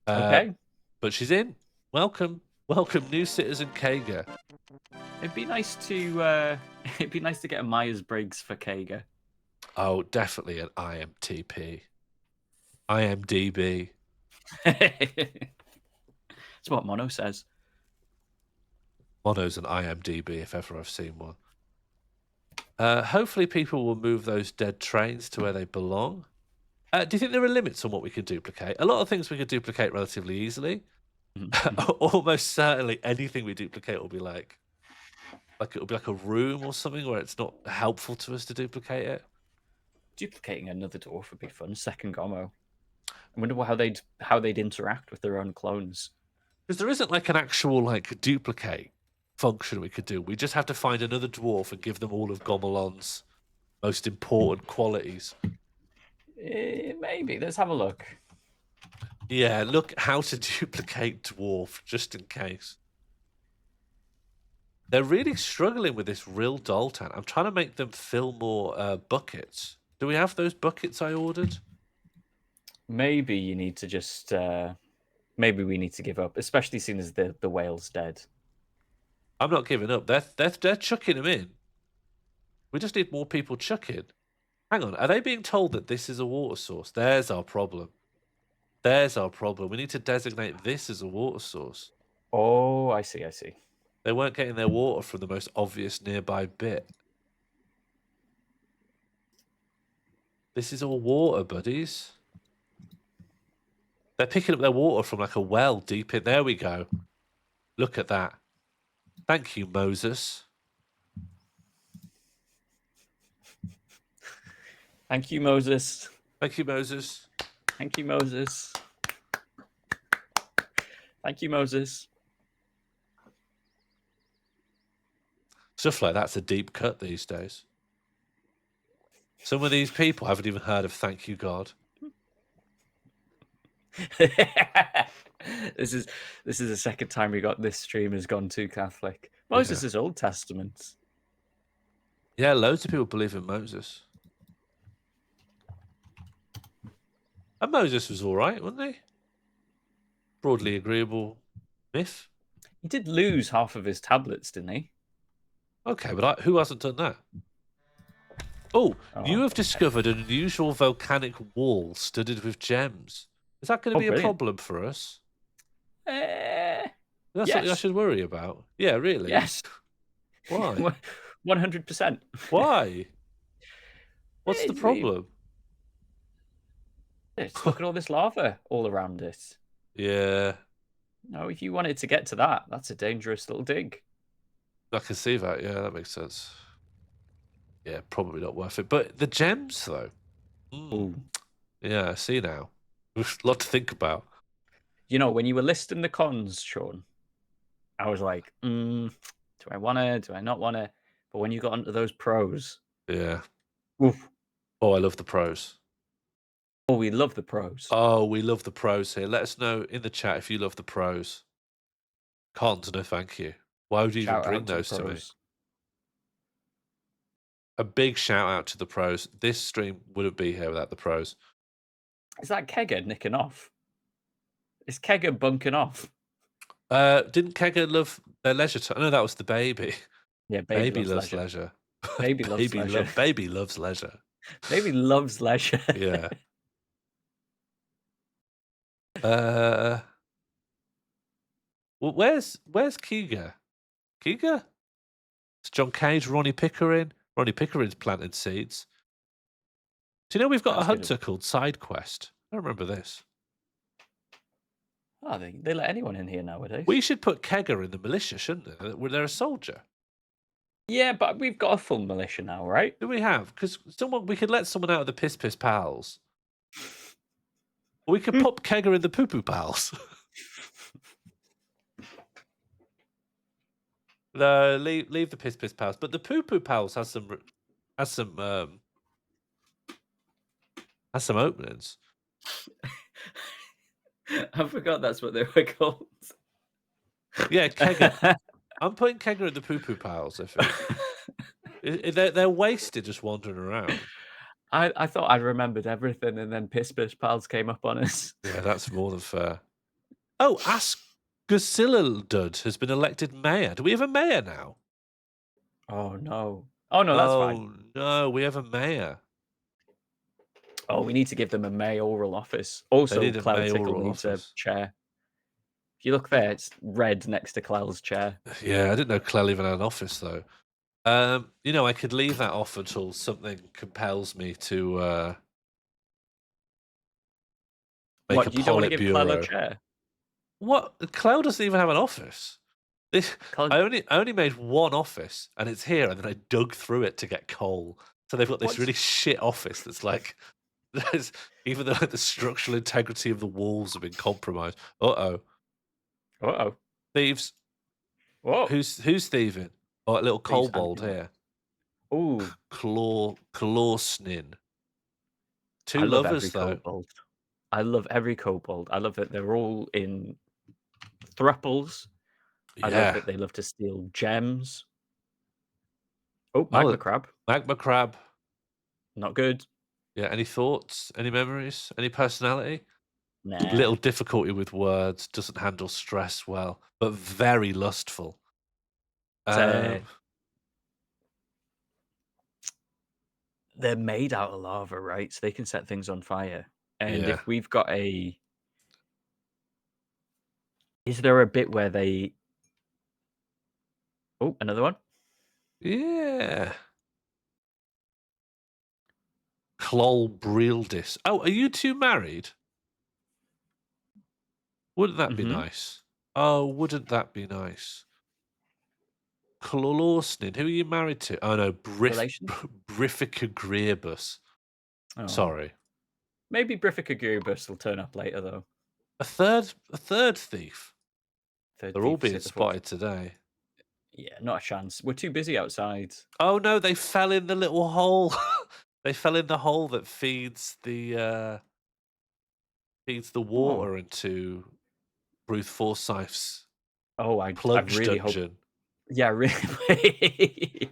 Speaker 8: Okay.
Speaker 7: But she's in. Welcome. Welcome, new citizen Kaga.
Speaker 8: It'd be nice to get a Myers-Briggs for Kaga.
Speaker 7: Oh, definitely an IMTP. IMDb.
Speaker 8: That's what Mono says.
Speaker 7: Mono's an IMDb if ever I've seen one. Hopefully people will move those dead trains to where they belong. Do you think there are limits on what we can duplicate? A lot of things we could duplicate relatively easily. Almost certainly anything we duplicate will be like it'll be like a room or something where it's not helpful to us to duplicate it.
Speaker 8: Duplicating another dwarf would be fun. Second Gomo. I wonder how they'd interact with their own clones.
Speaker 7: Because there isn't like an actual like duplicate function we could do. We just have to find another dwarf and give them all of Gomelon's most important qualities.
Speaker 8: Maybe. Let's have a look.
Speaker 7: Yeah, look how to duplicate dwarf, just in case. They're really struggling with this real Doltan. I'm trying to make them fill more buckets. Do we have those buckets I ordered?
Speaker 8: Maybe you need to just... maybe we need to give up, especially seeing as the whale's dead.
Speaker 7: I'm not giving up. They're chucking them in. We just need more people chucking. Hang on, are they being told that this is a water source? There's our problem. There's our problem. We need to designate this as a water source.
Speaker 8: Oh, I see.
Speaker 7: They weren't getting their water from the most obvious nearby bit. This is all water, buddies. They're picking up their water from like a well deep in. There we go. Look at that. Thank you, Moses.
Speaker 8: Thank you, Moses.
Speaker 7: Thank you, Moses.
Speaker 8: Thank you, Moses. Thank you, Moses.
Speaker 7: Stuff like that's a deep cut these days. Some of these people haven't even heard of Thank You, God.
Speaker 8: This is the second time we got this stream has gone too Catholic. Moses is Old Testament.
Speaker 7: Yeah, loads of people believe in Moses. And Moses was all right, wasn't he? Broadly agreeable myth.
Speaker 8: He did lose half of his tablets, didn't he?
Speaker 7: Okay, but who hasn't done that? Oh, you have discovered an unusual volcanic wall studded with gems. Is that going to be a
Speaker 8: brilliant.
Speaker 7: problem for us? That's something I
Speaker 8: Yes.
Speaker 7: should worry about. Yeah, really.
Speaker 8: Yes.
Speaker 7: Why?
Speaker 8: 100%.
Speaker 7: Why? What's the
Speaker 8: It's-
Speaker 7: problem?
Speaker 8: Look at all this lava all around it.
Speaker 7: Yeah,
Speaker 8: No, if you wanted to get to that, that's a dangerous little dig.
Speaker 7: I can see that. Yeah, that makes sense. Yeah, probably not worth it. But the gems, though.
Speaker 8: Ooh.
Speaker 7: Yeah, I see now. There's a lot to think about.
Speaker 8: You know, when you were listing the cons, Sean, I was like, do I want to? Do I not want to? But when you got onto those pros,
Speaker 7: Yeah.
Speaker 8: oof.
Speaker 7: Oh, I love the pros.
Speaker 8: Oh, we love the pros.
Speaker 7: Oh, we love the pros here. Let us know in the chat if you love the pros. Cons, no thank you. Why would you even
Speaker 8: Shout
Speaker 7: bring
Speaker 8: out to the
Speaker 7: those to me?
Speaker 8: pros.
Speaker 7: A big shout out to the pros. This stream wouldn't be here without the pros.
Speaker 8: Is that Kegger nicking off? Is Kegger bunking off?
Speaker 7: Didn't Kegger love their leisure time? No, that was the baby.
Speaker 8: Yeah,
Speaker 7: Baby
Speaker 8: loves
Speaker 7: loves leisure.
Speaker 8: Baby loves leisure.
Speaker 7: Baby loves leisure.
Speaker 8: Baby loves leisure.
Speaker 7: Yeah. Well, where's Keeger? Keeger? It's John Cage, Ronnie Pickering. Ronnie Pickering's planted seeds. Do you know we've got
Speaker 8: That's
Speaker 7: a
Speaker 8: good.
Speaker 7: hunter called SideQuest? I remember this.
Speaker 8: Oh, they let anyone in here nowadays.
Speaker 7: We should put Kegger in the militia, shouldn't they? They're a soldier.
Speaker 8: Yeah, but we've got a full militia now, right?
Speaker 7: Do we have? Because we could let someone out of the Piss Piss Pals. Or we could pop Kegger in the Poo Poo Pals. No, leave the Piss Piss Pals. But the Poo Poo Pals has some openings.
Speaker 8: I forgot that's what they were called.
Speaker 7: Yeah, Kegger. I'm putting Kegger in the Poo Poo Pals. I think they're wasted just wandering around.
Speaker 8: I thought I remembered everything, and then Piss Piss Pals came up on us.
Speaker 7: Yeah, that's more than fair. Oh, Asgasiladud has been elected mayor. Do we have a mayor now?
Speaker 8: Oh no! Oh no, that's fine.
Speaker 7: No, we have a mayor.
Speaker 8: Oh, we need to give them a mayoral office. Also,
Speaker 7: need a
Speaker 8: Cloud Tickle
Speaker 7: mayoral
Speaker 8: needs
Speaker 7: office.
Speaker 8: a chair. If you look there, it's red next to Cloud's chair.
Speaker 7: Yeah, I didn't know Clell even had an office though. I could leave that off until something compels me to make
Speaker 8: What,
Speaker 7: a
Speaker 8: you don't want to give Cloud a
Speaker 7: Politburo.
Speaker 8: chair?
Speaker 7: What? Cloud doesn't even have an office.
Speaker 8: Cloud-
Speaker 7: I only made one office, and it's here, and then I dug through it to get coal. So they've got this
Speaker 8: What?
Speaker 7: really shit office that's like, even though the structural integrity of the walls have been compromised.
Speaker 8: Uh-oh.
Speaker 7: Thieves.
Speaker 8: Whoa.
Speaker 7: Who's thieving? Oh, a little
Speaker 8: Thieves
Speaker 7: kobold
Speaker 8: hunting.
Speaker 7: here.
Speaker 8: Ooh.
Speaker 7: Clawsnin. Two
Speaker 8: I love
Speaker 7: lovers
Speaker 8: every
Speaker 7: though.
Speaker 8: kobold. I love every kobold. I love that they're all in thruples. I love that they love to steal gems. Oh, magma crab.
Speaker 7: Magma crab.
Speaker 8: Not good.
Speaker 7: Yeah, any thoughts? Any memories? Any personality?
Speaker 8: Nah.
Speaker 7: Little difficulty with words, doesn't handle stress well, but very lustful.
Speaker 8: They're made out of lava, right? So they can set things on fire. And
Speaker 7: Yeah.
Speaker 8: if we've got is there a bit where they... Oh, another one?
Speaker 7: Yeah. Clol Brildis. Oh, are you two married? Wouldn't that be nice? Oh, wouldn't that be nice? Clolosnin, who are you married to? Oh no, Brifica Greerbus.
Speaker 8: Oh.
Speaker 7: Sorry.
Speaker 8: Maybe Brifica Gearbus will turn up later, though.
Speaker 7: A third thief.
Speaker 8: They're
Speaker 7: all being spotted today.
Speaker 8: Yeah, not a chance. We're too busy outside.
Speaker 7: Oh no, they fell in the little hole. They fell in the hole that feeds the water into Ruth Forsyth's plunge
Speaker 8: really
Speaker 7: dungeon.
Speaker 8: hope. Yeah, really.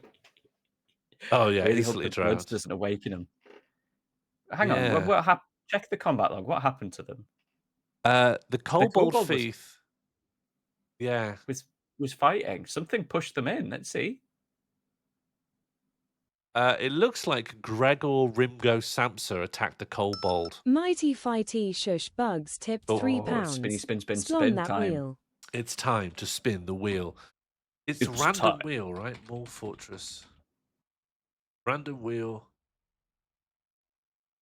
Speaker 7: Oh yeah,
Speaker 8: really
Speaker 7: easily
Speaker 8: hope the
Speaker 7: drowned.
Speaker 8: floods doesn't awaken them. Hang on, what happened? Check the combat log. What happened to them?
Speaker 7: The kobold
Speaker 8: kobold
Speaker 7: thief. Yeah.
Speaker 8: Was fighting. Something pushed them in. Let's see.
Speaker 7: It looks like Gregor Rimgo Samsa attacked the kobold.
Speaker 9: Mighty Fighty Shush Bugs tipped £3.
Speaker 8: Spinny spin
Speaker 9: Slon that
Speaker 8: time.
Speaker 9: wheel.
Speaker 7: It's time to spin the wheel. It's
Speaker 8: It's
Speaker 7: random
Speaker 8: time.
Speaker 7: wheel, right? MorlFortress. Random wheel.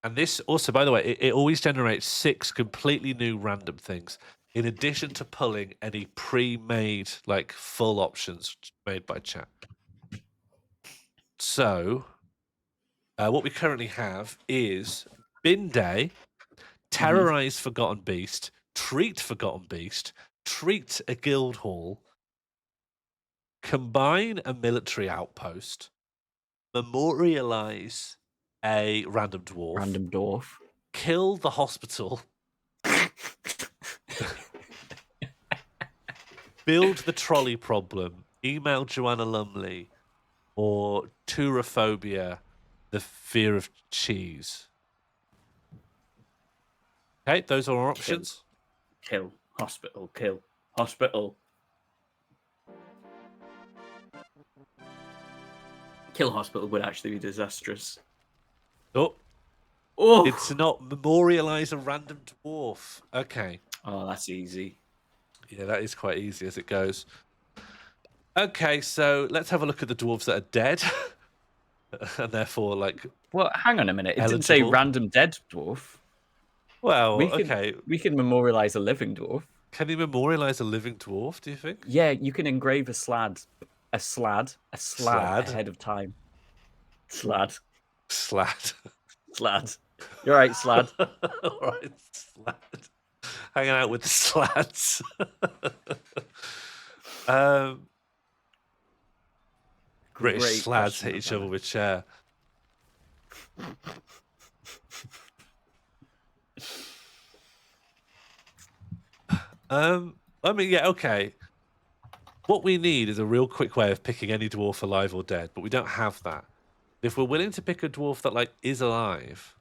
Speaker 7: And this also, by the way, it always generates 6 completely new random things, in addition to pulling any pre-made, like, full options made by chat. So, what we currently have is Bin Day, Terrorize Forgotten Beast, Treat Forgotten Beast, Treat a Guild Hall, Combine a Military Outpost, Memorialize a Random Dwarf,
Speaker 8: Random dwarf.
Speaker 7: Kill the Hospital, Build the Trolley Problem, Email Joanna Lumley, or Turophobia, the Fear of Cheese. Okay, those are our options.
Speaker 8: Kill. Hospital. Kill. Hospital. Kill hospital would actually be disastrous.
Speaker 7: Oh,
Speaker 8: Oh,
Speaker 7: it's not Memorialize a Random Dwarf. Okay.
Speaker 8: oh, that's easy.
Speaker 7: Yeah, that is quite easy as it goes. Okay, so let's have a look at the dwarves that are dead. And therefore, like...
Speaker 8: Well, hang on a minute. It didn't say
Speaker 7: eligible.
Speaker 8: random dead dwarf.
Speaker 7: Well,
Speaker 8: We can,
Speaker 7: okay.
Speaker 8: We can memorialize a living dwarf.
Speaker 7: Can you memorialize a living dwarf, do you think?
Speaker 8: Yeah, you can engrave a slab
Speaker 7: Slad?
Speaker 8: ahead of time. Slad.
Speaker 7: Slad.
Speaker 8: Slad. You're right, Slad.
Speaker 7: All right, Slad. Hanging out with the slads. British
Speaker 8: Great
Speaker 7: slads
Speaker 8: question,
Speaker 7: hit each
Speaker 8: Rosanna.
Speaker 7: other with chair. I mean, yeah, okay. What we need is a real quick way of picking any dwarf alive or dead, but we don't have that. If we're willing to pick a dwarf that like is alive,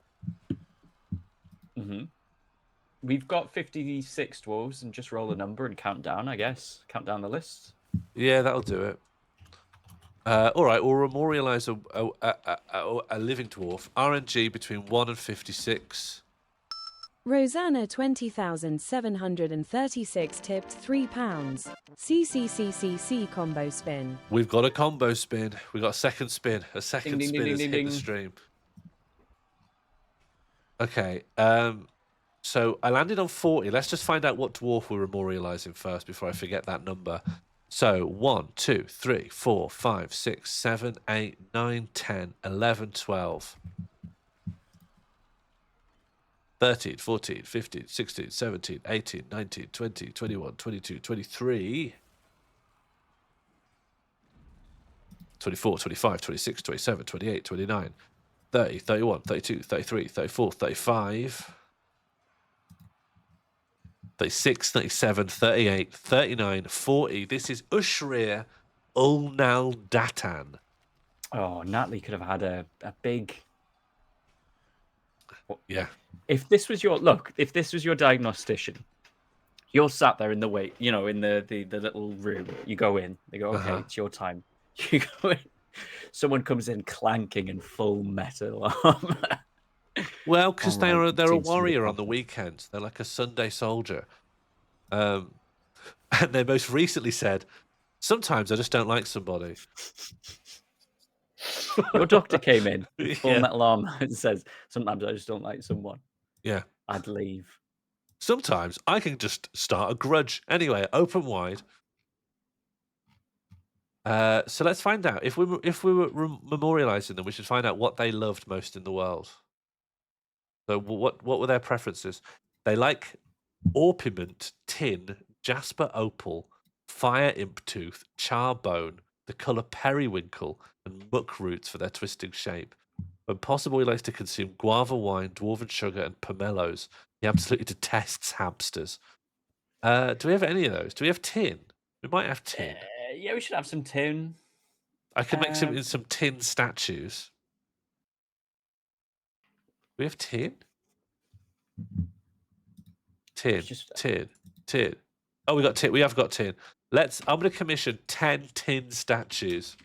Speaker 8: We've got 56 dwarves and just roll a number and count down, I guess. Count down the list.
Speaker 7: yeah, that'll do it. All right, we'll memorialize a living dwarf. RNG between 1 and 56.
Speaker 9: Rosanna 20,736 tipped £3. CCCCC combo spin.
Speaker 7: We've got a combo spin. We've got a second spin. A second
Speaker 8: Ding, ding,
Speaker 7: spin
Speaker 8: ding,
Speaker 7: has
Speaker 8: ding,
Speaker 7: hit
Speaker 8: ding,
Speaker 7: the
Speaker 8: ding.
Speaker 7: stream. Okay. So I landed on 40. Let's just find out what dwarf we're memorializing first before I forget that number. So 1, 2, 3, 4, 5, 6, 7, 8, 9, 10, 11, 12. 13, 14, 15, 16, 17, 18, 19, 20, 21, 22, 23, 24, 25, 26, 27, 28, 29, 30, 31, 32, 33, 34, 35, 36, 37, 38, 39, 40. This is Ushrir Ulnal Datan.
Speaker 8: Oh, Natalie could have had a big...
Speaker 7: Yeah.
Speaker 8: If this was your diagnostician, you're sat there in the wait, in the little room. You go in, they go, okay, it's your time. You go in, someone comes in clanking in full metal armor.
Speaker 7: Well, because they're a
Speaker 8: seems to be
Speaker 7: warrior
Speaker 8: the
Speaker 7: on the weekends. They're like a Sunday soldier. And they most recently said, sometimes I just don't like somebody.
Speaker 8: Your doctor came in, full
Speaker 7: Yeah.
Speaker 8: metal armor, and says, sometimes I just don't like someone.
Speaker 7: Yeah.
Speaker 8: I'd leave.
Speaker 7: Sometimes I can just start a grudge. Anyway, open wide. So let's find out. If we were memorializing them, we should find out what they loved most in the world. So what were their preferences? They like orpiment, tin, jasper opal, fire imptooth, charbone, the colour periwinkle, and muck roots for their twisting shape. When possible, he likes to consume guava wine, dwarven sugar, and pomelos. He absolutely detests hamsters. Do we have any of those? Do we have tin? We might have tin.
Speaker 8: Yeah, we should have some tin.
Speaker 7: I could make some tin statues. We have tin? Tin. Oh, we got tin. We have got tin. I'm going to commission 10 tin statues.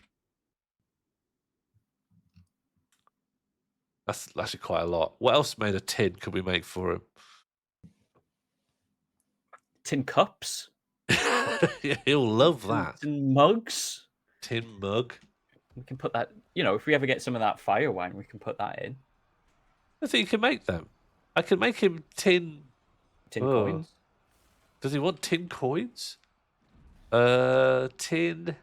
Speaker 7: That's actually quite a lot. What else made of tin could we make for him?
Speaker 8: Tin cups?
Speaker 7: He'll love that.
Speaker 8: And mugs.
Speaker 7: Tin mug.
Speaker 8: We can put that. If we ever get some of that fire wine, we can put that in.
Speaker 7: I think you can make them. I can make him tin
Speaker 8: coins.
Speaker 7: Does he want tin coins? Tin.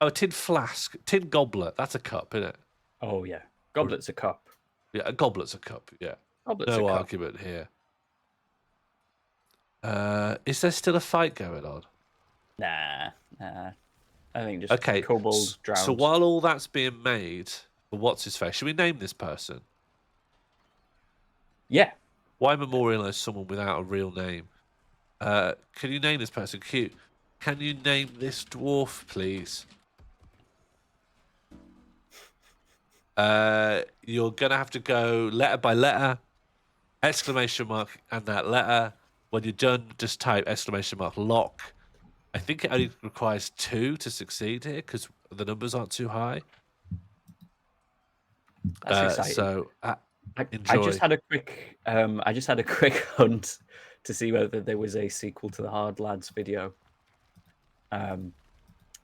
Speaker 7: Oh, tin flask, tin goblet. That's a cup, isn't it?
Speaker 8: Oh yeah, goblet's a cup.
Speaker 7: Yeah, a goblet's a cup. Yeah,
Speaker 8: Goblet's
Speaker 7: no
Speaker 8: a cup.
Speaker 7: argument here. Is there still a fight going on?
Speaker 8: Nah. I think just
Speaker 7: Okay.
Speaker 8: kobolds drowned.
Speaker 7: So while all that's being made, what's his face? Should we name this person?
Speaker 8: Yeah.
Speaker 7: Why memorialize someone without a real name? Can you name this person? Cute. Can you name this dwarf, please? You're gonna have to go letter by letter, exclamation mark, and that letter. When you're done, just type exclamation mark lock. I think it only requires 2 to succeed here because the numbers aren't too high.
Speaker 8: That's exciting.
Speaker 7: So enjoy.
Speaker 8: I just had a quick hunt to see whether there was a sequel to the Hard Lads video. And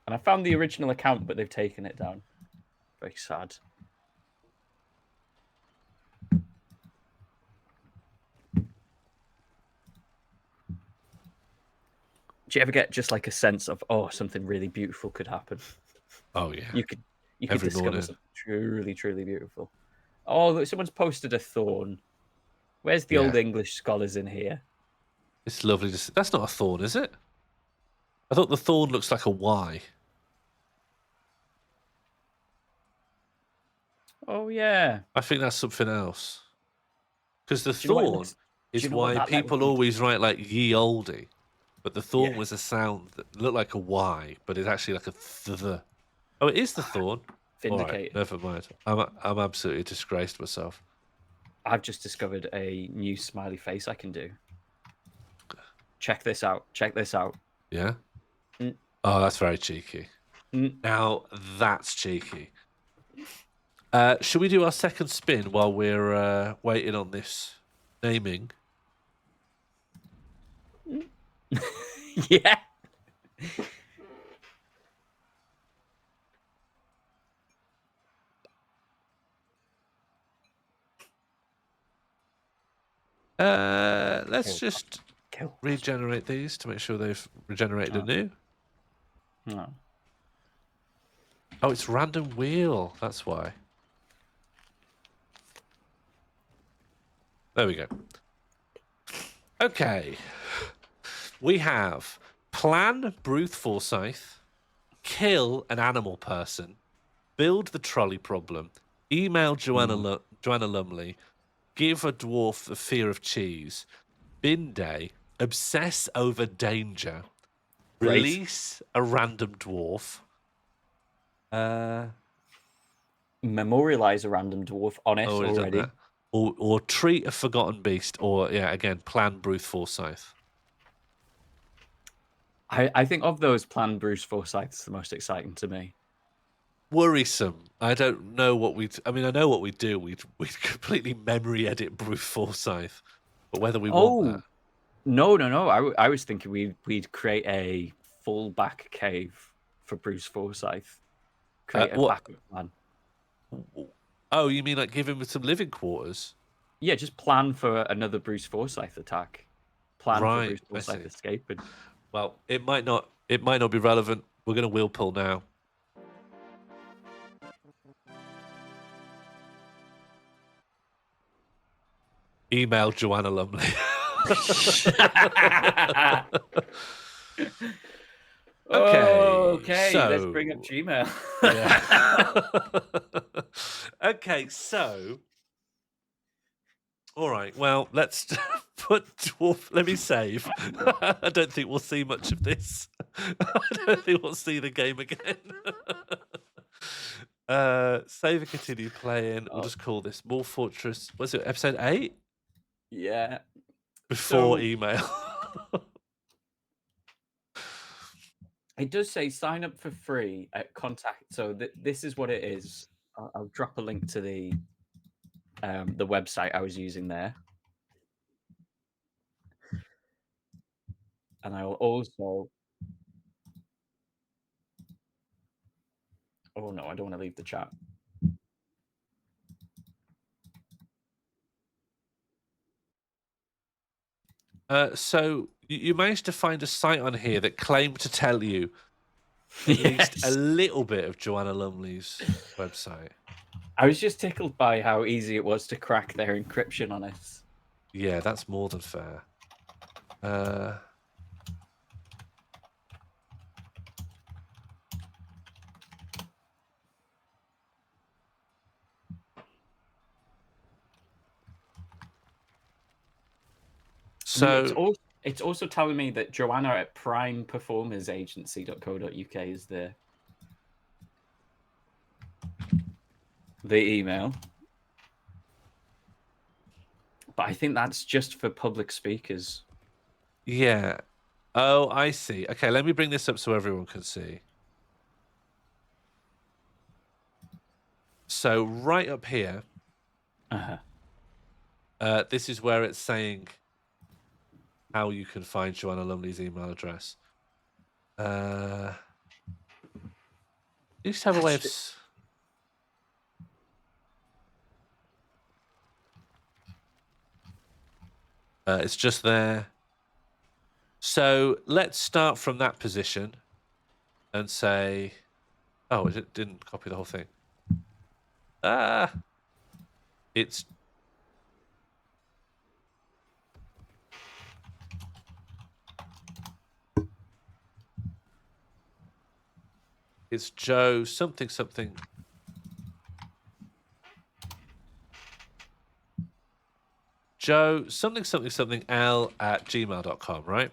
Speaker 8: I found the original account, but they've taken it down. Very sad. Do you ever get just like a sense of something really beautiful could happen?
Speaker 7: Oh yeah.
Speaker 8: You could
Speaker 7: Every
Speaker 8: discover
Speaker 7: morning.
Speaker 8: something truly, truly beautiful. Oh, look, someone's posted a thorn. Where's the old English scholars in here?
Speaker 7: It's lovely to see. That's not a thorn, is it? I thought the thorn looks like a Y.
Speaker 8: Oh yeah.
Speaker 7: I think that's something else. Because the
Speaker 8: Do you know what it
Speaker 7: thorn
Speaker 8: looks-
Speaker 7: is
Speaker 8: do you know what
Speaker 7: why
Speaker 8: that
Speaker 7: people
Speaker 8: would be?
Speaker 7: always write like ye olde. But the thorn
Speaker 8: Yeah.
Speaker 7: was a sound that looked like a Y, but it's actually like a th. Oh, it is the thorn. All right,
Speaker 8: Vindicated.
Speaker 7: never mind. I'm absolutely disgraced myself.
Speaker 8: I've just discovered a new smiley face I can do. Check this out. Check this out.
Speaker 7: Yeah?
Speaker 8: Mm.
Speaker 7: Oh, that's very cheeky.
Speaker 8: Mm.
Speaker 7: Now, that's cheeky. Should we do our second spin while we're waiting on this naming?
Speaker 8: Yeah.
Speaker 7: Let's just regenerate these to make sure they've regenerated anew.
Speaker 8: No.
Speaker 7: Oh, it's random wheel. That's why. There we go. Okay. We have plan Bruce Forsyth, kill an animal person, build the trolley problem, email Joanna Lumley, give a dwarf the fear of cheese, bin day, obsess over danger,
Speaker 8: Great.
Speaker 7: release a random dwarf,
Speaker 8: Memorialize a random dwarf on it
Speaker 7: already done
Speaker 8: already.
Speaker 7: that. Or treat a forgotten beast, or again, plan Bruce Forsyth.
Speaker 8: I think of those, Plan Bruce Forsyth's the most exciting to me.
Speaker 7: Worrisome. I don't know what we'd. I mean, I know what we'd do. We'd completely memory edit Bruce Forsyth, but whether we want that.
Speaker 8: No. I was thinking we'd create a full back cave for Bruce Forsyth. Create a backup plan.
Speaker 7: Oh, you mean like give him some living quarters?
Speaker 8: Yeah, just plan for another Bruce Forsyth attack. Plan for
Speaker 7: Right,
Speaker 8: Bruce
Speaker 7: I
Speaker 8: Forsyth
Speaker 7: see.
Speaker 8: escaping.
Speaker 7: Well, it might not be relevant. We're going to wheel pull now. Email Joanna Lumley.
Speaker 8: Okay,
Speaker 7: so
Speaker 8: let's bring up Gmail.
Speaker 7: Yeah. Okay, so all right. Well, let's put dwarf. Let me save. I don't think we'll see much of this. I don't think we'll see the game again. Save and continue playing. We'll just call this MorlFortress. Was it episode 8?
Speaker 8: Yeah.
Speaker 7: Before
Speaker 8: So-
Speaker 7: email.
Speaker 8: It does say sign up for free at contact. So this is what it is. I'll drop a link to the website I was using there. And I will also. Oh no, I don't want to leave the chat.
Speaker 7: So you managed to find a site on here that claimed to tell you at least a
Speaker 8: Yes.
Speaker 7: little bit of Joanna Lumley's website.
Speaker 8: I was just tickled by how easy it was to crack their encryption on it.
Speaker 7: Yeah, that's more than fair.
Speaker 8: I mean,
Speaker 7: So
Speaker 8: it's also telling me that Joanna at primeperformersagency.co.uk is the email. But I think that's just for public speakers.
Speaker 7: yeah. Oh, I see. Okay, let me bring this up so everyone can see. So right up here, this is where it's saying how you can find Joanna Lumley's email address. You used to have a way of. It's just there. So let's start from that position and say, oh, it didn't copy the whole thing. It's Joe something something. Joe something something something L at gmail.com, right?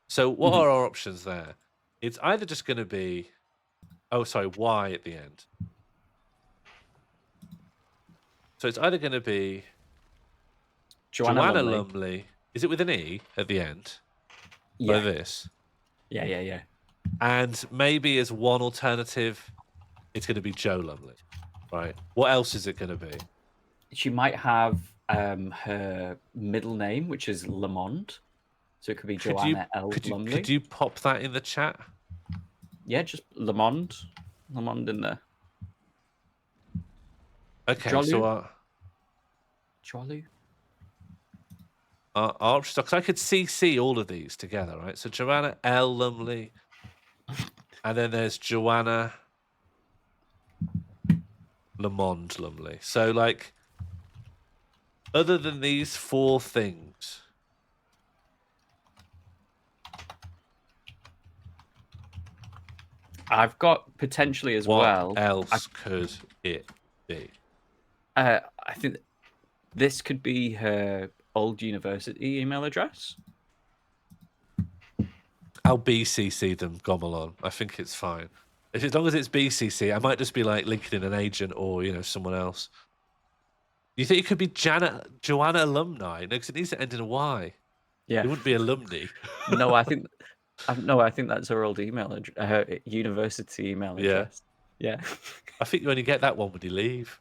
Speaker 7: So what are our options there? It's either just going to be, oh, sorry, Y at the end. So it's either going to be Joanna Lumley. Is it with an E at the end?
Speaker 8: Yeah.
Speaker 7: Like this?
Speaker 8: Yeah.
Speaker 7: And maybe as one alternative, it's going to be Joe Lumley, right? What else is it going to be?
Speaker 8: She might have her middle name, which is Lamond. So it could be Joanna L. Lumley.
Speaker 7: Could you pop that in the chat?
Speaker 8: Yeah, just Lamond. Lamond in there.
Speaker 7: Okay,
Speaker 8: Jolu?
Speaker 7: so
Speaker 8: Jolu?
Speaker 7: because I could CC all of these together, right? So Joanna L. Lumley, and then there's Joanna Lamond Lumley. So, like, other than these four things,
Speaker 8: I've got potentially as well.
Speaker 7: What else could it be?
Speaker 8: I think this could be her old university email address.
Speaker 7: I'll BCC them, Gomelon. I think it's fine. As long as it's BCC, I might just be like linking in an agent or, someone else. You think it could be Joanna Alumni? No, because it needs to end in a Y.
Speaker 8: Yeah.
Speaker 7: It wouldn't be alumni.
Speaker 8: No, I think that's her old email address, her university email address. Yeah.
Speaker 7: I think you only get that one when you leave.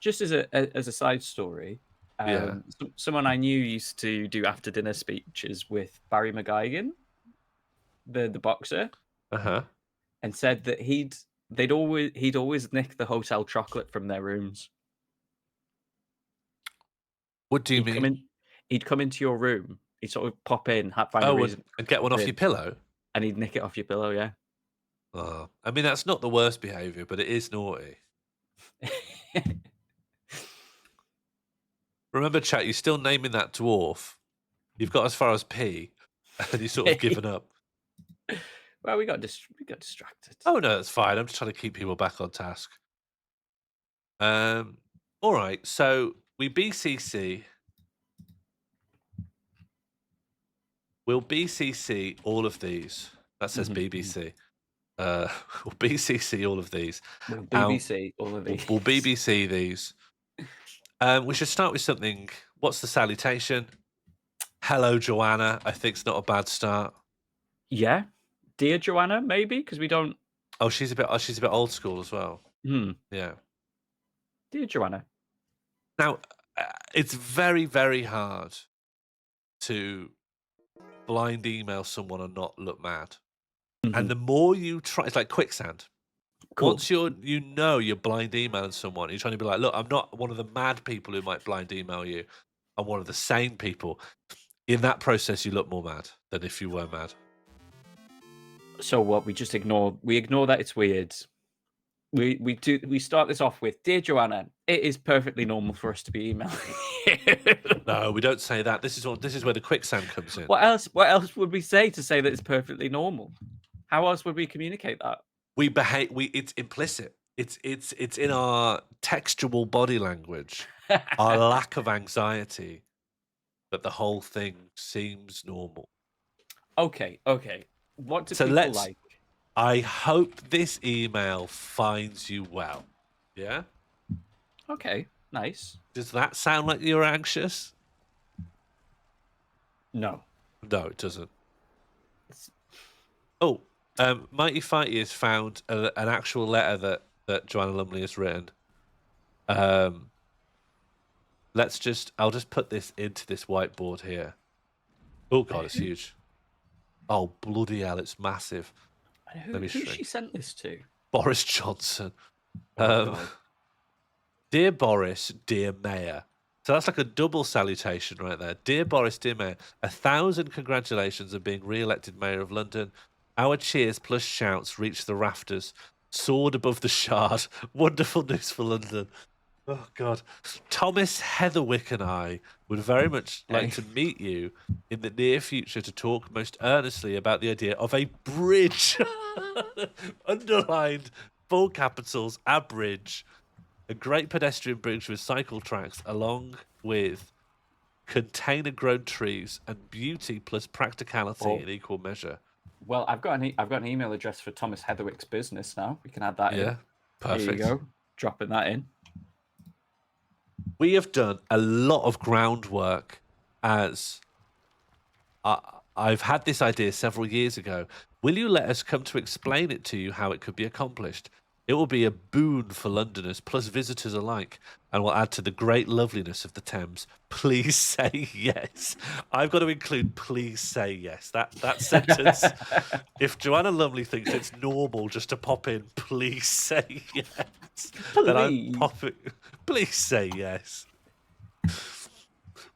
Speaker 8: Just as a side story, someone I knew used to do after dinner speeches with Barry McGuigan, the boxer, and said that he'd always nick the hotel chocolate from their rooms.
Speaker 7: What do you mean?
Speaker 8: He'd come into your room. He'd sort of pop in, find a reason,
Speaker 7: and get one off your pillow,
Speaker 8: and he'd nick it off your pillow. Yeah.
Speaker 7: Oh, I mean, that's not the worst behaviour, but it is naughty. Remember, chat, you're still naming that dwarf. You've got as far as P, and you've sort of given up.
Speaker 8: Well, we got distracted.
Speaker 7: Oh, no, that's fine. I'm just trying to keep people back on task. All right, so we BCC. We'll BCC all of these. That says BBC. We'll BCC all of these.
Speaker 8: We'll BBC all of these.
Speaker 7: We'll BBC these. We should start with something. What's the salutation? Hello, Joanna. I think it's not a bad start.
Speaker 8: Yeah, dear Joanna, maybe because we don't.
Speaker 7: Oh, she's a bit old school as well. Yeah.
Speaker 8: Dear Joanna.
Speaker 7: Now, it's very, very hard to blind email someone and not look mad. And the more you try, it's like quicksand.
Speaker 8: Cool.
Speaker 7: Once you're blind emailing someone, you're trying to be like, look, I'm not one of the mad people who might blind email you. I'm one of the sane people. In that process, you look more mad than if you were mad.
Speaker 8: So what? We just ignore. We ignore that it's weird. We start this off with, dear Joanna, it is perfectly normal for us to be emailing.
Speaker 7: No, we don't say that. This is where the quicksand comes in.
Speaker 8: What else? What else would we say to say that it's perfectly normal? How else would we communicate that?
Speaker 7: We behave. It's implicit. It's in our textual body language, our lack of anxiety, that the whole thing seems normal.
Speaker 8: Okay. What do
Speaker 7: So
Speaker 8: people
Speaker 7: let's-
Speaker 8: like?
Speaker 7: I hope this email finds you well. Yeah?
Speaker 8: Okay, nice.
Speaker 7: Does that sound like you're anxious?
Speaker 8: No.
Speaker 7: No, it doesn't. Oh, Mighty Fighty has found an actual letter that Joanna Lumley has written. I'll just put this into this whiteboard here. Oh God, it's huge. Oh bloody hell, it's massive.
Speaker 8: And
Speaker 7: Let me
Speaker 8: who
Speaker 7: shrink.
Speaker 8: she sent this to?
Speaker 7: Boris Johnson.
Speaker 8: Oh, God.
Speaker 7: Dear Boris, dear Mayor. So that's like a double salutation right there. Dear Boris, dear Mayor, 1,000 congratulations on being re-elected Mayor of London. Our cheers plus shouts reached the rafters, soared above the Shard. Wonderful news for London. Oh, God. Thomas Heatherwick and I would very much like to meet you in the near future to talk most earnestly about the idea of a bridge. Underlined, full capitals, a bridge. A great pedestrian bridge with cycle tracks along with container-grown trees and beauty plus practicality in equal measure.
Speaker 8: Well, I've got an email address for Thomas Heatherwick's business now. We can add that in.
Speaker 7: Yeah, perfect.
Speaker 8: There you go. Dropping that in.
Speaker 7: We have done a lot of groundwork as I've had this idea several years ago. Will you let us come to explain it to you how it could be accomplished? It will be a boon for Londoners plus visitors alike and will add to the great loveliness of the Thames. Please say yes. I've got to include please say yes. That sentence. If Joanna Lumley thinks it's normal just to pop in please say yes, then I'm popping please say yes.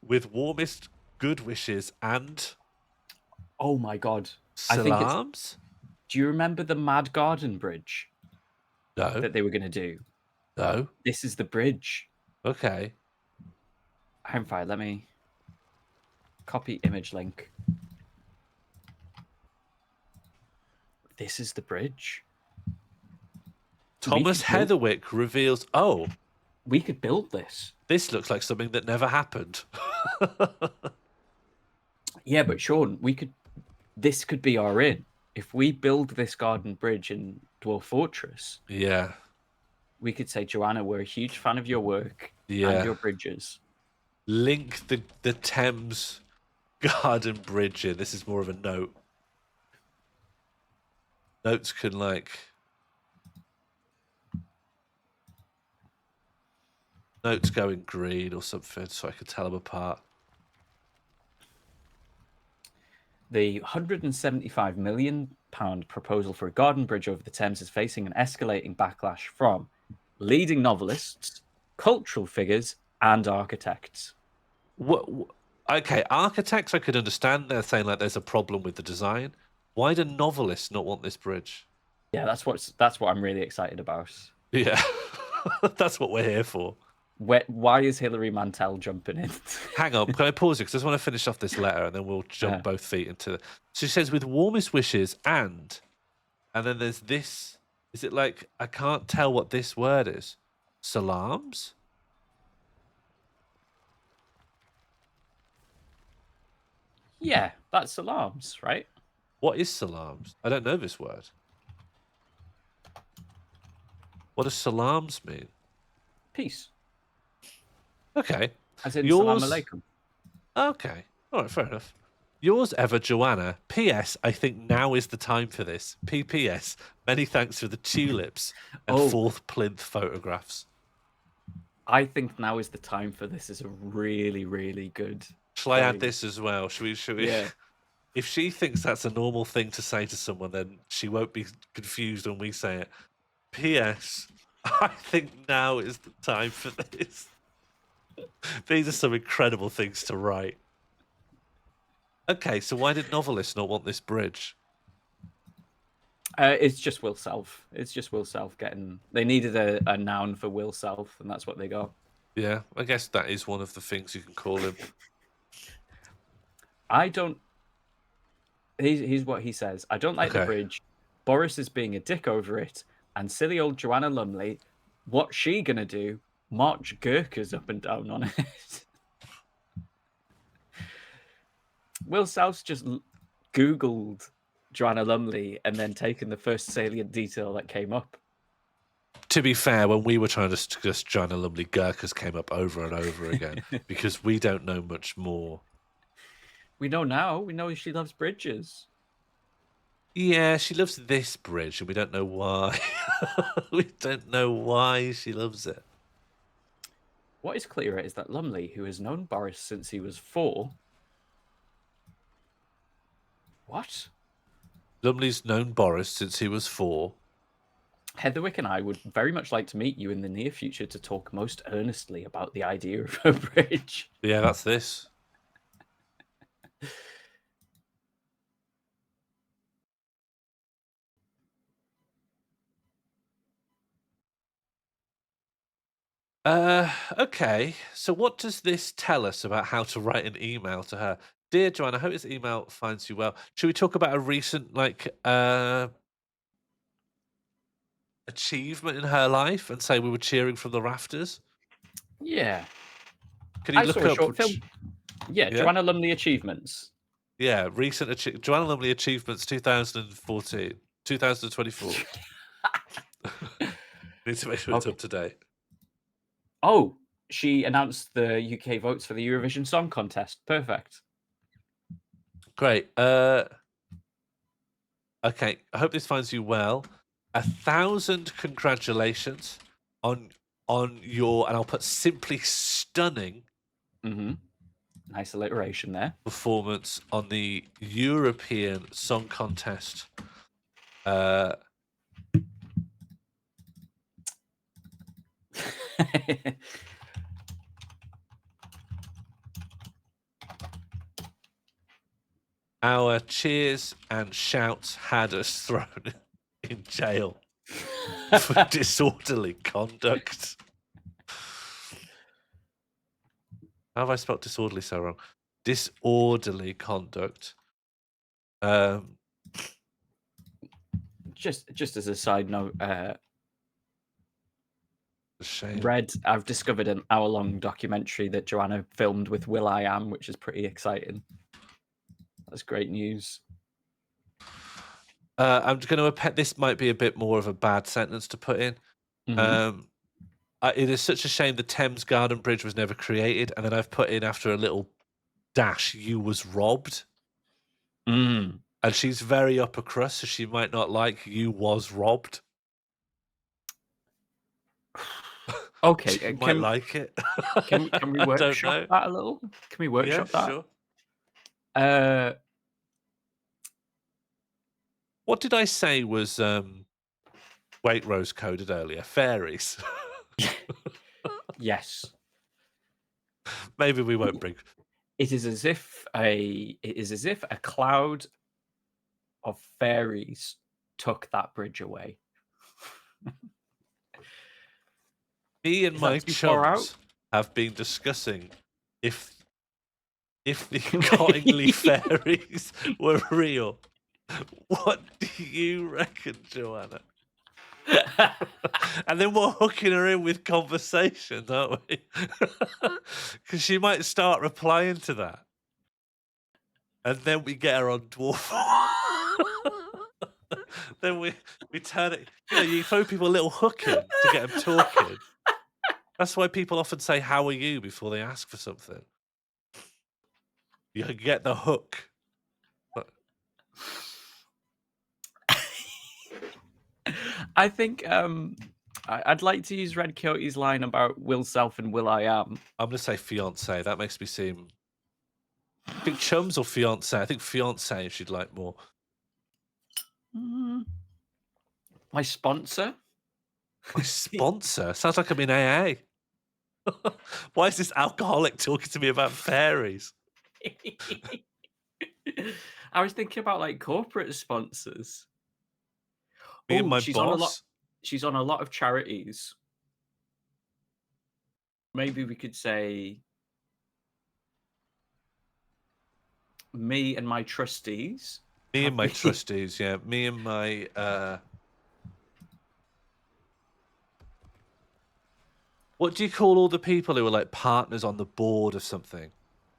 Speaker 7: With warmest good wishes and
Speaker 8: Oh my God.
Speaker 7: salams?
Speaker 8: Do you remember the Mad Garden Bridge?
Speaker 7: No.
Speaker 8: That they were going to do?
Speaker 7: No.
Speaker 8: This is the bridge.
Speaker 7: Okay.
Speaker 8: I'm fine. Let me copy image link. This is the bridge.
Speaker 7: Thomas Heatherwick reveals,
Speaker 8: we could build this.
Speaker 7: This looks like something that never happened.
Speaker 8: Yeah, but Sean, this could be our in. If we build this garden bridge in MorlFortress,
Speaker 7: yeah,
Speaker 8: we could say, Joanna, we're a huge fan of your work and your bridges.
Speaker 7: Link the Thames Garden Bridge in. This is more of a note. Notes can notes go in green or something so I can tell them apart.
Speaker 8: The £175 million proposal for a garden bridge over the Thames is facing an escalating backlash from leading novelists, cultural figures, and architects.
Speaker 7: Okay, architects I could understand. They're saying like there's a problem with the design. Why do novelists not want this bridge?
Speaker 8: Yeah, that's what I'm really excited about.
Speaker 7: Yeah, that's what we're here for.
Speaker 8: Why is Hilary Mantel jumping in?
Speaker 7: Hang on, can I pause it? Because I just want to finish off this letter and then we'll jump both feet into it. So she says, with warmest wishes and then there's this. Is it like, I can't tell what this word is. Salams?
Speaker 8: Yeah, that's salams, right?
Speaker 7: What is salams? I don't know this word. What does salams mean?
Speaker 8: Peace.
Speaker 7: Okay.
Speaker 8: As in salam alaikum.
Speaker 7: Okay. All right, fair enough. Yours ever, Joanna. P.S. I think now is the time for this. P.P.S. Many thanks for the tulips and fourth plinth photographs.
Speaker 8: I think now is the time for this. Is a really, really good.
Speaker 7: Shall I add
Speaker 8: phrase.
Speaker 7: this as well? Should we?
Speaker 8: Yeah.
Speaker 7: If she thinks that's a normal thing to say to someone, then she won't be confused when we say it. P.S. I think now is the time for this. These are some incredible things to write. Okay, so why did novelists not want this bridge?
Speaker 8: It's just Will Self. It's just Will Self getting. They needed a noun for Will Self, and that's what they got.
Speaker 7: Yeah, I guess that is one of the things you can call him.
Speaker 8: I don't. Here's what he says. I don't like the
Speaker 7: Okay.
Speaker 8: bridge. Boris is being a dick over it, and silly old Joanna Lumley. What's she gonna do? March Gurkhas up and down on it. Will Self's just Googled Joanna Lumley and then taken the first salient detail that came up.
Speaker 7: To be fair, when we were trying to discuss Joanna Lumley, Gurkhas came up over and over again because we don't know much more.
Speaker 8: We know now. We know she loves bridges.
Speaker 7: Yeah, she loves this bridge, and we don't know why. We don't know why she loves it.
Speaker 8: What is clearer is that Lumley, who has known Boris since he was 4. What?
Speaker 7: Lumley's known Boris since he was 4.
Speaker 8: Heatherwick and I would very much like to meet you in the near future to talk most earnestly about the idea of a bridge.
Speaker 7: Yeah, that's this. Okay. So what does this tell us about how to write an email to her? Dear Joanna, I hope this email finds you well. Should we talk about a recent achievement in her life and say we were cheering from the rafters?
Speaker 8: Yeah.
Speaker 7: Can you
Speaker 8: I
Speaker 7: look
Speaker 8: saw a
Speaker 7: up
Speaker 8: short film. Yeah,
Speaker 7: Yeah?
Speaker 8: Joanna Lumley achievements.
Speaker 7: Yeah, recent Joanna Lumley achievements 2014, 2024. Need to make sure it's
Speaker 8: Okay.
Speaker 7: up to date.
Speaker 8: Oh, she announced the UK votes for the Eurovision Song Contest. Perfect.
Speaker 7: Great. Okay, I hope this finds you well. 1,000 congratulations on your, and I'll put simply stunning
Speaker 8: Mm-hmm. Nice alliteration there.
Speaker 7: performance on the European Song Contest. Our cheers and shouts had us thrown in jail for disorderly conduct. How have I spelled disorderly so wrong? Disorderly conduct.
Speaker 8: Just as a side note,
Speaker 7: Shame.
Speaker 8: I've discovered an hour-long documentary that Joanna filmed with will.i.am, which is pretty exciting. That's great news.
Speaker 7: I'm going to this might be a bit more of a bad sentence to put in.
Speaker 8: Mhm.
Speaker 7: It is such a shame the Thames Garden Bridge was never created, and then I've put in after a little dash, you was robbed.
Speaker 8: Mm.
Speaker 7: And she's very upper crust, so she might not like you was robbed.
Speaker 8: Okay,
Speaker 7: She might like it.
Speaker 8: Can we
Speaker 7: I don't
Speaker 8: workshop
Speaker 7: know.
Speaker 8: that a little? Can we workshop
Speaker 7: Yeah,
Speaker 8: that?
Speaker 7: sure. What did I say was Waitrose coded earlier? Fairies.
Speaker 8: Yes.
Speaker 7: Maybe we won't bring.
Speaker 8: It is as if a cloud of fairies took that bridge away.
Speaker 7: Me and
Speaker 8: Is
Speaker 7: my
Speaker 8: that too far out?
Speaker 7: chums have been discussing if the Cottingley fairies were real. What do you reckon, Joanna? And then we're hooking her in with conversations, aren't we? Because she might start replying to that. And then we get her on dwarf. Then we turn it. You know, you throw people a little hook in to get them talking. That's why people often say, "How are you?" before they ask for something. You get the hook.
Speaker 8: I think I'd like to use Red Coyote's line about Will Self and Will I Am.
Speaker 7: I'm gonna say fiance. That makes me seem. I think chums or fiance. I think fiance she'd like more.
Speaker 8: My sponsor.
Speaker 7: My sponsor sounds like I'm in AA. Why is this alcoholic talking to me about fairies?
Speaker 8: I was thinking about like corporate sponsors.
Speaker 7: Me and my
Speaker 8: she's on a lot.
Speaker 7: boss.
Speaker 8: She's on a lot of charities. Maybe we could say me and my trustees.
Speaker 7: Me and my trustees, yeah. Me and my what do you call all the people who are like partners on the board of something?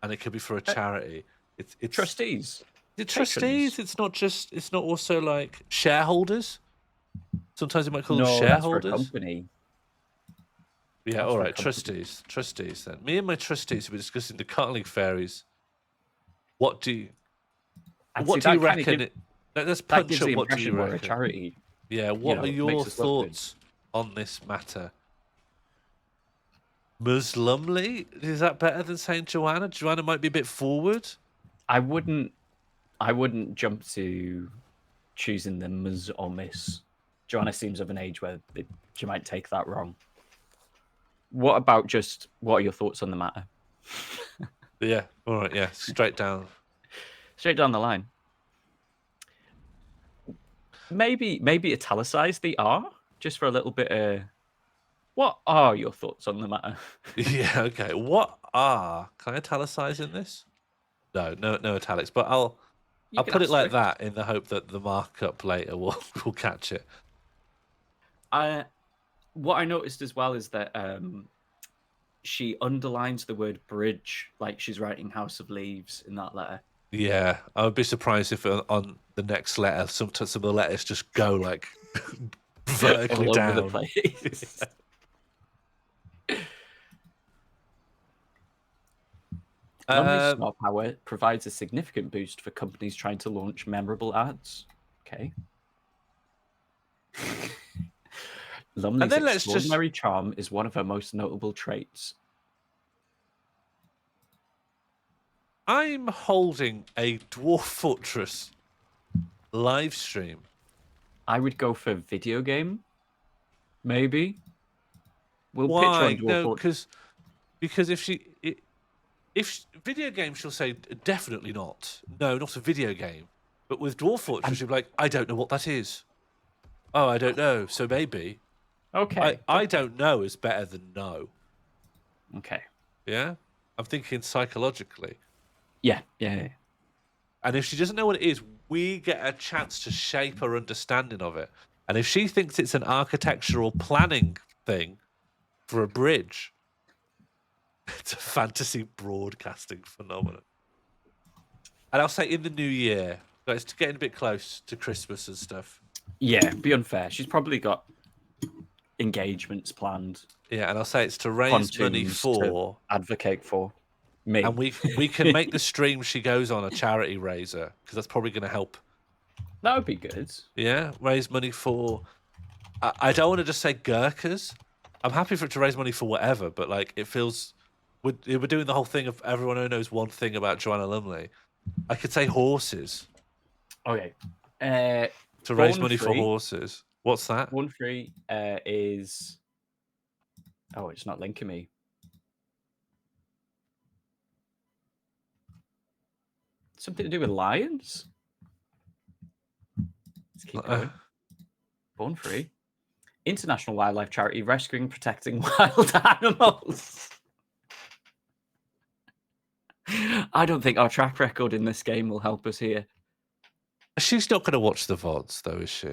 Speaker 7: And it could be for a charity. It's
Speaker 8: Trustees.
Speaker 7: The trustees.
Speaker 8: Patrons.
Speaker 7: It's not also like shareholders. Sometimes you might call them
Speaker 8: No, that's for a
Speaker 7: shareholders.
Speaker 8: company.
Speaker 7: Yeah,
Speaker 8: That's
Speaker 7: all
Speaker 8: for a
Speaker 7: right,
Speaker 8: company.
Speaker 7: trustees then. Me and my trustees will be discussing the Cuddling Fairies. What do you
Speaker 8: I'd
Speaker 7: what
Speaker 8: say
Speaker 7: do you
Speaker 8: that kinda
Speaker 7: reckon?
Speaker 8: give-
Speaker 7: Let's
Speaker 8: That
Speaker 7: punch
Speaker 8: gives
Speaker 7: up.
Speaker 8: the
Speaker 7: What do you
Speaker 8: impression we're a
Speaker 7: reckon?
Speaker 8: charity.
Speaker 7: Yeah, what
Speaker 8: know,
Speaker 7: are
Speaker 8: it
Speaker 7: your
Speaker 8: makes us look good.
Speaker 7: thoughts on this matter? Muslimly? Is that better than saying Joanna? Joanna might be a bit forward.
Speaker 8: I wouldn't jump to choosing the Ms or Miss. Joanna seems of an age where she might take that wrong. What about just what are your thoughts on the matter?
Speaker 7: Yeah, all right, yeah, straight down.
Speaker 8: Straight down the line. Maybe italicize the R just for a little bit. What are your thoughts on the matter?
Speaker 7: Yeah, okay. What are? Can I italicize in this? No italics. But I'll
Speaker 8: You can
Speaker 7: put it like
Speaker 8: asterisk.
Speaker 7: that in the hope that the markup later will catch it.
Speaker 8: What I noticed as well is that she underlines the word bridge, like she's writing House of Leaves in that letter.
Speaker 7: Yeah, I would be surprised if on the next letter, some of the letters just go like vertically
Speaker 8: All
Speaker 7: down.
Speaker 8: over the place. Lumley's star power provides a significant boost for companies trying to launch memorable ads. Okay. Lumley's
Speaker 7: then let's just-
Speaker 8: extraordinary charm is one of her most notable traits.
Speaker 7: I'm holding a Dwarf Fortress live stream.
Speaker 8: I would go for video game. Maybe. We'll pitch
Speaker 7: Why?
Speaker 8: on Dwarf
Speaker 7: No,
Speaker 8: Fortress.
Speaker 7: because if video game, she'll say definitely not. No, not a video game. But with Dwarf Fortress, she'll be like, I don't know what that is. Oh, I don't know. So maybe.
Speaker 8: Okay.
Speaker 7: I don't know is better than no.
Speaker 8: Okay.
Speaker 7: Yeah? I'm thinking psychologically.
Speaker 8: Yeah.
Speaker 7: And if she doesn't know what it is, we get a chance to shape her understanding of it. And if she thinks it's an architectural planning thing for a bridge, it's a fantasy broadcasting phenomenon. And I'll say in the new year, it's getting a bit close to Christmas and stuff.
Speaker 8: Yeah, be unfair. She's probably got engagements planned.
Speaker 7: Yeah, and I'll say it's to raise money
Speaker 8: pontoons
Speaker 7: for
Speaker 8: to advocate for me.
Speaker 7: and we can make the stream she goes on a charity raiser because that's probably going to help.
Speaker 8: That would be good.
Speaker 7: Yeah, raise money for. I don't want to just say Gurkhas. I'm happy for it to raise money for whatever, but like it feels we're doing the whole thing of everyone who knows one thing about Joanna Lumley. I could say horses
Speaker 8: Okay.
Speaker 7: to raise
Speaker 8: Born
Speaker 7: money for
Speaker 8: Free.
Speaker 7: horses. What's that?
Speaker 8: Born Free is. Oh, it's not linking me. Something to do with lions? Let's keep going. Born Free. International wildlife charity rescuing and protecting wild animals. I don't think our track record in this game will help us here.
Speaker 7: She's not going to watch the VODs, though, is she?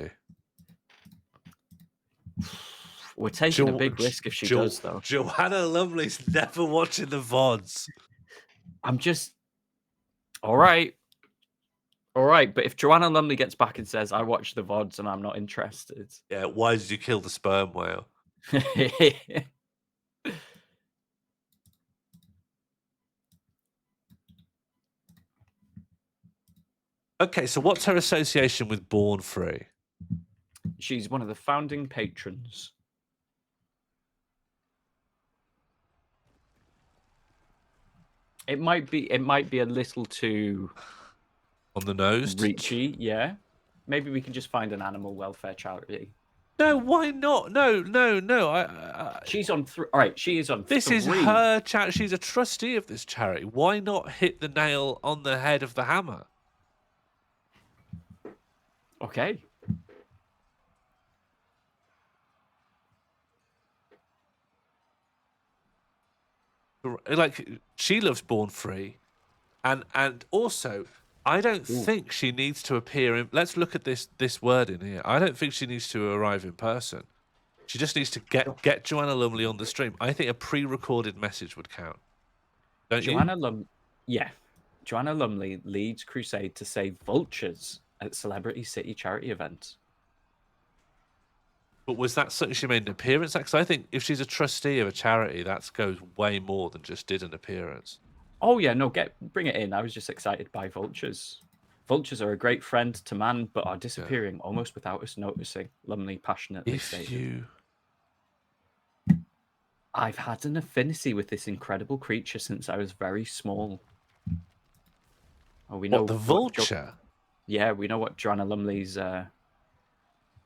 Speaker 8: We're taking a big risk if she does, though.
Speaker 7: Joanna Lumley's never watching the VODs.
Speaker 8: I'm just... All right. But if Joanna Lumley gets back and says, I watch the VODs and I'm not interested.
Speaker 7: Yeah, why did you kill the sperm whale? Okay, so what's her association with Born Free?
Speaker 8: She's one of the founding patrons. It might be a little too
Speaker 7: On the nose.
Speaker 8: reachy. Yeah. Maybe we can just find an animal welfare charity.
Speaker 7: No, why not? No.
Speaker 8: She's on all right, she is on
Speaker 7: This
Speaker 8: 3.
Speaker 7: is her charity. She's a trustee of this charity. Why not hit the nail on the head of the hammer?
Speaker 8: Okay.
Speaker 7: Like, she loves Born Free, and also I don't think she needs to appear in. Let's look at this word in here. I don't think she needs to arrive in person. She just needs to get Joanna Lumley on the stream. I think a pre-recorded message would count. Don't you?
Speaker 8: Yeah. Joanna Lumley leads crusade to save vultures at Celebrity City charity event.
Speaker 7: But was that something she made an appearance at? Because I think if she's a trustee of a charity, that goes way more than just did an appearance.
Speaker 8: Oh yeah, no, bring it in. I was just excited by vultures. Vultures are a great friend to man, but are disappearing almost without us noticing. Lumley passionately stated. I've had an affinity with this incredible creature since I was very small. Oh, we know
Speaker 7: the vulture.
Speaker 8: Yeah, we know what Joanna Lumley's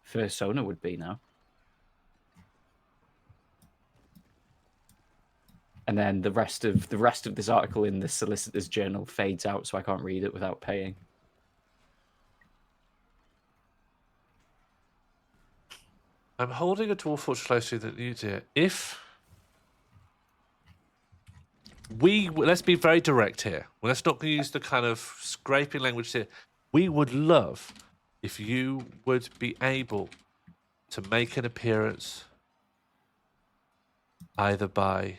Speaker 8: fursona would be now. And then the rest of this article in the Solicitor's Journal fades out, so I can't read it without paying.
Speaker 7: I'm holding a MorlFortress closely that you do. If let's be very direct here. Let's not use the kind of scraping language here. We would love if you would be able to make an appearance either by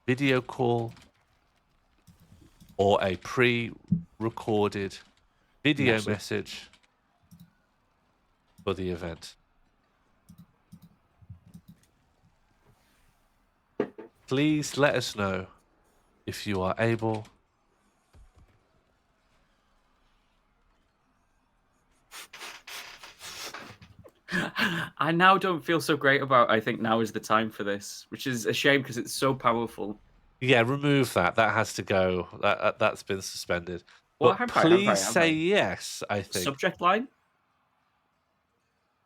Speaker 7: video call or a pre-recorded video message for the event. Please let us know if you are able.
Speaker 8: I now don't feel so great about I think now is the time for this, which is a shame because it's so powerful.
Speaker 7: Yeah, remove that. That has to go. That's been suspended.
Speaker 8: Well,
Speaker 7: but please say yes, I think.
Speaker 8: Subject line?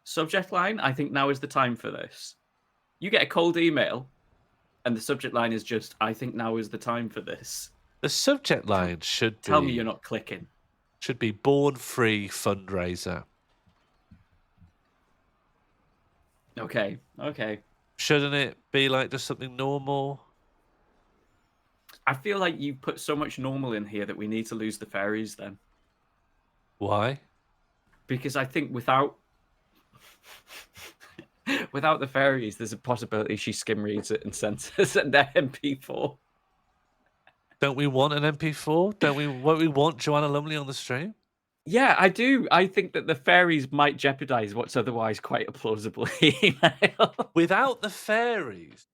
Speaker 8: Subject line, I think now is the time for this. You get a cold email, and the subject line is just, I think now is the time for this.
Speaker 7: The subject line should be...
Speaker 8: Tell me you're not clicking.
Speaker 7: Should be Born Free fundraiser.
Speaker 8: Okay.
Speaker 7: Shouldn't it be like just something normal?
Speaker 8: I feel like you put so much normal in here that we need to lose the fairies then.
Speaker 7: Why?
Speaker 8: Because I think without the fairies, there's a possibility she skim reads it and sends their MP4.
Speaker 7: Don't we want an MP4? Don't we want Joanna Lumley on the stream?
Speaker 8: Yeah, I do. I think that the fairies might jeopardize what's otherwise quite a plausible email.
Speaker 7: Without the fairies,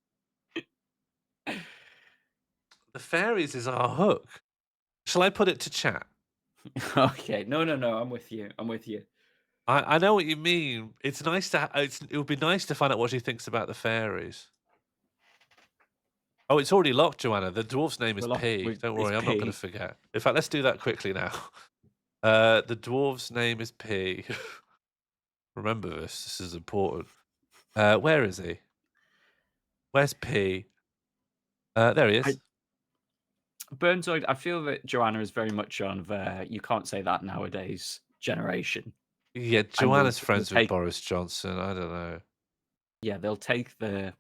Speaker 7: the fairies is our hook. Shall I put it to chat?
Speaker 8: Okay. No. I'm with you.
Speaker 7: I know what you mean. It's nice to. It would be nice to find out what she thinks about the fairies. Oh, it's already locked, Joanna. The dwarf's name is P. Don't worry, I'm not going to forget. In fact, let's do that quickly now. The dwarf's name is P. Remember this. This is important. Where is he? Where's P? There he is.
Speaker 8: Burnzoid, I feel that Joanna is very much on the you can't say that nowadays generation.
Speaker 7: Yeah, Joanna's friends with Boris Johnson. I don't know.
Speaker 8: Yeah, they'll take the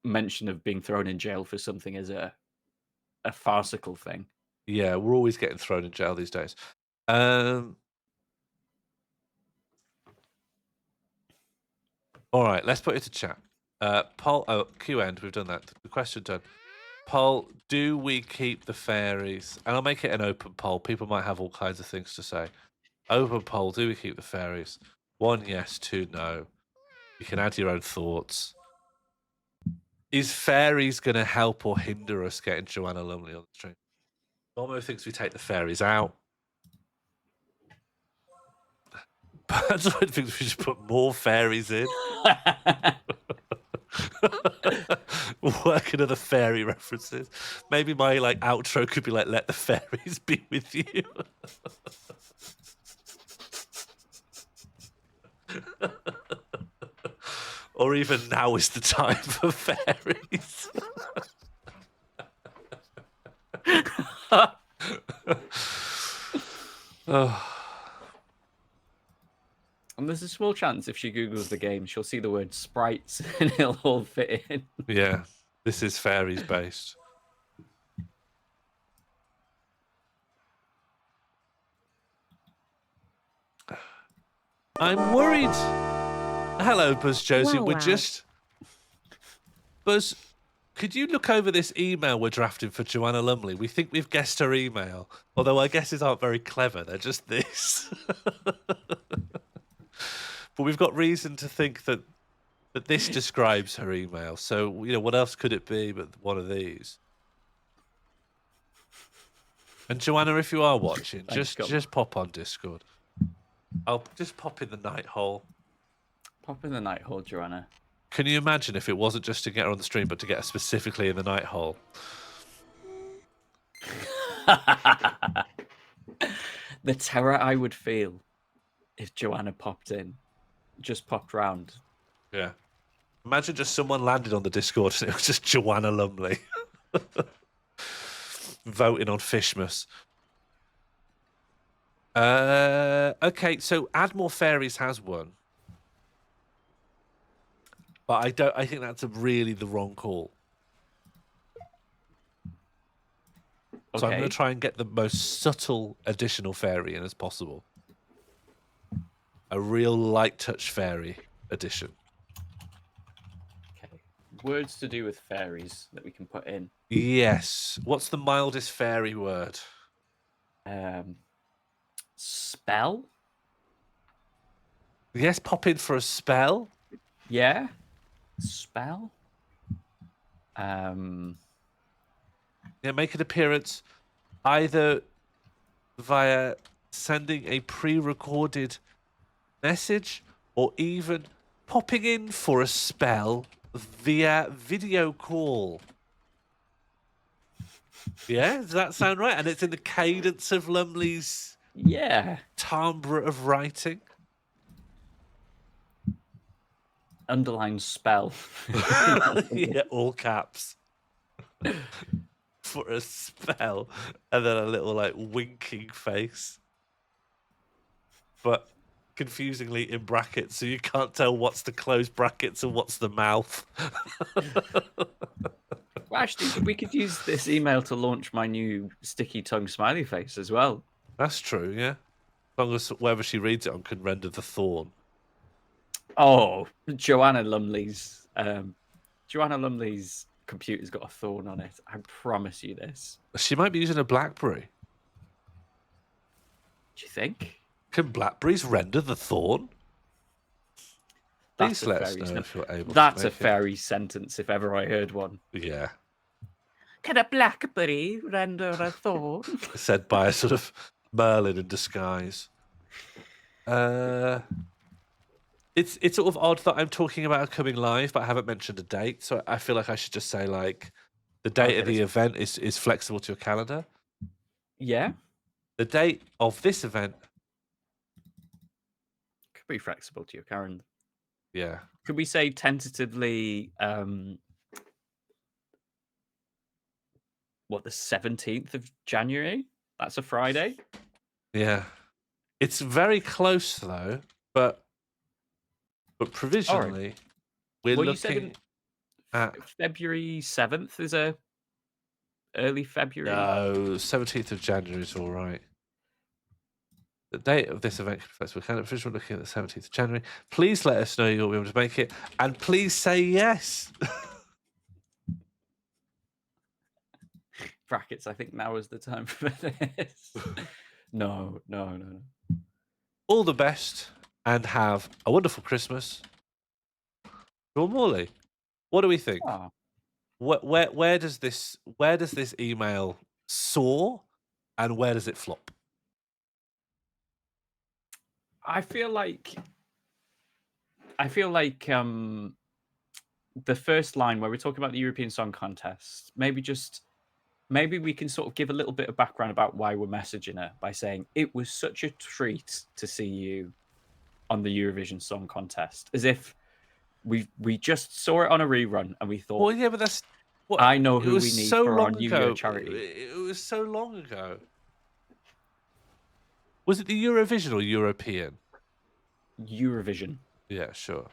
Speaker 8: mention of being thrown in jail for something as a farcical thing.
Speaker 7: Yeah, we're always getting thrown in jail these days. All right, let's put it to chat. Poll. Oh, Q end. We've done that. The question done. Poll: do we keep the fairies? And I'll make it an open poll. People might have all kinds of things to say. Open poll: do we keep the fairies? 1 yes, 2 no. You can add your own thoughts. Is fairies going to help or hinder us getting Joanna Lumley on the stream? Normo thinks we take the fairies out. But I think we should put more fairies in. Working on the fairy references. Maybe my outro could be "Let the fairies be with you." Or even "Now is the time for fairies." Oh.
Speaker 8: And there's a small chance if she Googles the game, she'll see the word sprites and it'll all fit in.
Speaker 7: Yeah, this is fairies based. I'm worried. Hello, Buzz Josie.
Speaker 9: Wow,
Speaker 7: We're
Speaker 9: wow.
Speaker 7: just... Buzz, could you look over this email we're drafting for Joanna Lumley? We think we've guessed her email, although our guesses aren't very clever. They're just this. But we've got reason to think that this describes her email. So, what else could it be but one of these? And Joanna, if you are watching,
Speaker 8: Thanks,
Speaker 7: just pop on Discord. I'll just pop in the night hole.
Speaker 8: Pop in the night hole, Joanna.
Speaker 7: Can you imagine if it wasn't just to get her on the stream, but to get her specifically in the night hole?
Speaker 8: The terror I would feel if Joanna popped in, just popped round.
Speaker 7: Yeah. Imagine just someone landed on the Discord and it was just Joanna Lumley voting on Fishmas. Okay, so Add More Fairies has won. But I think that's really the wrong call. So I'm going to try and get the most subtle additional fairy in as possible. A real light touch fairy addition.
Speaker 8: Okay. Words to do with fairies that we can put in.
Speaker 7: Yes. What's the mildest fairy word?
Speaker 8: Spell?
Speaker 7: Yes, pop in for a spell.
Speaker 8: Yeah. Spell?
Speaker 7: Yeah, make an appearance either via sending a pre-recorded message or even popping in for a spell via video call. Yeah, does that sound right? And it's in the cadence of Lumley's timbre of writing.
Speaker 8: Underline spell.
Speaker 7: Yeah, all caps. For a spell, and then a little winking face, but confusingly in brackets, so you can't tell what's the closed brackets and what's the mouth.
Speaker 8: Well, actually, we could use this email to launch my new sticky tongue smiley face as well.
Speaker 7: That's true, yeah. As long as whoever she reads it on can render the thorn.
Speaker 8: Oh, Joanna Lumley's computer's got a thorn on it. I promise you this.
Speaker 7: She might be using a BlackBerry.
Speaker 8: Do you think?
Speaker 7: Can BlackBerries render the thorn? Please let us know if you're able.
Speaker 8: That's a fairy sentence if ever I heard one.
Speaker 7: Yeah.
Speaker 8: Can a BlackBerry render a thorn?
Speaker 7: Said by a sort of Merlin in disguise. It's sort of odd that I'm talking about coming live, but I haven't mentioned a date. So I feel like I should just say the date of the event is flexible to your calendar.
Speaker 8: Yeah.
Speaker 7: The date of this event
Speaker 8: could be flexible to your calendar.
Speaker 7: Yeah.
Speaker 8: Could we say tentatively the 17th of January? That's a Friday.
Speaker 7: Yeah. It's very close though, but provisionally we're looking at
Speaker 8: February 7th is a early February.
Speaker 7: No, 17th of January is all right. The date of this event, we're kind of visual looking at the 17th of January. Please let us know you'll be able to make it, and please say yes.
Speaker 8: Brackets. I think now is the time for this. No.
Speaker 7: All the best, and have a wonderful Christmas. Sean Morley, what do we think?
Speaker 8: Oh.
Speaker 7: Where does this email soar, and where does it flop?
Speaker 8: I feel like the first line where we're talking about the European Song Contest, maybe we can sort of give a little bit of background about why we're messaging her by saying it was such a treat to see you on the Eurovision Song Contest, as if we just saw it on a rerun and we thought,
Speaker 7: Well, yeah, but that's what
Speaker 8: I know
Speaker 7: it
Speaker 8: who
Speaker 7: was
Speaker 8: we need
Speaker 7: so
Speaker 8: for our
Speaker 7: long
Speaker 8: New Year
Speaker 7: ago.
Speaker 8: charity.
Speaker 7: It was so long ago. Was it the Eurovision or European?
Speaker 8: Eurovision.
Speaker 7: Yeah, sure.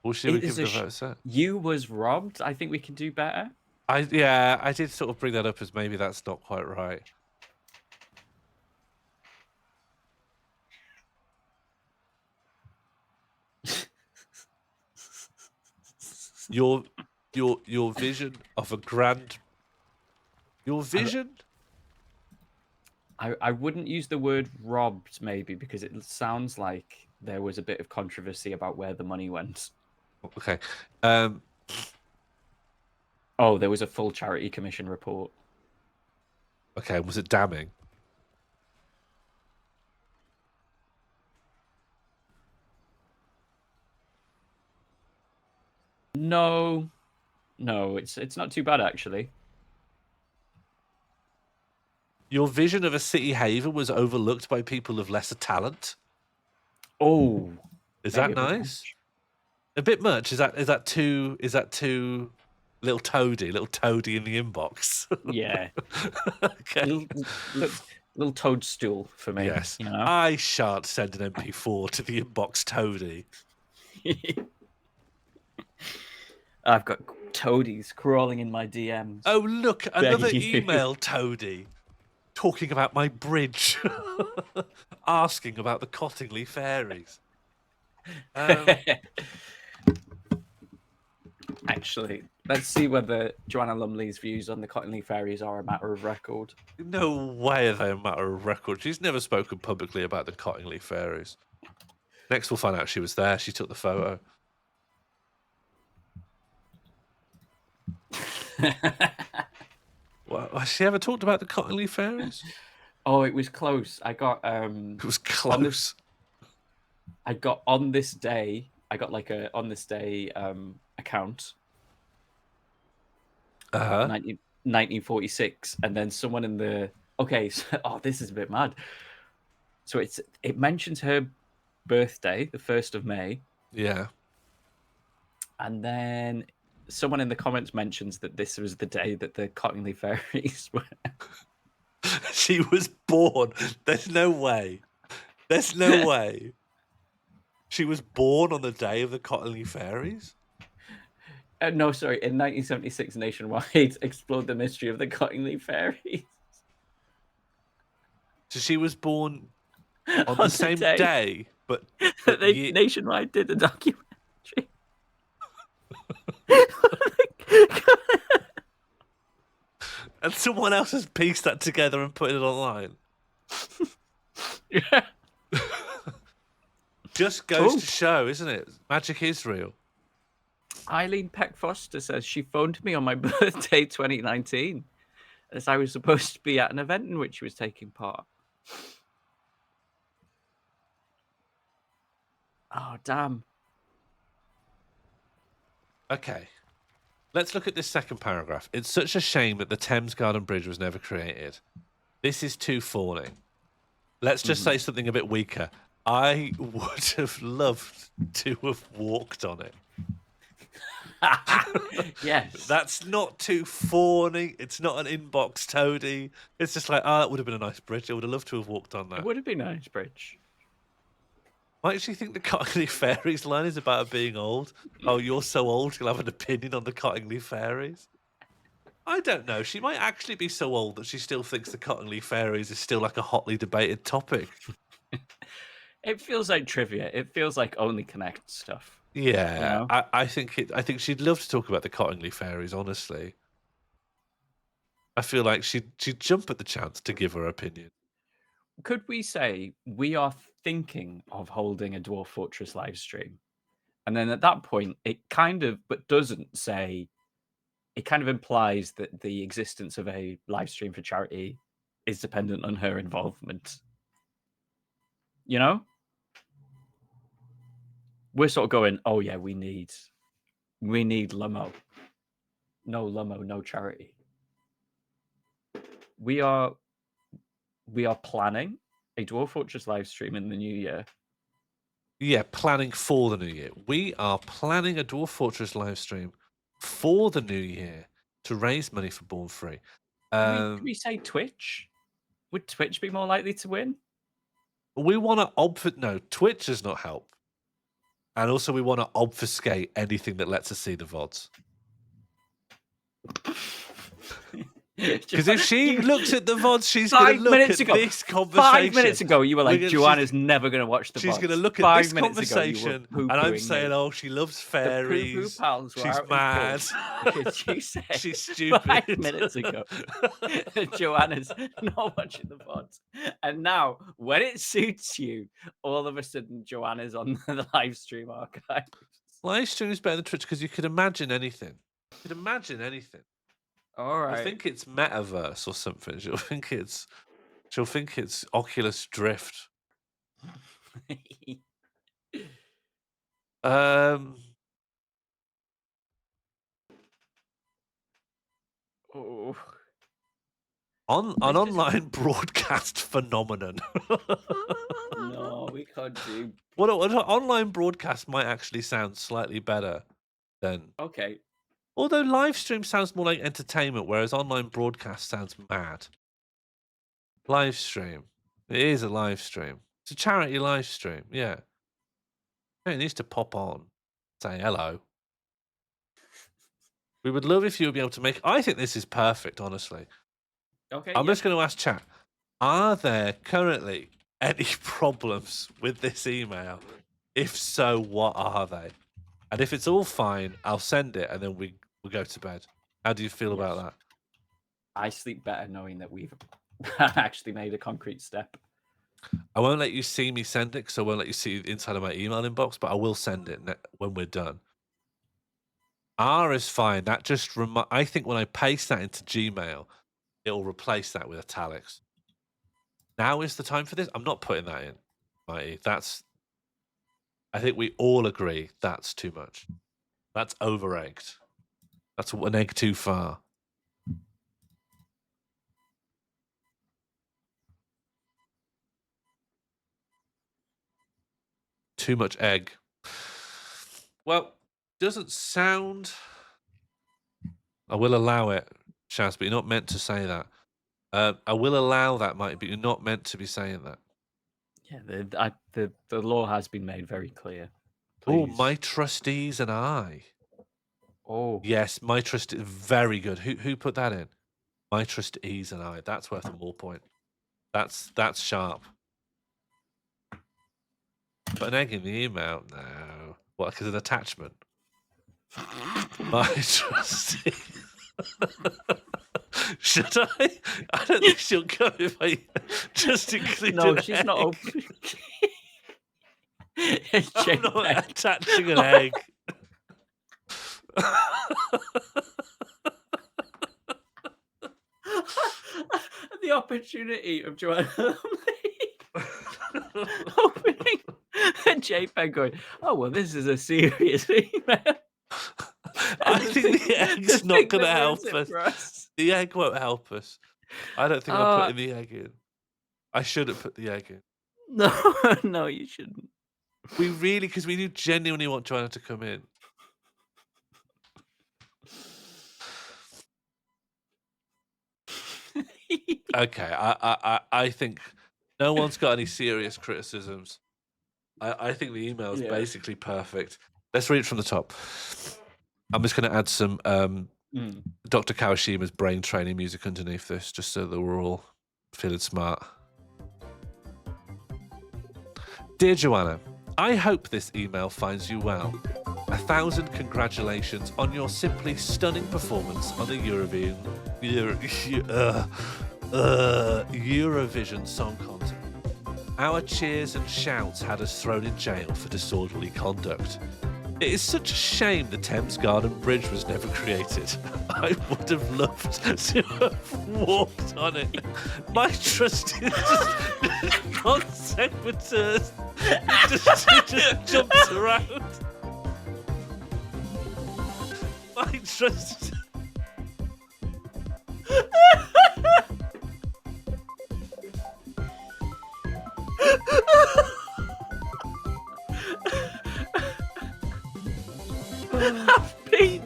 Speaker 7: Well, should we
Speaker 8: It is
Speaker 7: give
Speaker 8: a
Speaker 7: the vote set?
Speaker 8: You was robbed. I think we can do better.
Speaker 7: I did sort of bring that up as maybe that's not quite right. Your vision of a grand. Your vision.
Speaker 8: I wouldn't use the word robbed, maybe, because it sounds like there was a bit of controversy about where the money went.
Speaker 7: Okay.
Speaker 8: Oh, there was a full charity commission report.
Speaker 7: Okay, was it damning?
Speaker 8: No, it's not too bad actually.
Speaker 7: Your vision of a city haven was overlooked by people of lesser talent.
Speaker 8: Oh,
Speaker 7: is that nice? A bit much. Is that too little toady in the inbox?
Speaker 8: Yeah.
Speaker 7: Okay.
Speaker 8: Little toadstool for me.
Speaker 7: Yes.
Speaker 8: You know?
Speaker 7: I shan't send an MP4 to the inbox toady.
Speaker 8: I've got toadies crawling in my DMs.
Speaker 7: Oh, look, another
Speaker 8: you.
Speaker 7: email toady talking about my bridge, asking about the Cottingley fairies.
Speaker 8: Actually, let's see whether Joanna Lumley's views on the Cottingley fairies are a matter of record.
Speaker 7: No way are they a matter of record. She's never spoken publicly about the Cottingley fairies. Next, we'll find out she was there. She took the photo. Well, has she ever talked about the Cottingley fairies?
Speaker 8: Oh, it was close. I got
Speaker 7: It was close.
Speaker 8: I got on this day. I got like a on this day account. 1946, and then someone in the this is a bit mad. So it mentions her birthday, the 1st of May.
Speaker 7: Yeah.
Speaker 8: And then someone in the comments mentions that this was the day that the Cottingley fairies were.
Speaker 7: She was born. There's no way. There's no way. She was born on the day of the Cottingley fairies?
Speaker 8: No, sorry. In 1976, Nationwide explored the mystery of the Cottingley fairies.
Speaker 7: So she was born on the same day, but
Speaker 8: Nationwide did a documentary.
Speaker 7: And someone else has pieced that together and put it online.
Speaker 8: Yeah.
Speaker 7: Just goes to show, isn't it? Magic is real.
Speaker 8: Eileen Peck Foster says she phoned me on my birthday 2019 as I was supposed to be at an event in which she was taking part. Oh, damn.
Speaker 7: Okay. Let's look at this second paragraph. It's such a shame that the Thames Garden Bridge was never created. This is too fawning. Let's just say something a bit weaker. I would have loved to have walked on it.
Speaker 8: Yes.
Speaker 7: That's not too fawning. It's not an inbox toady. It's just like, that would have been a nice bridge. I would have loved to have walked on that.
Speaker 8: It would have been a nice bridge.
Speaker 7: Might she think the Cottingley Fairies line is about being old? Oh, you're so old, you'll have an opinion on the Cottingley Fairies? I don't know. She might actually be so old that she still thinks the Cottingley Fairies is still like a hotly debated topic.
Speaker 8: It feels like trivia. It feels like Only Connect stuff.
Speaker 7: Yeah,
Speaker 8: you know?
Speaker 7: I think she'd love to talk about the Cottingley Fairies, honestly. I feel like she'd jump at the chance to give her opinion.
Speaker 8: Could we say we are thinking of holding a Dwarf Fortress live stream? And then at that point, it kind of, but doesn't say, it kind of implies that the existence of a live stream for charity is dependent on her involvement. You know? we're sort of going, oh yeah, we need Lummo. No Lummo, no charity. We are planning a Dwarf Fortress live stream in the new year.
Speaker 7: Yeah, planning for the new year. We are planning a Dwarf Fortress live stream for the new year to raise money for Born Free.
Speaker 8: Can we say Twitch? Would Twitch be more likely to win?
Speaker 7: We want to no, Twitch does not help. And also we want to obfuscate anything that lets us see the VODs. Because if she looks at the VODs, she's going to look at this conversation.
Speaker 8: 5 minutes ago, you were like, Joanna's never going to watch the VODs.
Speaker 7: She's going to look at this conversation, and I'm saying, oh, she loves fairies.
Speaker 8: The poo-poo pals were
Speaker 7: she's
Speaker 8: out
Speaker 7: mad.
Speaker 8: Because you said
Speaker 7: she's stupid.
Speaker 8: 5 minutes ago that Joanna's not watching the VODs. And now, when it suits you, all of a sudden, Joanna's on the live stream archive.
Speaker 7: Live stream is better than Twitch because you could imagine anything. You could imagine anything.
Speaker 8: All right.
Speaker 7: I think it's metaverse or something. She'll think it's Oculus Drift.
Speaker 8: Oh.
Speaker 7: An online broadcast phenomenon.
Speaker 8: No, we can't do.
Speaker 7: What an online broadcast might actually sound slightly better than.
Speaker 8: Okay.
Speaker 7: Although live stream sounds more like entertainment, whereas online broadcast sounds mad. Live stream. It is a live stream. It's a charity live stream, yeah. It needs to pop on. Say hello. We would love if you would be able to make... I think this is perfect, honestly.
Speaker 8: Okay.
Speaker 7: I'm just going to ask chat. Are there currently any problems with this email? If so, what are they? And if it's all fine, I'll send it and then we'll go to bed. How do you feel about that?
Speaker 8: I sleep better knowing that we've actually made a concrete step.
Speaker 7: I won't let you see me send it because I won't let you see inside of my email inbox, but I will send it when we're done. R is fine. That just I think when I paste that into Gmail, it'll replace that with italics. Now is the time for this. I'm not putting that in, Mighty. I think we all agree that's too much. That's over-egged. That's an egg too far. Too much egg. Well, doesn't sound... I will allow it, Shaz, but you're not meant to say that. I will allow that, Mighty, but you're not meant to be saying that.
Speaker 8: Yeah, the law has been made very clear.
Speaker 7: Oh, my trustees and I.
Speaker 8: Oh.
Speaker 7: Yes, my trustee. Very good. Who put that in? My trustees and I. That's worth a more point. That's sharp. Put an egg in the email? No. What, because an attachment? My trustee. Should I? I don't think she'll go if I just include
Speaker 8: No,
Speaker 7: an
Speaker 8: she's
Speaker 7: egg.
Speaker 8: not open.
Speaker 7: I'm not attaching an egg.
Speaker 8: The opportunity of Joanna opening a JPEG going, oh, well, this is a serious email.
Speaker 7: I think the egg's not going to help us. The egg won't help us. I don't think I'm putting the egg in. I shouldn't put the egg in.
Speaker 8: No, you shouldn't.
Speaker 7: We really, because we do genuinely want Joanna to come in. Okay, I think no one's got any serious criticisms. I think the email is basically perfect. Let's read it from the top. I'm just going to add some Dr. Kawashima's brain training music underneath this, just so that we're all feeling smart. Dear Joanna, I hope this email finds you well. 1,000 congratulations on your simply stunning performance on the Eurovision Song Contest. Our cheers and shouts had us thrown in jail for disorderly conduct. It is such a shame the Thames Garden Bridge was never created. I would have loved to have walked on it. My trust is just non sequiturs. just jumps around. My trust.
Speaker 8: I've been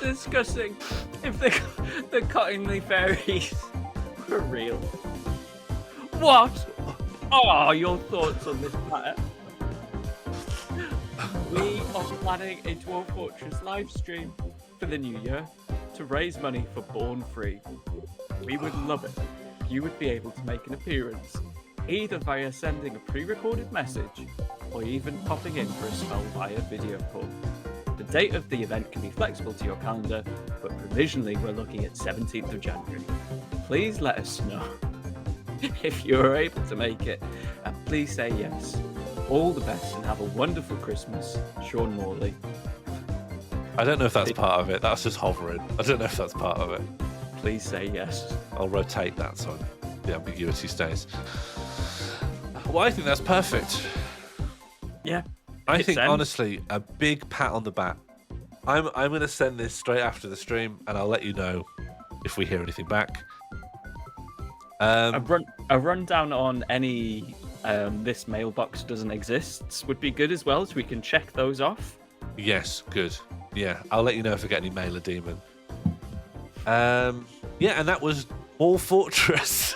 Speaker 8: discussing if the Cottingley fairies were real. What are your thoughts on this matter? We are planning a Dwarf Fortress live stream for the new year to raise money for Born Free. We would love it if you would be able to make an appearance, either via sending a pre-recorded message or even popping in for a spell via video call. The date of the event can be flexible to your calendar, but provisionally we're looking at 17th of January. Please let us know if you're able to make it, and please say yes. All the best and have a wonderful Christmas, Sean Morley.
Speaker 7: I don't know if that's part of it. That's just hovering. I don't know if that's part of it.
Speaker 8: Please say yes.
Speaker 7: I'll rotate that so the ambiguity stays. Well, I think that's perfect.
Speaker 8: Yeah.
Speaker 7: I think,
Speaker 8: sense.
Speaker 7: honestly, a big pat on the back. I'm going to send this straight after the stream, and I'll let you know if we hear anything back.
Speaker 8: A rundown on any this mailbox doesn't exist would be good as well, so we can check those off.
Speaker 7: Yes, good. Yeah, I'll let you know if I get any Mailer Demon. Yeah, and that was MorlFortress.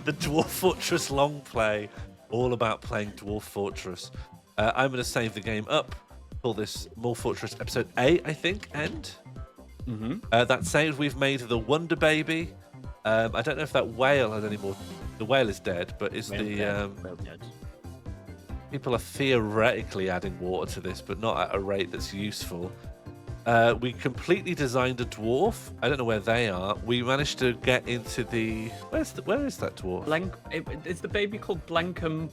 Speaker 7: The Dwarf Fortress long play, all about playing Dwarf Fortress. I'm going to save the game up for this MorlFortress episode A, I think, end. That saved, we've made the Wonder Baby. I don't know if that whale has any more. The whale is dead, but is
Speaker 8: Whale
Speaker 7: the
Speaker 8: dead.
Speaker 7: people are theoretically adding water to this, but not at a rate that's useful. We completely designed a dwarf. I don't know where they are. We managed to get into the where is that dwarf?
Speaker 8: Is the baby called Blankum?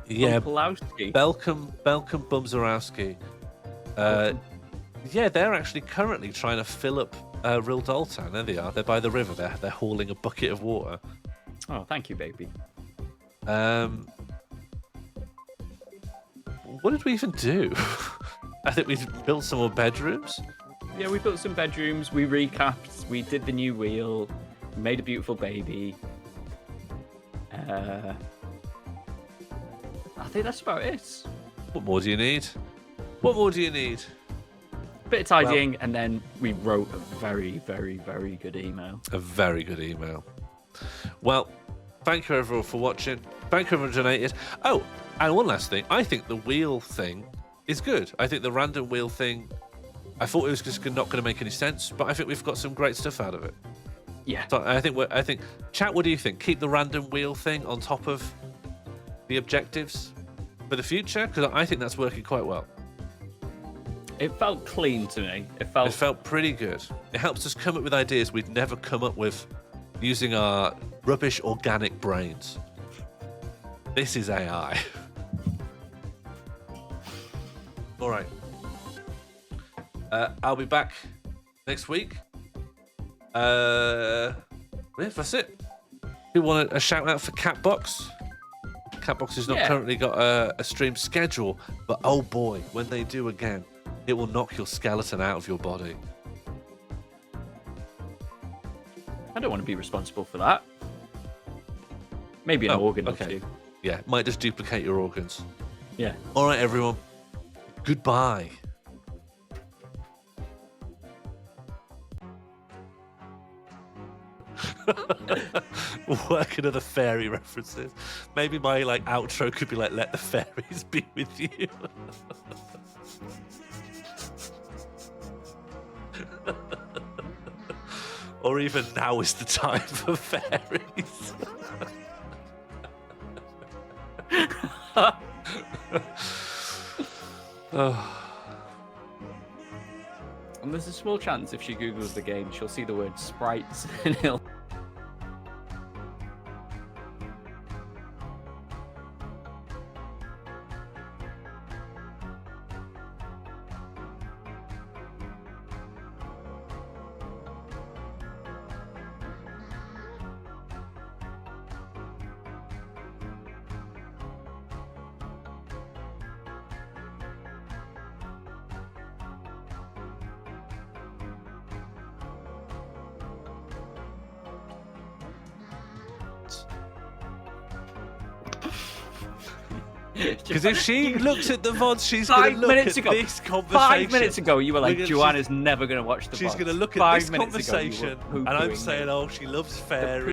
Speaker 7: Yeah,
Speaker 8: Bumpalowski?
Speaker 7: Belcom Bumzarowski. Yeah, they're actually currently trying to fill up Real Daltown. There they are. They're by the river. They're hauling a bucket of water.
Speaker 8: Oh, thank you, baby.
Speaker 7: What did we even do? I think we built some more bedrooms.
Speaker 8: Yeah, we built some bedrooms. We recapped. We did the new wheel. We made a beautiful baby. I think that's about it.
Speaker 7: What more do you need? What more do you need?
Speaker 8: Bit of tidying, and then we wrote a very, very, very good email.
Speaker 7: A very good email. Well, thank you everyone for watching. Thank you everyone who donated. Oh, and one last thing. I think the wheel thing is good. I think the random wheel thing, I thought it was just not going to make any sense, but I think we've got some great stuff out of it.
Speaker 8: Yeah.
Speaker 7: So I think, chat, what do you think? Keep the random wheel thing on top of the objectives for the future? Because I think that's working quite well.
Speaker 8: It felt clean to me. It
Speaker 7: felt pretty good. It helps us come up with ideas we'd never come up with using our rubbish organic brains. This is AI. All right. I'll be back next week. Yeah, that's it. We want a shout out for Catbox. Catbox has not currently got a stream schedule, but oh boy, when they do again, it will knock your skeleton out of your body.
Speaker 8: I don't want to be responsible for that. Maybe an organ or two.
Speaker 7: Yeah, might just duplicate your organs.
Speaker 8: Yeah.
Speaker 7: All right, everyone. Goodbye. Working of the fairy references. Maybe my outro could be let the fairies be with you. Or even now is the time for fairies.
Speaker 8: And there's a small chance if she Googles the game, she'll see the word sprites and it'll
Speaker 7: Because if she looks at the VODs, she's going to look at this conversation.
Speaker 8: 5 minutes ago, you were like,
Speaker 7: We're gonna-
Speaker 8: Joanna's never going to watch the VODs.
Speaker 7: She's going to look at
Speaker 8: 5
Speaker 7: this
Speaker 8: minutes ago, you were
Speaker 7: conversation, and I'm
Speaker 8: poo-pooing
Speaker 7: saying,
Speaker 8: it.
Speaker 7: oh, she loves fairy.